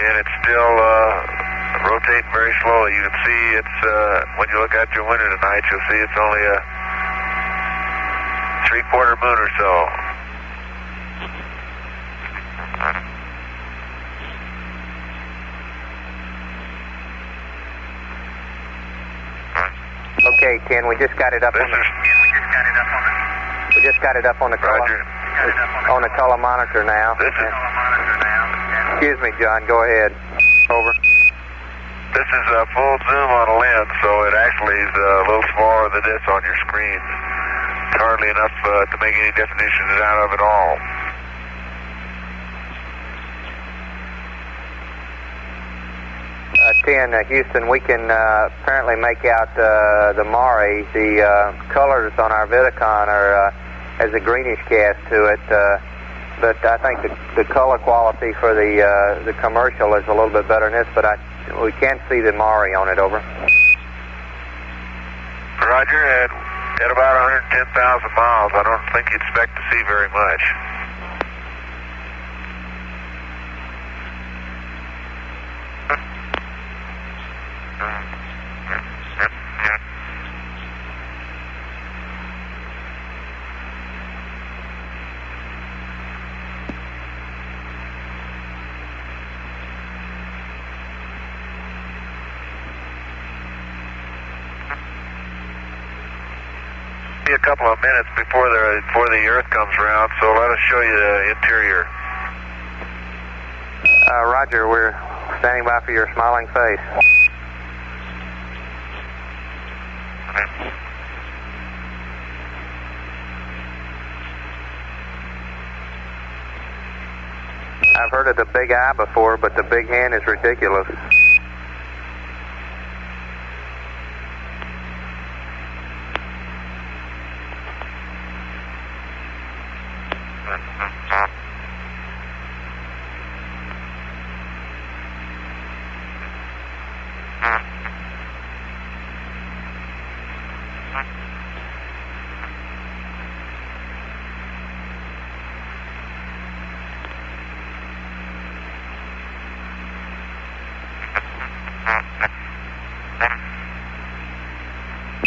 and it's still rotating very slowly. You can see it's, when you look out your window tonight, you'll see it's only a three-quarter moon or so. Okay, Ken, we just got it up on the... We just got it up on the color. Roger. On the color monitor now. Excuse me, John. Go ahead. Over. This is a full zoom on a lens, so it actually is a little smaller than this on your screen. It's hardly enough to make any definition out of it all. Houston, we can apparently make out the Maury. The colors on our Vidicon are has a greenish cast to it, but I think the color quality for the commercial is a little bit better than this, but we can't see the Maury on it, over. Roger, at about 110,000 miles, I don't think you'd expect to see very much. a couple of minutes before the Earth comes around, so let us show you the interior. Roger, we're standing by for your smiling face. I've heard of the big eye before, but the big hand is ridiculous.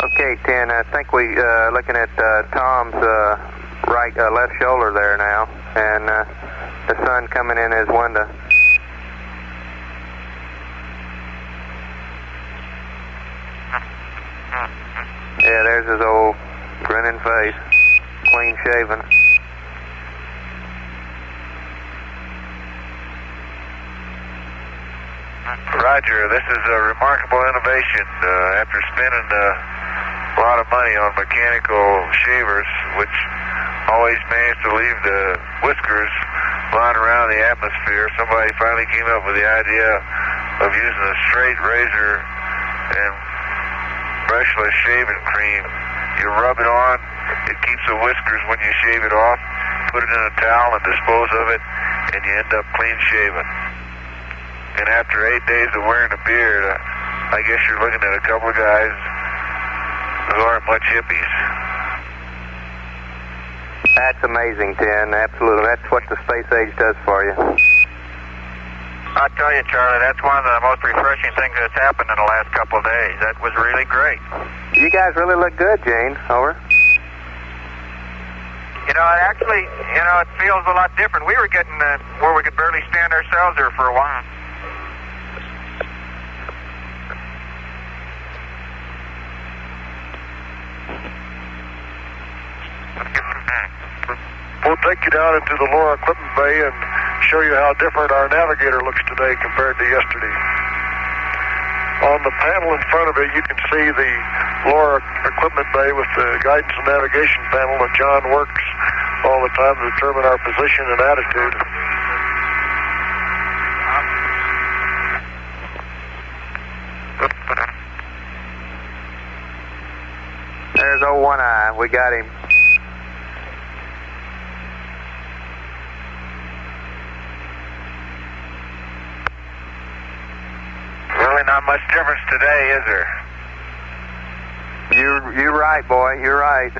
Okay, 10, I think we looking at Tom's left shoulder there now, and the sun coming in his window. Yeah, there's his old grinning face, clean shaven. Roger, this is a remarkable innovation. After spending a lot of money on mechanical shavers, which always managed to leave the whiskers lying around the atmosphere, somebody finally came up with the idea of using a straight razor and brushless shaving cream. You rub it on, it keeps the whiskers when you shave it off, put it in a towel and dispose of it, and you end up clean shaven. And after 8 days of wearing a beard, I guess you're looking at a couple of guys who aren't much hippies. That's amazing, 10. Absolutely. That's what the space age does for you. I tell you, Charlie, that's one of the most refreshing things that's happened in the last couple of days. That was really great. You guys really look good, Gene. Over. You know, it actually, it feels a lot different. We were getting where we could barely stand ourselves there for a while. We'll take you down into the lower equipment bay and show you how different our navigator looks today compared to yesterday. On the panel in front of it, you can see the lower equipment bay with the guidance and navigation panel that John works all the time to determine our position and attitude. There's old One Eye. We got him. Really not much difference today, is there? You're right, boy. You're right.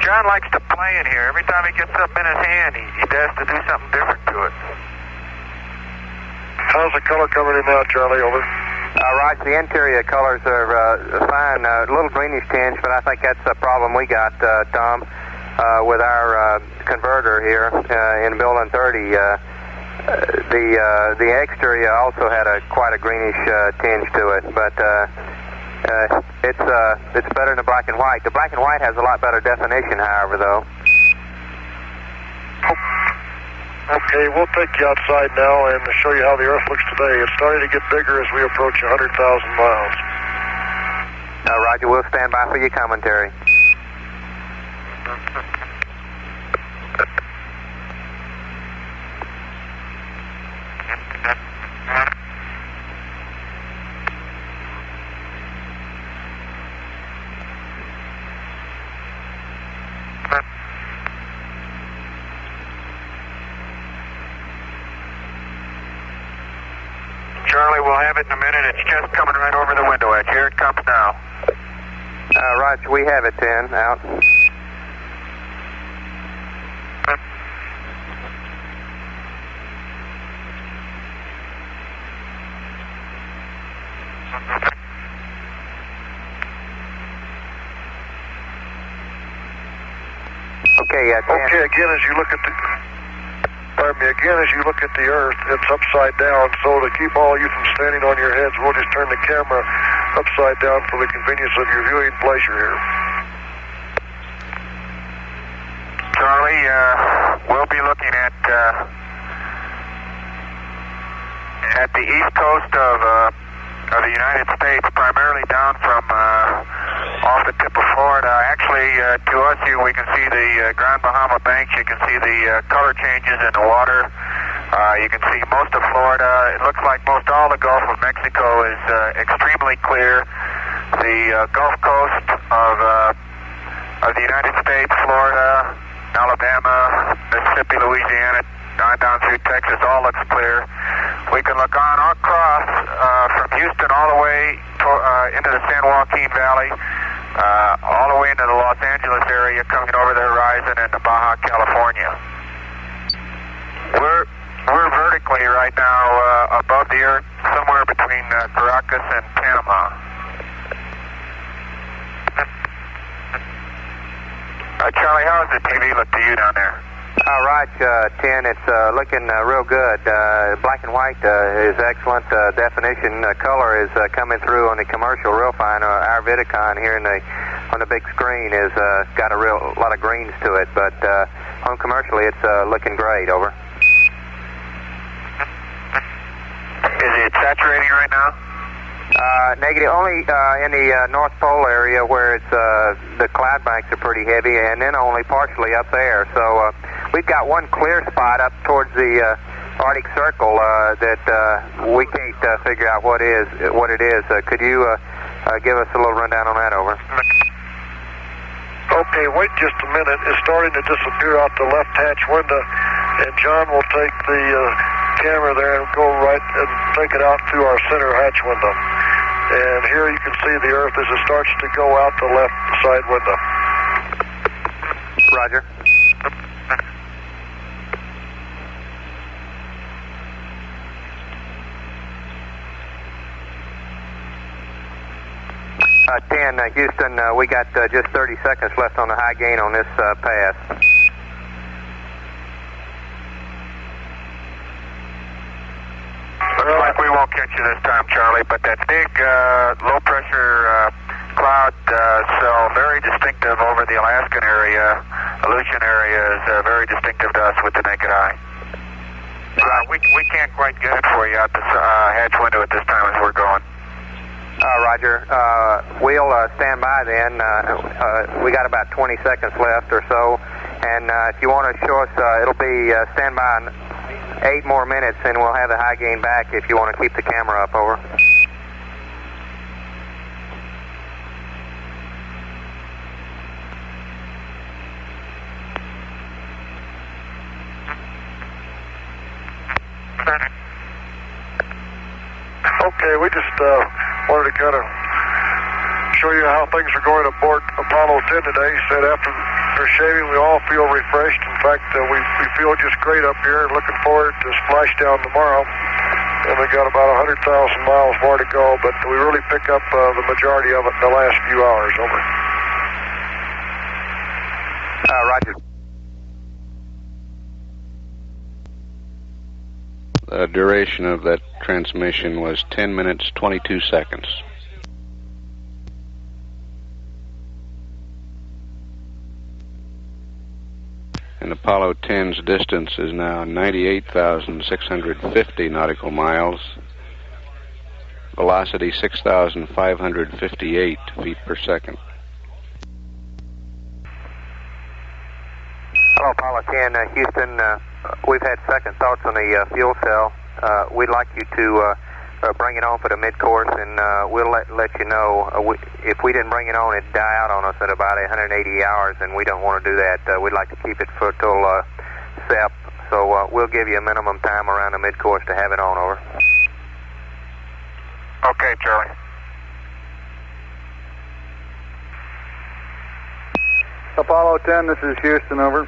John likes to play in here. Every time he gets up in his hand, he has to do something different to it. How's the color coming in now, Charlie? Over. Right, the interior colors are fine. A little greenish tinge, but I think that's a problem we got, Tom, with our converter here in building 30. The exterior also had quite a greenish tinge to it, but it's better than the black and white. The black and white has a lot better definition, however, though. Okay, we'll take you outside now and show you how the Earth looks today. It's starting to get bigger as we approach 100,000 miles. Roger, we'll stand by for your commentary. Charlie, we'll have it in a minute. It's just coming right over the window edge. Here it comes now. Roger, we have it, 10. Out. Okay, 10. Okay, again, as you look at the... Pardon me, again, as you look at the Earth, it's upside down, so to keep all you from standing on your heads, we'll just turn the camera upside down for the convenience of your viewing pleasure here. Charlie, we'll be looking at the east coast of the United States, primarily down from off the tip of Florida. Actually, to us here, we can see the Grand Bahama Banks. You can see the color changes in the water. You can see most of Florida. It looks like most all the Gulf of Mexico is extremely clear. The Gulf Coast of the United States, Florida, Alabama, Mississippi, Louisiana, down through Texas, all looks clear. We can look on across from Houston all the way into the San Joaquin Valley, all the way into the Los Angeles area, coming over the horizon into Baja California. We're vertically right now above the Earth, somewhere between Caracas and Panama. Charlie, how does the TV look to you down there? Raj, 10, it's looking real good. Black and white is excellent definition. Color is coming through on the commercial real fine. Our Vidicon here on the big screen is got a lot of greens to it, but on commercially it's looking great. Over. Is it saturating right now? Negative, only in the North Pole area where it's the cloud banks are pretty heavy, and then only partially up there. So we've got one clear spot up towards the Arctic Circle that we can't figure out what it is. Could you give us a little rundown on that? Over. Okay, wait just a minute. It's starting to disappear out the left hatch window, and John will take the camera there and go right and take it out through our center hatch window. And here you can see the Earth as it starts to go out the left side window. Roger. Houston, we got just 30 seconds left on the high gain on this pass. Looks like we won't catch you this time, Charlie, but that big low-pressure cloud cell, very distinctive over the Alaskan area, Aleutian area, is very distinctive to us with the naked eye. We can't quite get it for you out the hatch window at this time as we're going. Roger. We'll stand by then. We got about 20 seconds left or so, and if you want to show us, it'll be stand by 8 more minutes, and we'll have the high gain back if you want to keep the camera up. Over. Okay, we just wanted to kind of show you how things are going aboard Apollo 10 today. He said after shaving, we all feel refreshed. In fact, we feel just great up here, and looking forward to splashdown tomorrow. And we got about 100,000 miles more to go, but we really pick up the majority of it in the last few hours. Over. Roger. The duration of that transmission was 10 minutes, 22 seconds. And Apollo 10's distance is now 98,650 nautical miles. Velocity 6,558 feet per second. Hello, Apollo 10, Houston. We've had second thoughts on the fuel cell. We'd like you to bring it on for the mid-course, and we'll let you know. If we didn't bring it on, it'd die out on us at about 180 hours, and we don't want to do that. We'd like to keep it till SEP, so we'll give you a minimum time around the mid-course to have it on. Over. Okay, Charlie. Apollo 10, this is Houston. Over.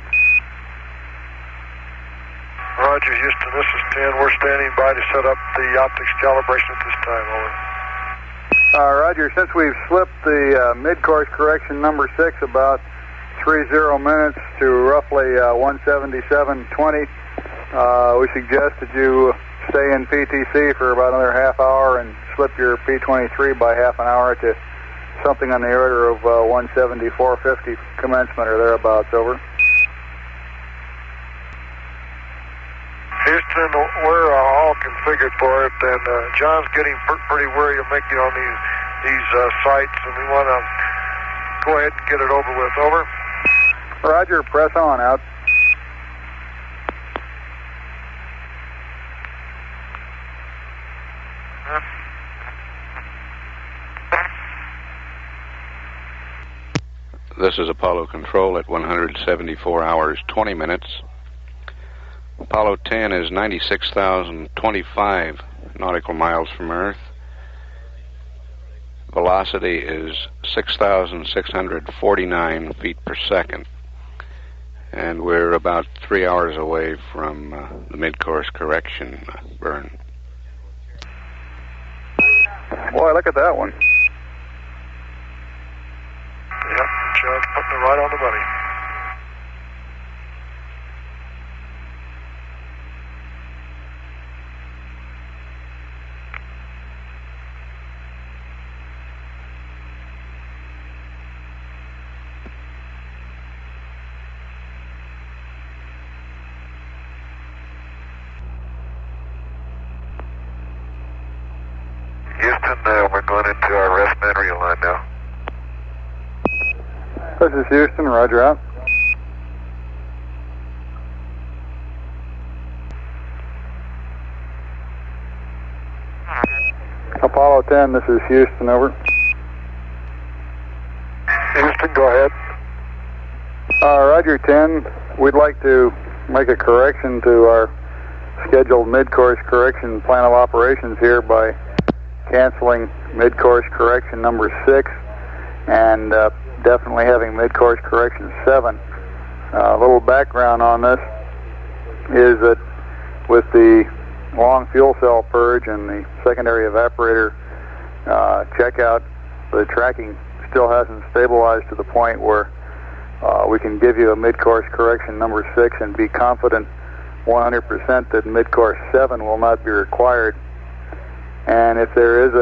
Roger, Houston, this is 10. We're standing by to set up the optics calibration at this time. Over. Roger, since we've slipped the mid-course correction number 6 about 30 minutes to roughly 177.20. We suggest that you stay in PTC for about another half hour and slip your P23 by half an hour to something on the order of 174.50 commencement or thereabouts. Over. Houston, we're all configured for it, and John's getting pretty wary of making on these sites, and we want to go ahead and get it over with. Over. Roger, press on out. This is Apollo Control at 174 hours, 20 minutes. Apollo 10 is 96,025 nautical miles from Earth. Velocity is 6,649 feet per second. And we're about 3 hours away from the mid-course correction burn. Boy, look at that one. Yep, John's putting it right on the money. Houston, we're going into our rest battery line now. This is Houston, roger out. Apollo 10, this is Houston, over. Houston, go ahead. Roger 10, we'd like to make a correction to our scheduled mid-course correction plan of operations here by canceling mid-course correction number 6 and definitely having mid-course correction 7. A little background on this is that with the long fuel cell purge and the secondary evaporator checkout, the tracking still hasn't stabilized to the point where we can give you a mid-course correction number 6 and be confident 100% that mid-course 7 will not be required. And if there is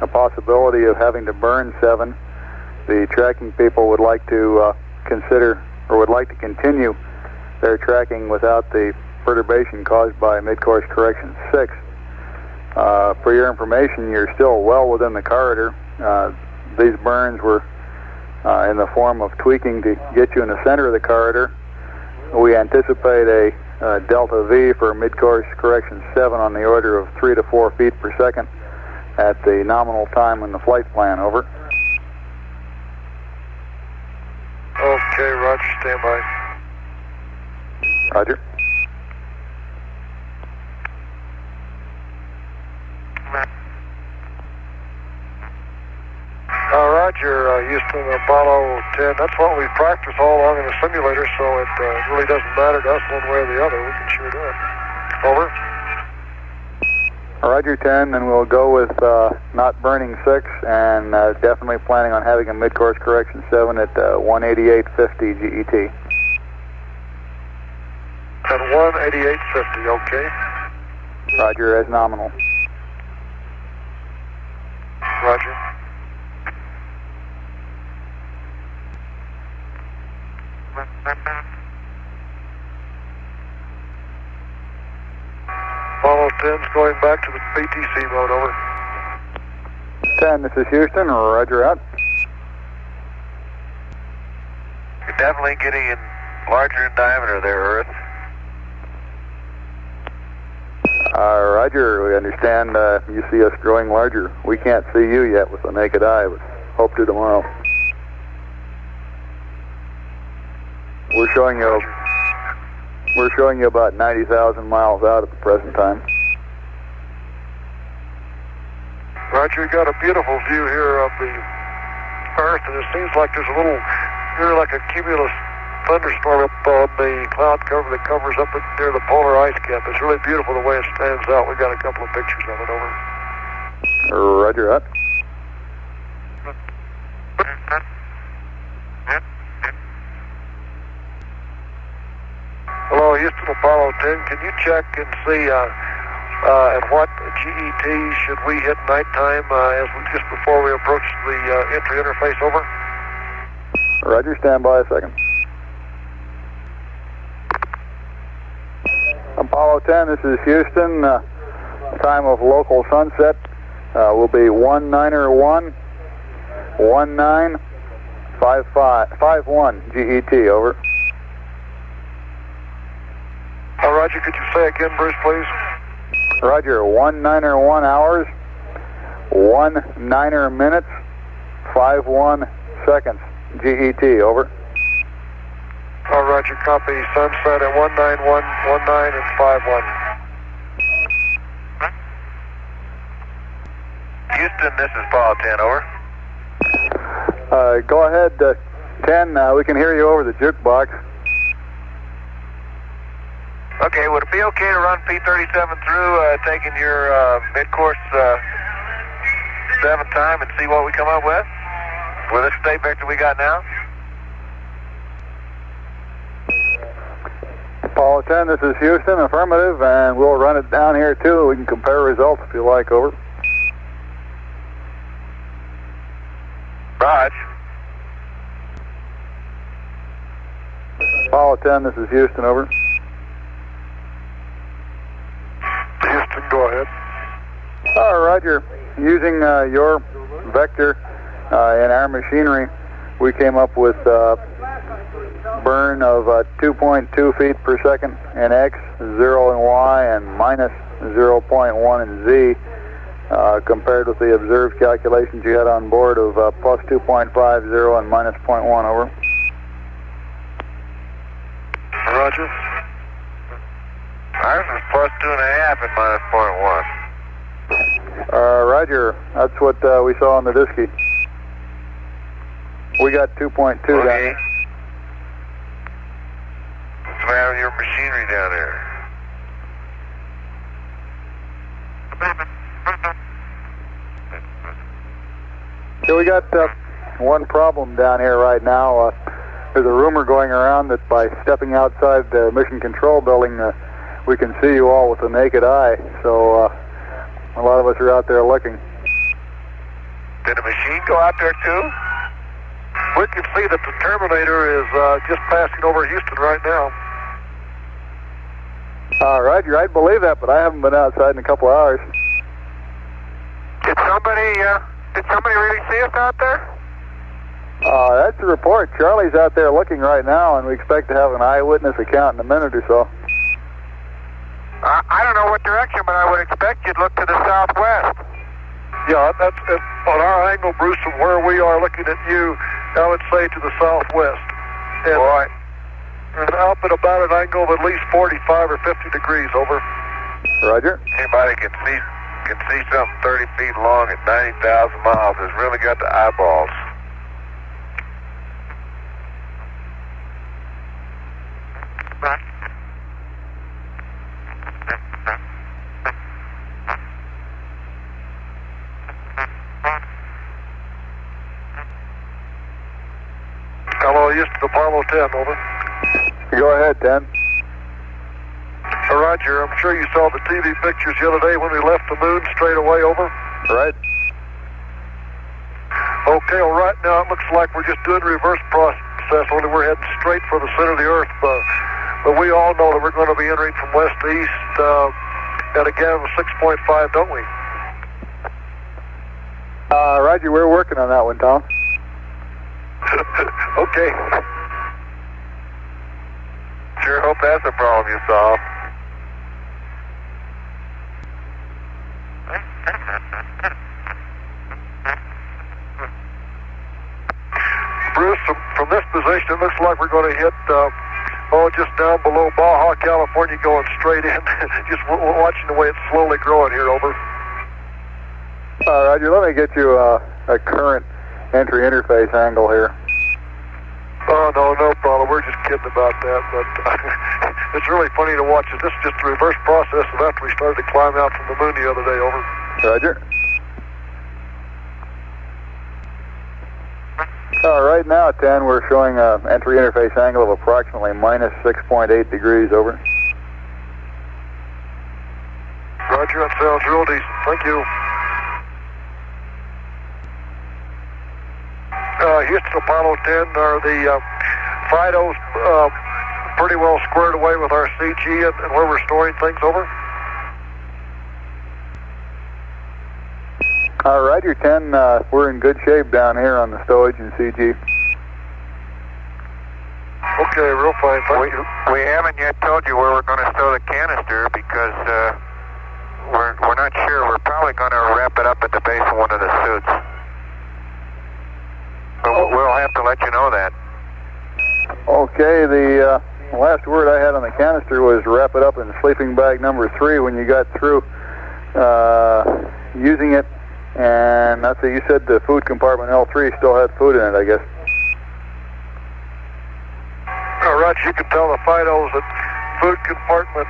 a possibility of having to burn 7, the tracking people would like to consider or would like to continue their tracking without the perturbation caused by mid-course correction 6. For your information, you're still well within the corridor. These burns were in the form of tweaking to get you in the center of the corridor. We anticipate a delta V for mid-course correction 7 on the order of 3 to 4 feet per second at the nominal time in the flight plan. Over. Okay, roger, stand by. Roger. Roger, Houston, Apollo 10. That's what we practice all along in the simulator, so it really doesn't matter to us one way or the other. We can sure do it. Over. Roger 10, and we'll go with not burning 6 and definitely planning on having a mid-course correction 7 at 188.50 GET. At 188.50, okay. Roger, as nominal. Roger. Apollo 10's going back to the PTC mode, over. 10, this is Houston, roger out. You're definitely getting in larger in diameter there, Earth. Roger, we understand you see us growing larger. We can't see you yet with the naked eye, but hope to tomorrow. We're showing you about 90,000 miles out at the present time. Roger, you got a beautiful view here of the Earth, and it seems like there's a little, really like a cumulus thunderstorm up on the cloud cover that covers up near the polar ice cap. It's really beautiful the way it stands out. We got a couple of pictures of it, over. Roger out. Apollo 10. Can you check and see at what GET should we hit nighttime just before we approach the entry interface? Over. Roger, stand by a second. Apollo 10, this is Houston. Time of local sunset will be 1901 1951 GET, over. Roger, could you say again, Bruce, please? Roger, 1901 hours, 19 minutes, 51 seconds GET, over. Roger, copy. Sunset at 19119 and 51. Houston, this is Paul 10, over. Go ahead, 10. We can hear you over the jukebox. Okay, would it be okay to run P37 through, taking your mid-course 7 time and see what we come up with this state vector we got now? Apollo 10, this is Houston, affirmative, and we'll run it down here too. We can compare results if you like, over. Raj. Apollo 10, this is Houston, over. Houston, go ahead. Roger. Using your vector in our machinery, we came up with burn of 2.2 feet per second in X, 0 in Y, and minus 0.1 in Z, compared with the observed calculations you had on board of plus 2.50 and minus 0.1, over. Roger. Ours is plus 2.5 and minus 0.1. Roger. That's what we saw on the Disky. We got 2.2 down. Okay. What's the matter with your machinery down there? So we got one problem down here right now. There's a rumor going around that by stepping outside the mission control building, we can see you all with the naked eye. So a lot of us are out there looking. Did the machine go out there too? We can see that the Terminator is just passing over Houston right now. Roger, I'd believe that, but I haven't been outside in a couple hours. Did somebody really see us out there? That's the report. Charlie's out there looking right now, and we expect to have an eyewitness account in a minute or so. I don't know what direction, but I would expect you'd look to the southwest. Yeah, that's on our angle, Bruce, from where we are looking at you, I would say to the southwest. And up at about an angle of at least 45 or 50 degrees, over. Roger. Anybody can see something 30 feet long at 90,000 miles has really got the eyeballs. Hello, Houston, Apollo 10, over. Go ahead, 10. Roger, I'm sure you saw the TV pictures the other day when we left the moon straight away, over. Right. Okay, well, right now it looks like we're just doing reverse process, only we're heading straight for the center of the Earth. But we all know that we're going to be entering from west to east at a gap of 6.5, don't we? Roger, we're working on that one, Tom. Okay. Sure hope that's a problem you solve. Bruce, from this position, it looks like we're going to hit, just down below Baja, California, going straight in. Just watching the way it's slowly growing here, over. Roger, let me get you a current entry interface angle here. Oh, no problem. We're just kidding about that, but it's really funny to watch it. This is just a reverse process of after we started to climb out from the moon the other day, over. Roger. Right now, 10, we're showing an entry interface angle of approximately minus 6.8 degrees, over. Roger, that sounds real decent. Thank you. Houston, Apollo 10, are the FIDOs pretty well squared away with our CG and where we're storing things, over? Roger, 10, we're in good shape down here on the stowage and CG. Okay, real fine, thank you. We haven't yet told you where we're going to stow the canister because we're not sure. We're probably going to wrap it up at the base of one of the suits. But we'll have to let you know that. Okay, the last word I had on the canister was wrap it up in sleeping bag number 3 when you got through using it. And that's it, you said the food compartment L3 still had food in it, I guess. Roger, you can tell the FIDOs that food compartment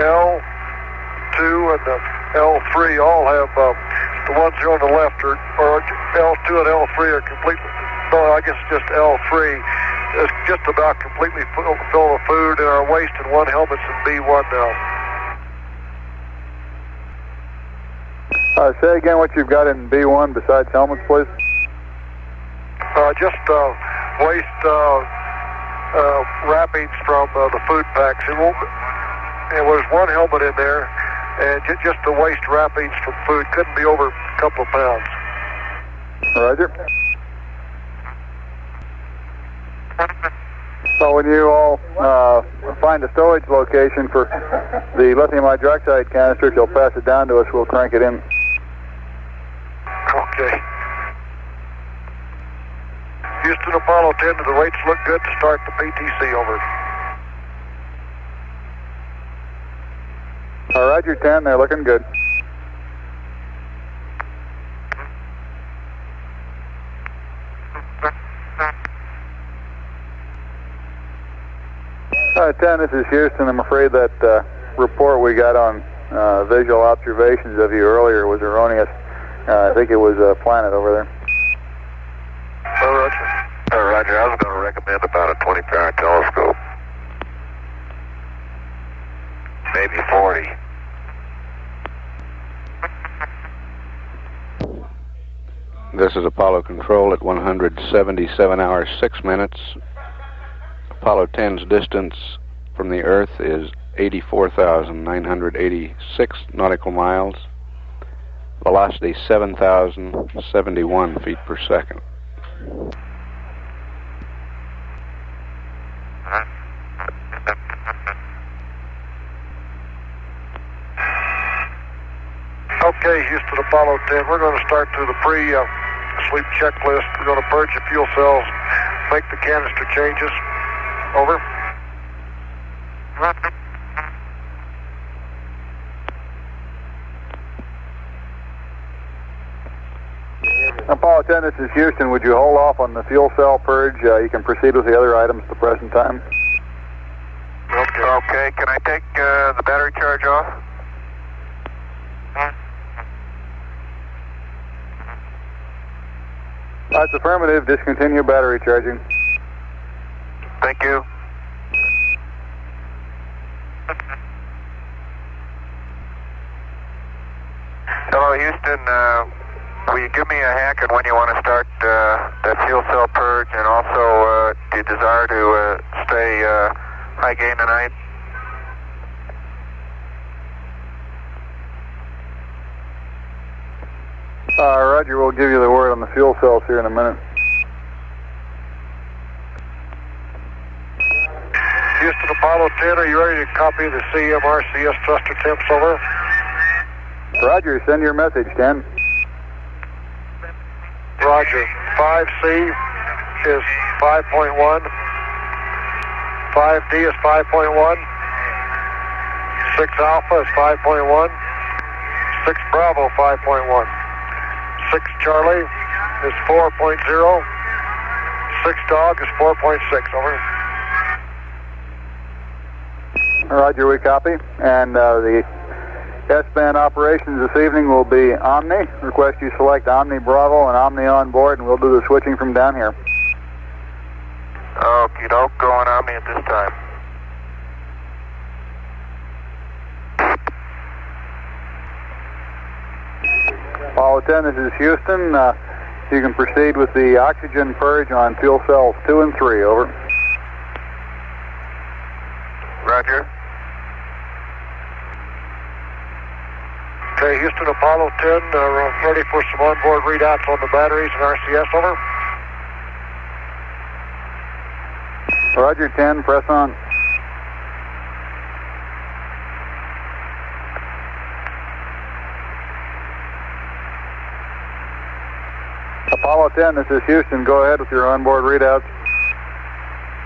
L2 and the L3 all have, the ones here on the left or L2 and L3 are completely, no, I guess just L3 is just about completely full of food, and our waste and one helmet's in B1 now. Say again what you've got in B1 besides helmets, please. Just waste wrappings from the food packs. There was one helmet in there, and just the waste wrappings from food couldn't be over a couple of pounds. Roger. So when you all find a stowage location for the lithium hydroxide canister, if you'll pass it down to us, we'll crank it in. Okay. Houston, Apollo 10, do the rates look good to start the PTC, over? Roger, 10, they're looking good. All right, 10, this is Houston. I'm afraid that report we got on visual observations of you earlier was erroneous. I think it was a planet over there. Roger. Roger, I was going to recommend about a 20-pound telescope. Maybe 40. This is Apollo Control at 177 hours 6 minutes. Apollo 10's distance from the Earth is 84,986 nautical miles. Velocity 7,071 feet per second. Okay, Houston, Apollo 10, we're going to start through the pre-sleep checklist. We're going to purge the fuel cells, make the canister changes. Over. Apollo 10, this is Houston. Would you hold off on the fuel cell purge? You can proceed with the other items at the present time. Okay, can I take the battery charge off? That's affirmative. Discontinue battery charging. Thank you. Hello, Houston. Will you give me a hack on when you want to start that fuel cell purge, and also do you desire to stay high gain tonight? Roger, we'll give you the word on the fuel cells here in a minute. Houston, Apollo 10, are you ready to copy the CMRCS thruster temps, over? Roger, send your message, 10. Roger. 5C is 5.1. 5D is 5.1. 6 Alpha is 5.1. 6 Bravo 5.1. 6 Charlie is 4.0. 6 Dog is 4.6, over. Roger, we copy. And the S-band operations this evening will be Omni. Request you select Omni Bravo and Omni on board, and we'll do the switching from down here. Okie doke, going Omni at this time. Apollo 10, this is Houston. You can proceed with the oxygen purge on fuel cells 2 and 3, over. Roger. Okay, Houston, Apollo 10, we're ready for some onboard readouts on the batteries and RCS, over. Roger, 10, press on. Apollo 10, this is Houston. Go ahead with your onboard readouts.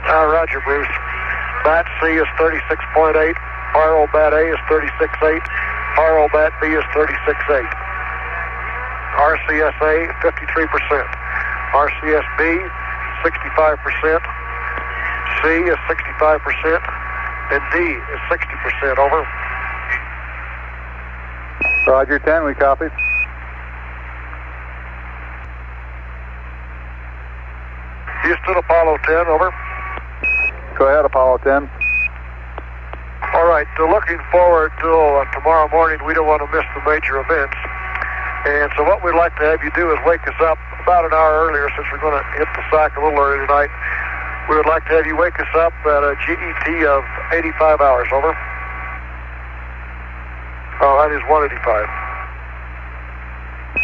Roger, Bruce. Bat C is 36.8. Pyro Bat A is 36.8. Pyro Bat B is 36.8. RCSA, 53%. RCSB, 65%. C is 65%. And D is 60%, over. Roger, 10, we copy. Houston, Apollo 10, over. Go ahead, Apollo 10. All right, looking forward to tomorrow morning, we don't want to miss the major events. And so what we'd like to have you do is wake us up about an hour earlier, since we're going to hit the sack a little early tonight. We would like to have you wake us up at a GET of 85 hours, over. Oh, that is 185.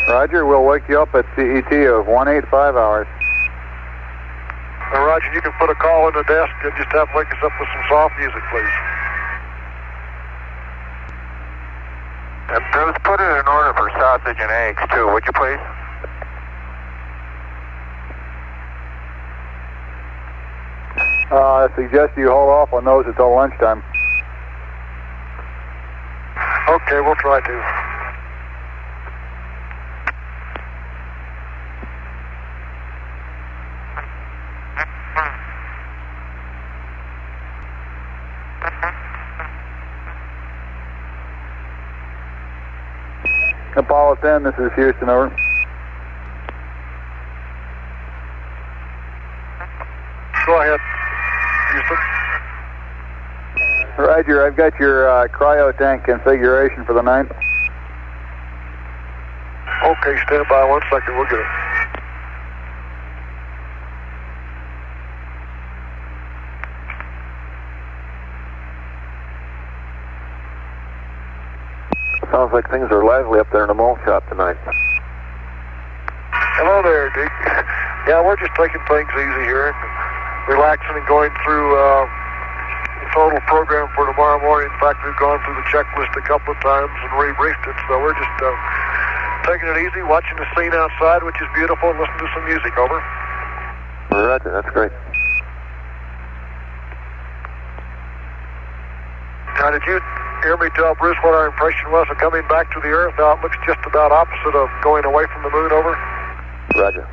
Roger, we'll wake you up at CET of 185 hours. Roger, you can put a call in the desk and just have wake us up with some soft music, please. And Bruce, put it in order for sausage and eggs, too, would you please? I suggest you hold off on those until lunchtime. Okay, we'll try to. Apollo 10, this is Houston, over. Go ahead, Houston. Roger, I've got your cryo tank configuration for the night. Okay, stand by 1 second, we'll get it. Sounds like things are lively up there in the malt shop tonight. Hello there, Dick. Yeah, we're just taking things easy here and relaxing and going through the total program for tomorrow morning. In fact, we've gone through the checklist a couple of times and rebriefed it, so we're just taking it easy, watching the scene outside, which is beautiful, and listening to some music, over. Roger, that's great. Now, did you hear me tell Bruce what our impression was of coming back to the Earth? Now, it looks just about opposite of going away from the moon, over. Roger.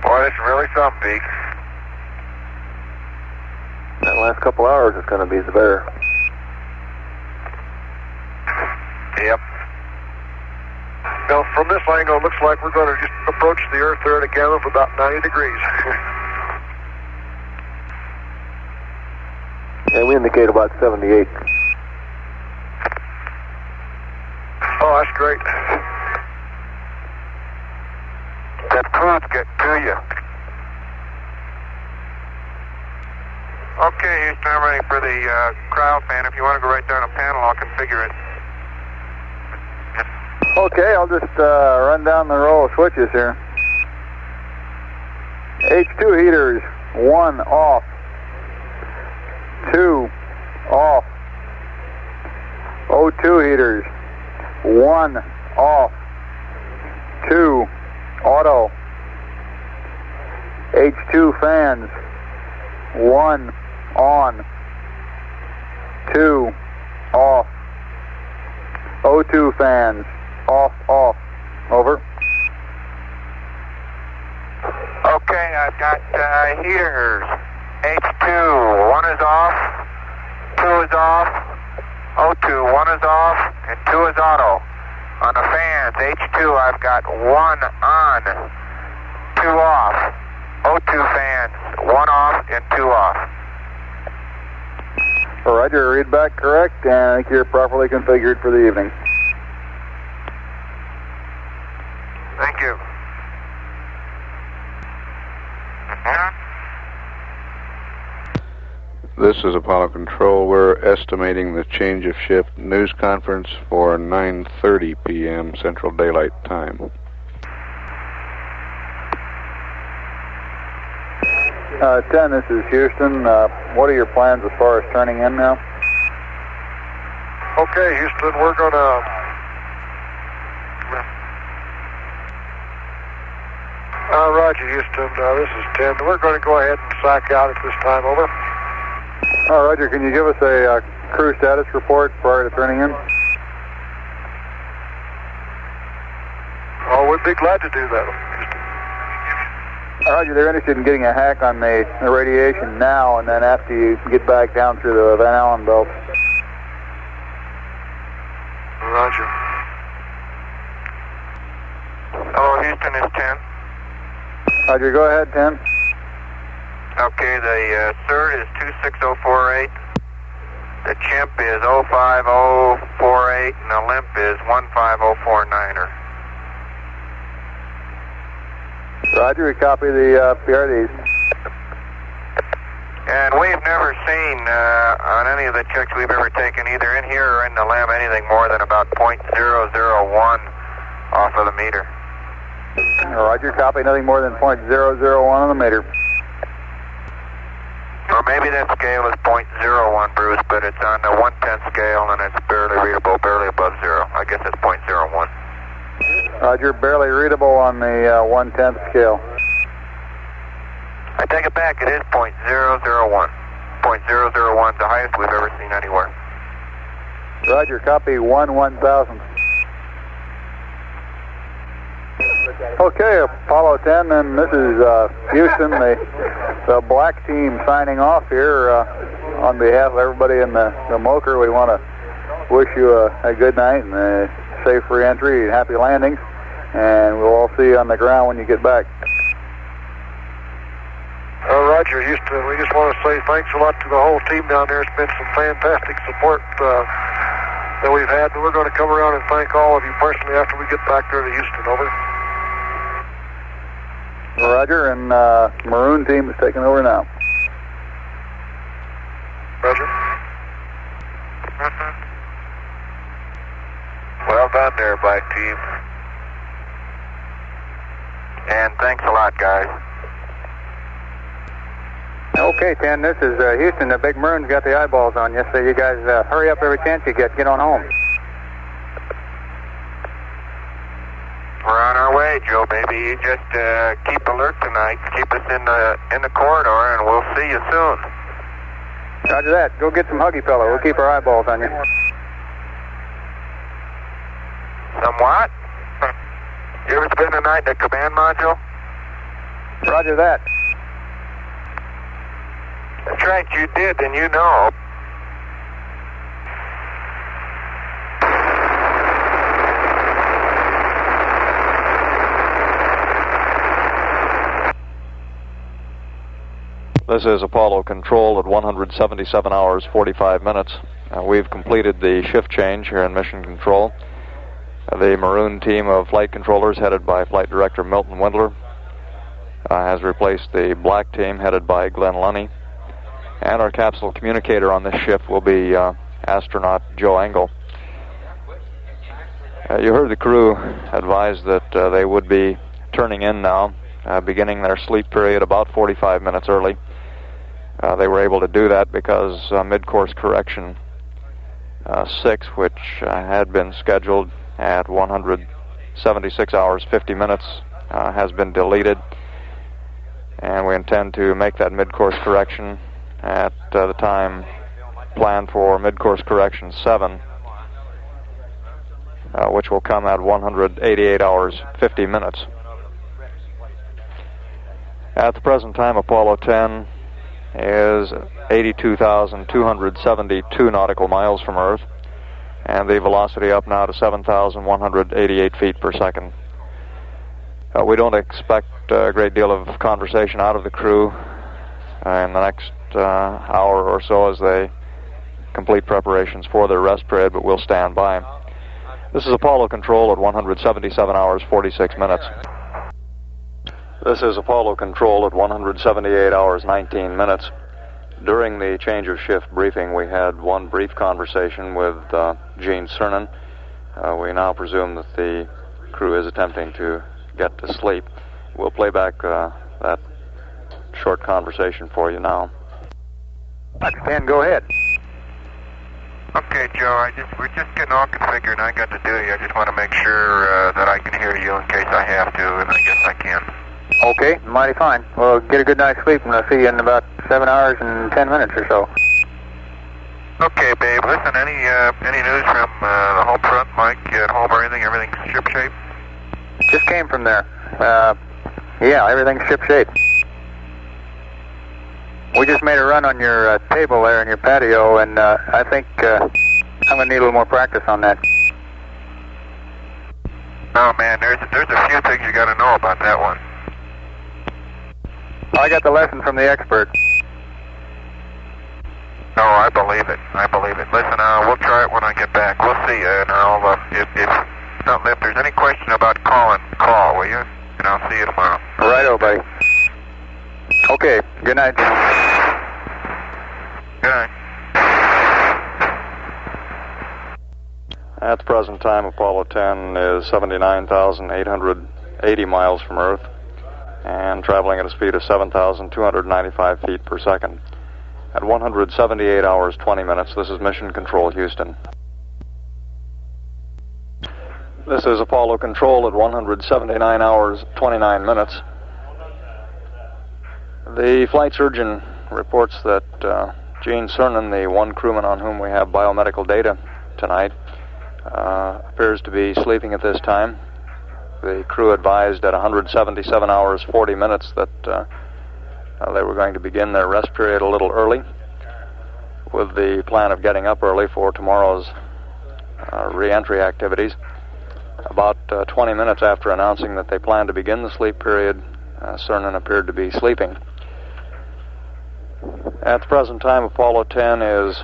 Boy, it's really something, Deke. That last couple hours is going to be the bear. Yep. Now, from this angle, it looks like we're going to just approach the Earth there at a gamma of about 90 degrees. Yeah, we indicate about 78. Oh, that's great. That crude's getting to you. Okay, Houston, I'm ready for the cryo fan. If you want to go right there on a panel, I'll configure it. Okay, I'll just run down the row of switches here. H2 heaters, 1 off. 2 off. O2 heaters, 1 off. 2 auto. H2 fans, 1 on. 2 off. O2 fans, off, off. Over. Okay, I've got heaters. H2, 1 is off, 2 is off, O2, 1 is off, and 2 is auto. On the fans, H2, I've got 1 on, 2 off. O2 fans, 1 off and 2 off. Roger, read back correct, and I think you're properly configured for the evening. This is Apollo Control. We're estimating the change of shift news conference for 9:30 p.m. Central Daylight Time. 10, this is Houston. What are your plans as far as turning in now? Okay, Houston, we're going to... Roger, Houston. This is 10. We're going to go ahead and sack out at this time. Over. Roger, can you give us a crew status report prior to turning in? Oh, we'd be glad to do that, Houston. Roger, they're interested in getting a hack on the radiation now and then after you get back down through the Van Allen belt. Roger. Hello, Houston, it's 10. Roger, go ahead, 10. Okay, the CERT is 26048. The chimp is 05048, and the limp is 15049er. Roger, we copy the PRDs. And we've never seen on any of the checks we've ever taken, either in here or in the LAM, anything more than about 0.001 off of the meter. Roger, copy, nothing more than 0.001 on the meter. Or maybe that scale is 0.01, Bruce, but it's on the 1/10 scale and it's barely readable, barely above 0. I guess it's 0.01. Roger, barely readable on the 1/10 scale. I take it back, it is 0.001. 0.001 is the highest we've ever seen anywhere. Roger, copy 1/1000. Okay, Apollo 10, and this is Houston, the black team signing off here. On behalf of everybody in the MOCR, we want to wish you a good night and a safe re-entry and happy landings, and we'll all see you on the ground when you get back. Roger, Houston, we just want to say thanks a lot to the whole team down there. It's been some fantastic support that we've had, and we're going to come around and thank all of you personally after we get back there to Houston. Over. Roger, and Maroon team is taking over now. Roger. Well done there, black team. And thanks a lot, guys. Okay, 10, this is Houston. The big Maroon's got the eyeballs on you, so you guys hurry up every chance you get on home. We're on our way, Joe, baby. You just keep alert tonight. Keep us in the corridor, and we'll see you soon. Roger that. Go get some Huggy Fella. We'll keep our eyeballs on you. Somewhat? You ever spend the night in the command module? Roger that. That's right, you did, and you know. This is Apollo Control at 177 hours, 45 minutes. We've completed the shift change here in Mission Control. The Maroon team of flight controllers, headed by Flight Director Milton Windler, has replaced the black team, headed by Glenn Lunny. And our capsule communicator on this shift will be astronaut Joe Engel. You heard the crew advise that they would be turning in now, beginning their sleep period about 45 minutes early. They were able to do that because mid-course correction 6, which had been scheduled at 176 hours, 50 minutes, has been deleted. And we intend to make that mid-course correction at the time planned for mid-course correction 7, which will come at 188 hours, 50 minutes. At the present time, Apollo 10 is 82,272 nautical miles from Earth, and the velocity up now to 7,188 feet per second. We don't expect a great deal of conversation out of the crew in the next hour or so as they complete preparations for their rest period, but we'll stand by. This is Apollo Control at 177 hours, 46 minutes. This is Apollo Control at 178 hours, 19 minutes. During the change of shift briefing, we had one brief conversation with Gene Cernan. We now presume that the crew is attempting to get to sleep. We'll play back that short conversation for you now. Ken, go ahead. Okay, Joe, we're just getting all configured, and I got to duty. I just want to make sure that I can hear you in case I have to, and I guess I can. Okay, mighty fine. Well, get a good night's sleep, and I'll see you in about 7 hours and 10 minutes or so. Okay, babe. Listen, any news from the home front, Mike, at home or anything? Everything's shipshape? Just came from there. Yeah, everything's shipshape. We just made a run on your table there in your patio, and I think I'm going to need a little more practice on that. Oh, man, there's a few things you got to know about that one. I got the lesson from the expert. No, I believe it. Listen, we'll try it when I get back. We'll see you, and if there's any question about calling, call, will you? And I'll see you tomorrow. Righto, buddy. Okay, good night. Good night. At the present time, Apollo 10 is 79,880 miles from Earth and traveling at a speed of 7,295 feet per second. At 178 hours, 20 minutes, this is Mission Control, Houston. This is Apollo Control at 179 hours, 29 minutes. The flight surgeon reports that Gene Cernan, the one crewman on whom we have biomedical data tonight, appears to be sleeping at this time. The crew advised at 177 hours, 40 minutes that they were going to begin their rest period a little early, with the plan of getting up early for tomorrow's re-entry activities. About 20 minutes after announcing that they planned to begin the sleep period, Cernan appeared to be sleeping. At the present time, Apollo 10 is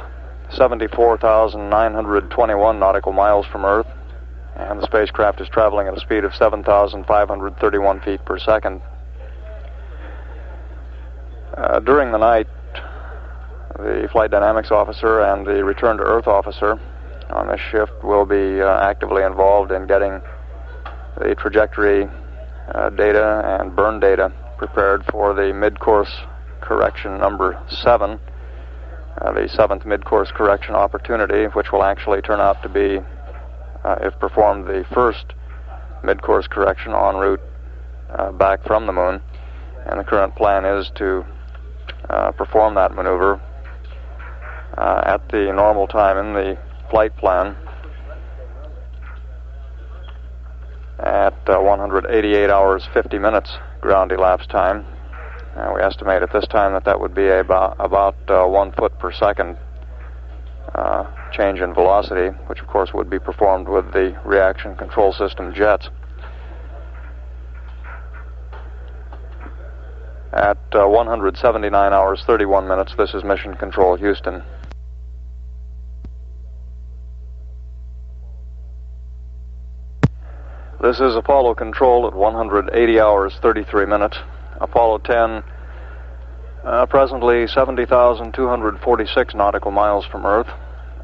74,921 nautical miles from Earth, and the spacecraft is traveling at a speed of 7,531 feet per second. During the night, the flight dynamics officer and the return to Earth officer on this shift will be actively involved in getting the trajectory data and burn data prepared for the mid-course correction number 7, the 7th mid-course correction opportunity, which will actually turn out to be, if performed, the first mid-course correction en route back from the moon. And the current plan is to perform that maneuver at the normal time in the flight plan at 188 hours 50 minutes ground elapsed time. We estimate at this time that would be about 1 foot per second change in velocity, which of course would be performed with the reaction control system jets. At 179 hours 31 minutes, this is Mission Control, Houston. This is Apollo Control at 180 hours 33 minutes. Apollo 10, presently 70,246 nautical miles from Earth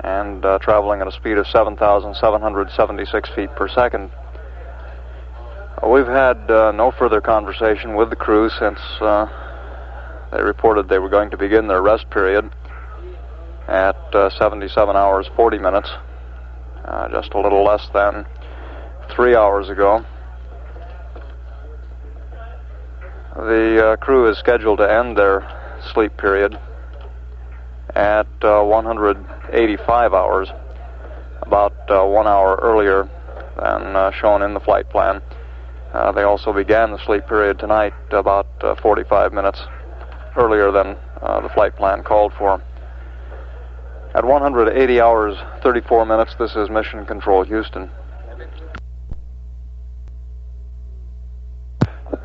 and traveling at a speed of 7,776 feet per second. We've had no further conversation with the crew since they reported they were going to begin their rest period at 77 hours 40 minutes, just a little less than 3 hours ago. The crew is scheduled to end their sleep period at 185 hours, about 1 hour earlier than shown in the flight plan. They also began the sleep period tonight about 45 minutes earlier than the flight plan called for. At 180 hours 34 minutes, this is Mission Control, Houston.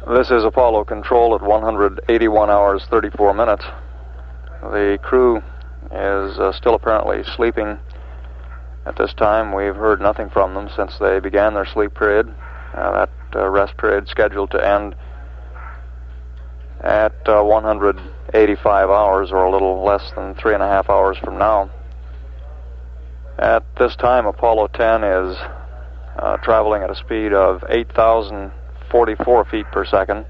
This is Apollo Control at 181 hours 34 minutes. The crew is still apparently sleeping at this time. We've heard nothing from them since they began their sleep period. That rest period scheduled to end at 185 hours, or a little less than 3.5 hours from now. At this time, Apollo 10 is traveling at a speed of 8,044 feet per second,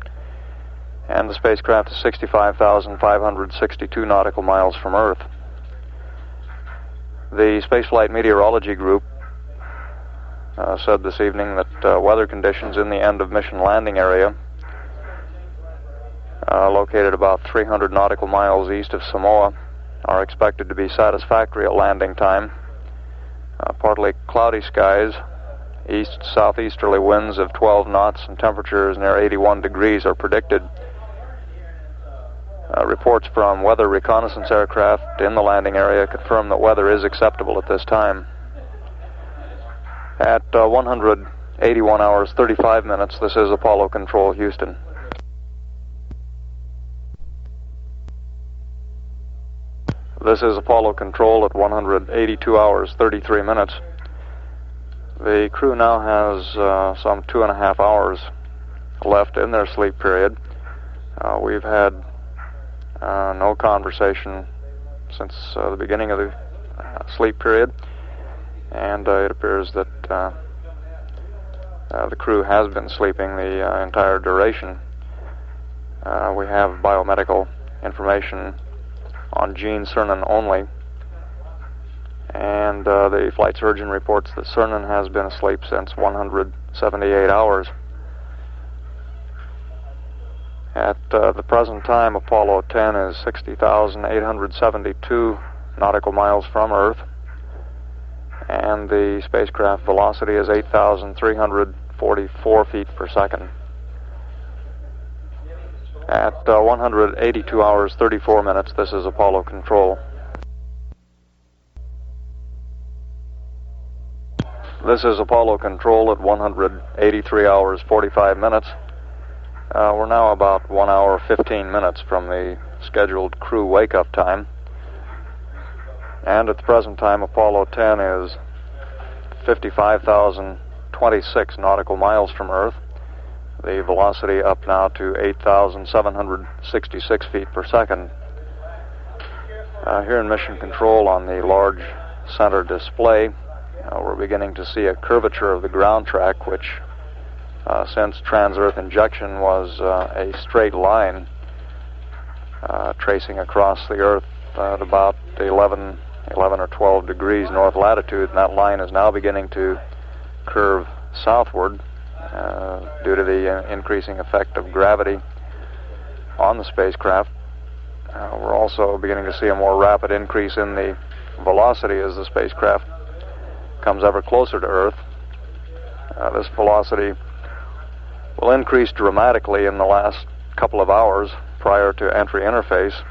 and the spacecraft is 65,562 nautical miles from Earth. The Spaceflight Meteorology Group said this evening that weather conditions in the end of mission landing area, located about 300 nautical miles east of Samoa, are expected to be satisfactory at landing time. Partly cloudy skies, east-southeasterly winds of 12 knots, and temperatures near 81 degrees are predicted. Reports from weather reconnaissance aircraft in the landing area confirm that weather is acceptable at this time. At 181 hours 35 minutes, this is Apollo Control, Houston. This is Apollo Control at 182 hours 33 minutes. The crew now has some 2.5 hours left in their sleep period. We've had no conversation since the beginning of the sleep period, and it appears that the crew has been sleeping the entire duration. We have biomedical information on Gene Cernan only, and the flight surgeon reports that Cernan has been asleep since 178 hours. At the present time, Apollo 10 is 60,872 nautical miles from Earth, and the spacecraft velocity is 8,344 feet per second. At 182 hours 34 minutes, this is Apollo Control. This is Apollo Control at 183 hours 45 minutes. We're now about 1 hour 15 minutes from the scheduled crew wake-up time. And at the present time, Apollo 10 is 55,026 nautical miles from Earth. The velocity up now to 8,766 feet per second. Here in Mission Control on the large center display, we're beginning to see a curvature of the ground track, which since trans-Earth injection was a straight line tracing across the Earth at about 11 or 12 degrees north latitude, and that line is now beginning to curve southward due to the increasing effect of gravity on the spacecraft. We're also beginning to see a more rapid increase in the velocity as the spacecraft comes ever closer to Earth. This velocity will increase dramatically in the last couple of hours prior to entry interface.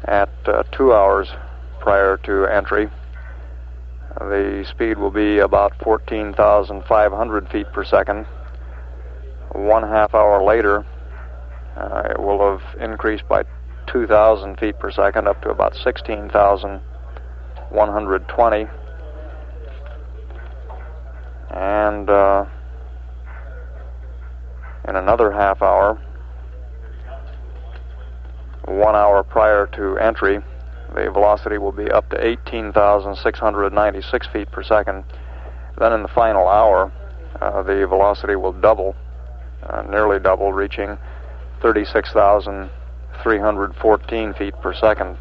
At 2 hours prior to entry, the speed will be about 14,500 feet per second. 1/2 hour later, it will have increased by 2,000 feet per second up to about 16,120. And in another 1/2 hour, 1 hour prior to entry, the velocity will be up to 18,696 feet per second. Then in the final hour, the velocity will double, nearly double, reaching 36,314 feet per second.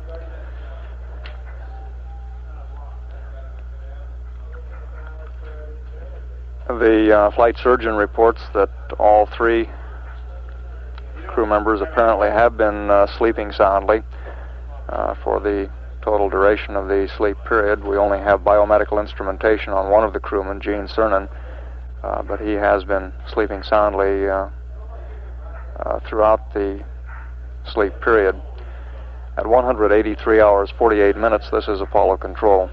The flight surgeon reports that all 3 crew members apparently have been sleeping soundly for the total duration of the sleep period. We only have biomedical instrumentation on one of the crewmen, Gene Cernan, but he has been sleeping soundly throughout the sleep period. At 183 hours 48 minutes, this is Apollo Control.